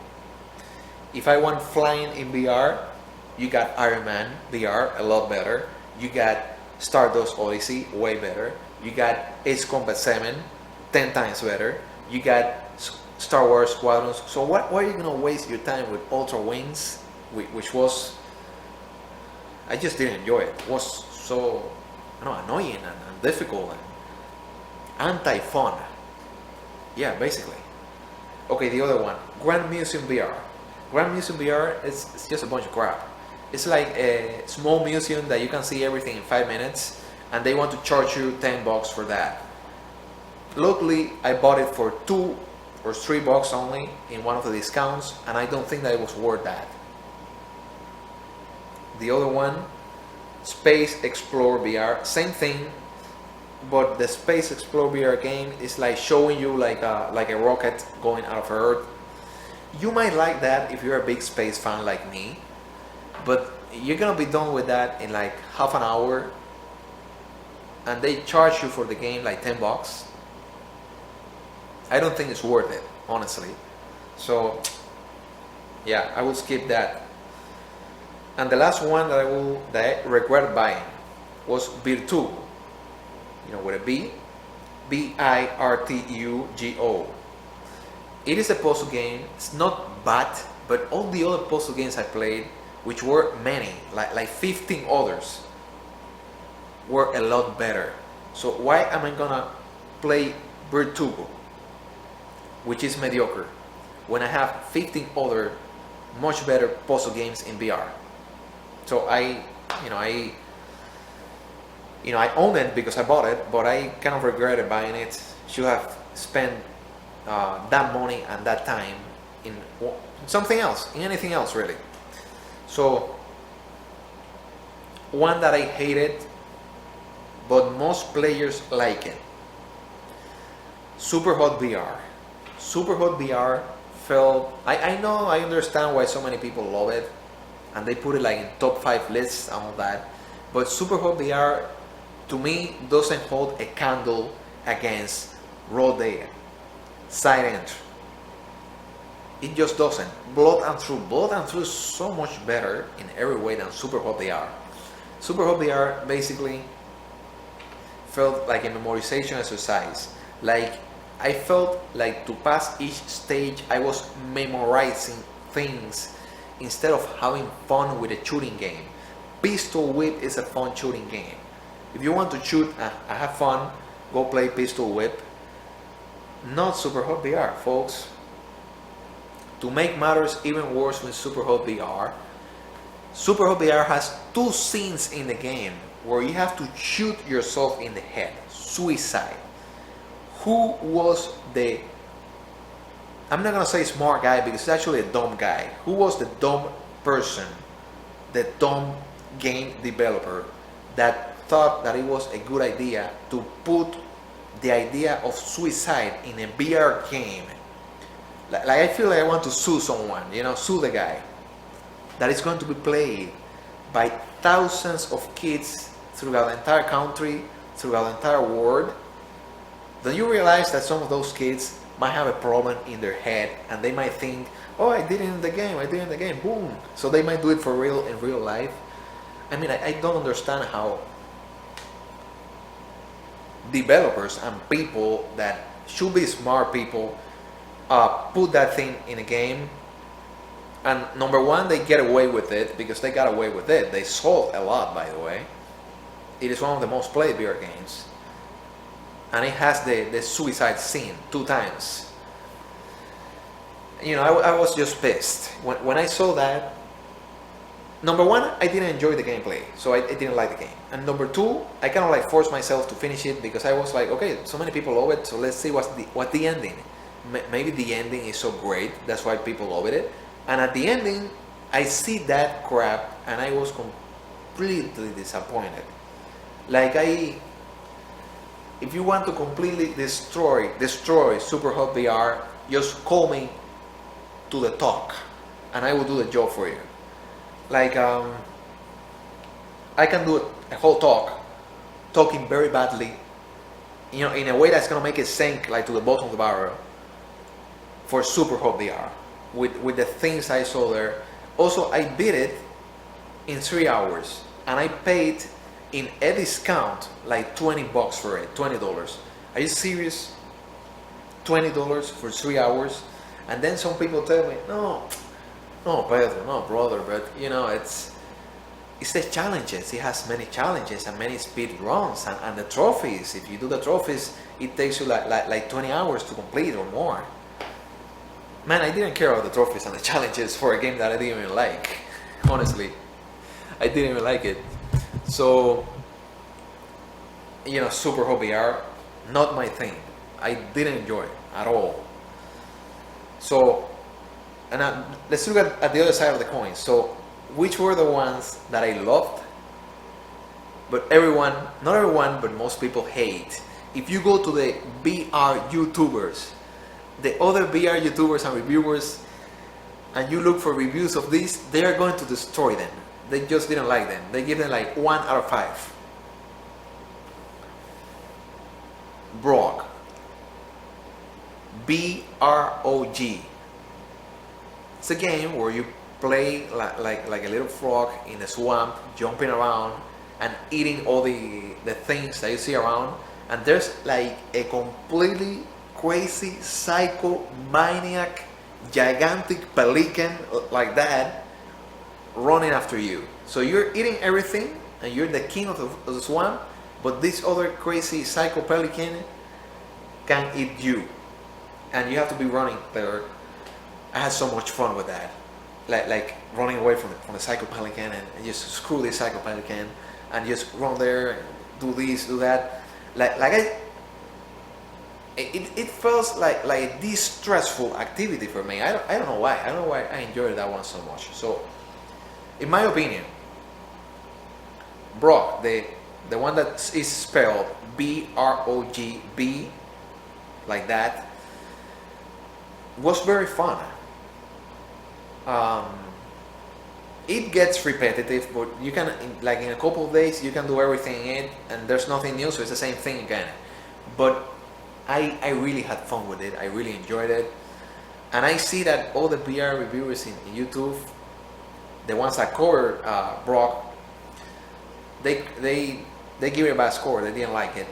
If I want flying in VR, you got Iron Man VR, a lot better. You got Stardust Odyssey, way better. You got Ace Combat 7, 10 times better. You got Star Wars Squadrons. So why are you gonna waste your time with Ultra Wings, which was, I just didn't enjoy it. It was so, I don't know, annoying and difficult and anti-fun. Yeah, basically. Okay, the other one, Grand Museum VR. Grand Museum VR is just a bunch of crap. It's like a small museum that you can see everything in 5 minutes, and they want to charge you $10 for that. Luckily, I bought it for $2 or $3 only in one of the discounts, and I don't think that it was worth that. The other one, Space Explorer VR, same thing, but the Space Explorer VR game is like showing you like a rocket going out of Earth. You might like that if you're a big space fan like me, but you're gonna be done with that in like half an hour, and they charge you for the game like $10. I don't think it's worth it, honestly. So yeah, I will skip that. And the last one that I regret buying was Virtugo. You know, with a B, Virtugo. It is a puzzle game. It's not bad, but all the other puzzle games I played, which were many, like 15 others, were a lot better. So why am I gonna play Virtugo, which is mediocre, when I have 15 other much better puzzle games in VR? So I own it because I bought it, but I kind of regretted buying it. Should have spent that money and that time in something else, in anything else really. So one that I hated, but most players like it, Superhot VR. Superhot VR felt, I know, I understand why so many people love it, and they put it like in top 5 lists and all that, but Superhot VR to me doesn't hold a candle against raw data, side entry. It just doesn't. Blood and Through is so much better in every way than Superhot VR. Superhot VR basically felt like a memorization exercise. Like, I felt like to pass each stage I was memorizing things instead of having fun with a shooting game. Pistol Whip is a fun shooting game. If you want to shoot and have fun, go play Pistol Whip. Not SuperHot VR, folks. To make matters even worse with SuperHot VR, SuperHot VR has 2 scenes in the game where you have to shoot yourself in the head. Suicide. Who was the... I'm not gonna say smart guy because it's actually a dumb guy. Who was the dumb person, the dumb game developer that thought that it was a good idea to put the idea of suicide in a VR game? Like I feel like I want to sue someone, sue the guy. That is going to be played by thousands of kids throughout the entire country, throughout the entire world. Don't you realize that some of those kids might have a problem in their head and they might think, oh, I did it in the game, boom. So they might do it for real in real life. I mean, I don't understand how developers and people that should be smart people put that thing in a game. And number one, they get away with it because they got away with it. They sold a lot, by the way. It is one of the most played VR games. And it has the suicide scene 2 times. I was just pissed. When I saw that, number one, I didn't enjoy the gameplay. So I didn't like the game. And number 2, I kind of like forced myself to finish it because I was like, okay, so many people love it. So let's see what the ending. Maybe the ending is so great. That's why people love it. And at the ending, I see that crap and I was completely disappointed. Like if you want to completely destroy SuperHot VR, just call me to the talk and I will do the job for you. Like I can do a whole talking very badly, in a way that's gonna make it sink like to the bottom of the barrel for SuperHot VR. With the things I saw there. Also, I beat it in 3 hours and I paid in a discount like $20 for it, $20. Are you serious? $20 for 3 hours? And then some people tell me, no Pedro, no brother, but it's the challenges. It has many challenges and many speed runs and the trophies. If you do the trophies, it takes you like 20 hours to complete or more. Man, I didn't care about the trophies and the challenges for a game that I didn't even like. Honestly, I didn't even like it. So, SuperHot VR, not my thing. I didn't enjoy it at all. So, let's look at the other side of the coin. So, which were the ones that I loved, but not everyone, but most people hate? If you go to the VR YouTubers, the other VR YouTubers and reviewers, and you look for reviews of these, they are going to destroy them. They just didn't like them. They give them like 1 out of 5. Brog. B-R-O-G. It's a game where you play like a little frog in a swamp, jumping around and eating all the things that you see around. And there's like a completely crazy, psycho, maniac, gigantic pelican like that running after you. So you're eating everything and you're the king of the swamp, but this other crazy psycho pelican can eat you. And you have to be running there. I had so much fun with that. Like running away from the psycho pelican and just screw this psycho pelican and just run there and do this, do that. It feels like a distressful activity for me. I don't know why. I don't know why I enjoyed that one so much. So, in my opinion, Brog, the one that is spelled B-R-O-G-B, like that, was very fun. It gets repetitive, but you can, in a couple of days, you can do everything in it, and there's nothing new, so it's the same thing again. But I really had fun with it. I really enjoyed it, and I see that all the VR reviewers in YouTube, the ones that cover Brog, they give it a bad score. They didn't like it.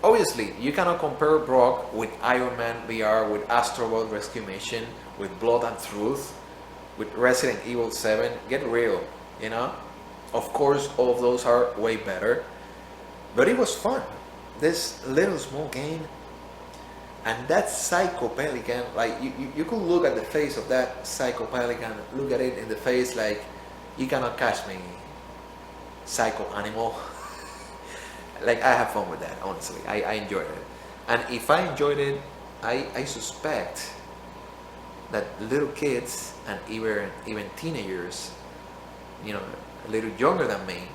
Obviously, you cannot compare Brog with Iron Man VR, with Astro Rescue Mission, with Blood and Truth, with Resident Evil 7. Get real, Of course, all of those are way better, but it was fun. This little small game, and that Psycho Pelican, like you could look at the face of that Psycho Pelican, look at it in the face like, you cannot catch me, psycho animal. Like, I have fun with that, honestly. I enjoyed it. And if I enjoyed it, I suspect that little kids and even teenagers, you know, a little younger than me,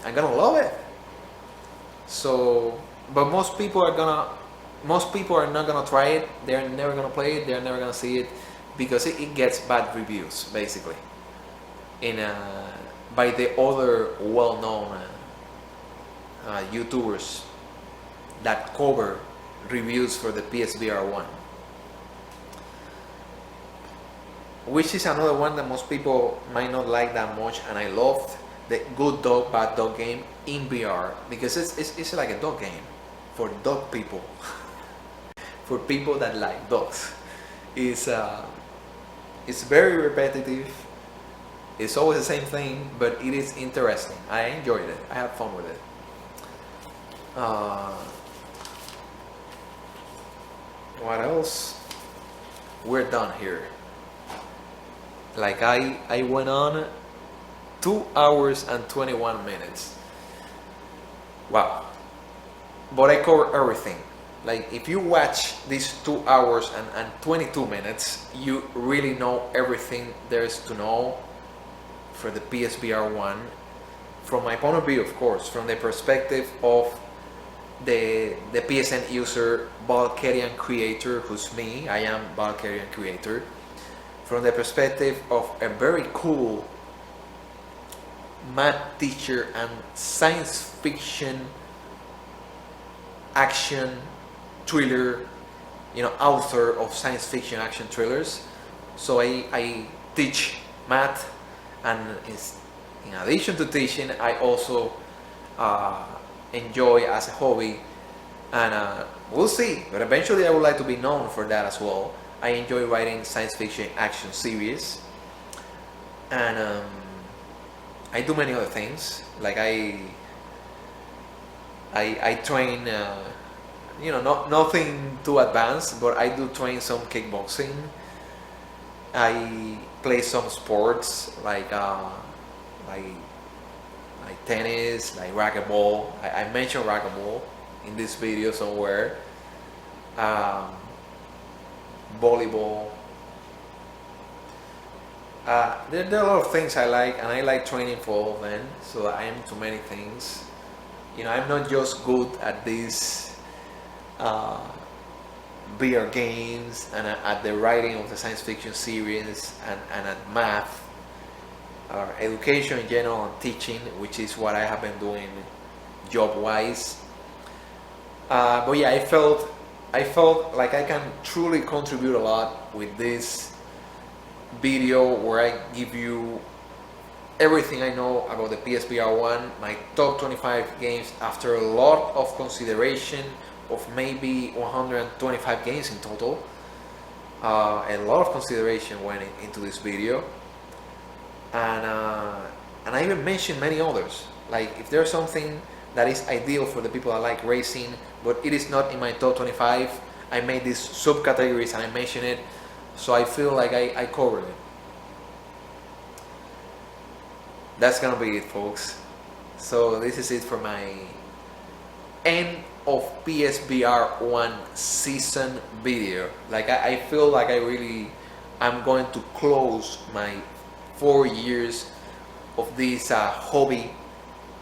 are gonna love it. So, but most people are not gonna try it. They're never gonna play it. They're never gonna see it because it gets bad reviews, basically, by the other well-known YouTubers that cover reviews for the PSVR1, which is another one that most people might not like that much. And I loved the Good Dog Bad Dog game in VR because it's like a dog game for dog people, for people that like dogs. It's very repetitive. It's always the same thing, but it is interesting. I enjoyed it. I had fun with it. What else? We're done here. Like, I went on 2 hours and 21 minutes. Wow. But I covered everything. Like, if you watch these 2 hours and 22 minutes, you really know everything there is to know for the PSVR1. From my point of view, of course, from the perspective of the PSN user, Valkyrian creator, who's me. I am Valkyrian creator. From the perspective of a very cool math teacher and science fiction action thriller, you know, author of science fiction action thrillers. So I teach math, and in addition to teaching, I also enjoy as a hobby, and we'll see, but eventually I would like to be known for that as well. I enjoy writing science fiction action series, and I do many other things. Like I train, you know, nothing too advanced, but I do train some kickboxing. I play some sports like tennis, like racquetball. I mentioned racquetball in this video somewhere. Volleyball. There are a lot of things I like, and I like training for all of them. So I am into many things. You know, I'm not just good at these VR games and at the writing of the science fiction series and at math, or education in general, and teaching, which is what I have been doing job-wise. But yeah, I felt like I can truly contribute a lot with this video, where I give you everything I know about the PSVR1, my top 25 games after a lot of consideration of maybe 125 games in total. A lot of consideration went into this video, and I even mentioned many others. Like, if there's something that is ideal for the people that like racing, but it is not in my top 25, I made these subcategories and I mentioned it, so I feel like I covered it. That's gonna be it, folks. So this is it for my end of PSVR1 season video. Like, I feel like I'm going to close my 4 years of this hobby,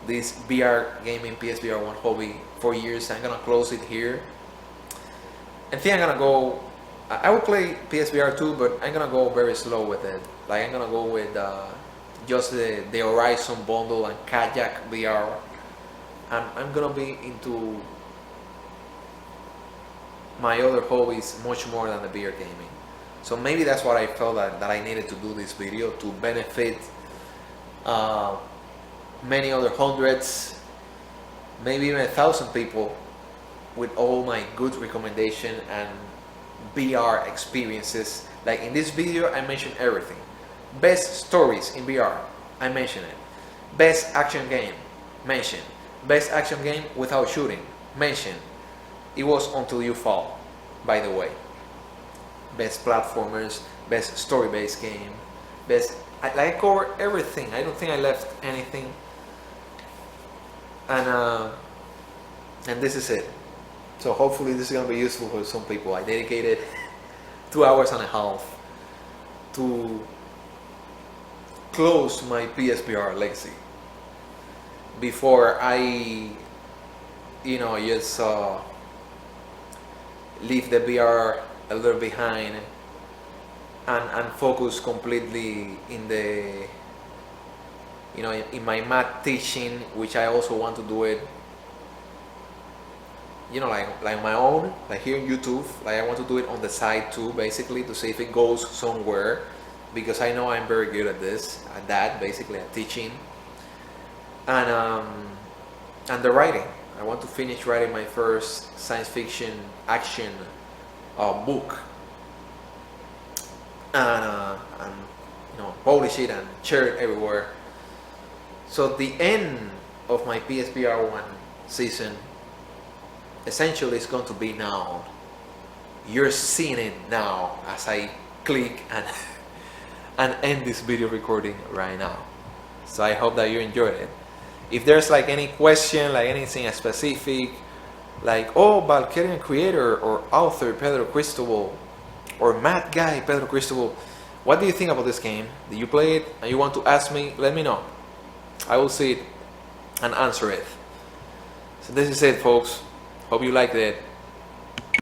this VR gaming PSVR1 hobby. 4 years. I'm gonna close it here. I think I'm gonna go. I will play PSVR 2, but I'm gonna go very slow with it. Like, I'm gonna go with just the Horizon bundle and Kayak VR. I'm gonna be into my other hobbies much more than the VR gaming. So maybe that's what I felt that I needed to do this video, to benefit many other hundreds, maybe even 1,000 people with all my good recommendation and VR experiences. Like, in this video I mentioned everything. Best stories in VR, I mentioned it. Best action game, mention. Best action game without shooting, mention. It was Until You Fall, by the way. Best platformers, best story-based game, best. I covered everything. I don't think I left anything. And this is it. So hopefully this is gonna be useful for some people. I dedicated 2 hours and a half to close my PSVR legacy before I, just leave the VR a little behind and focus completely in the, in my math teaching, which I also want to do it, like my own, like here on YouTube. Like I want to do it on the side too, basically, to see if it goes somewhere, because I know I'm very good at that, basically at teaching, and the writing. I want to finish writing my first science fiction action book, and publish it and share it everywhere. So the end of my PSVR1 season essentially is going to be now. You're seeing it now as I click and end this video recording right now. So I hope that you enjoyed it. If there's like any question, like anything specific, like, oh, Valkyrian creator or author Pedro Cristobal, or math guy Pedro Cristobal, what do you think about this game? Did you play it and you want to ask me? Let me know. I will see it and answer it. So this is it, folks. Hope you liked it.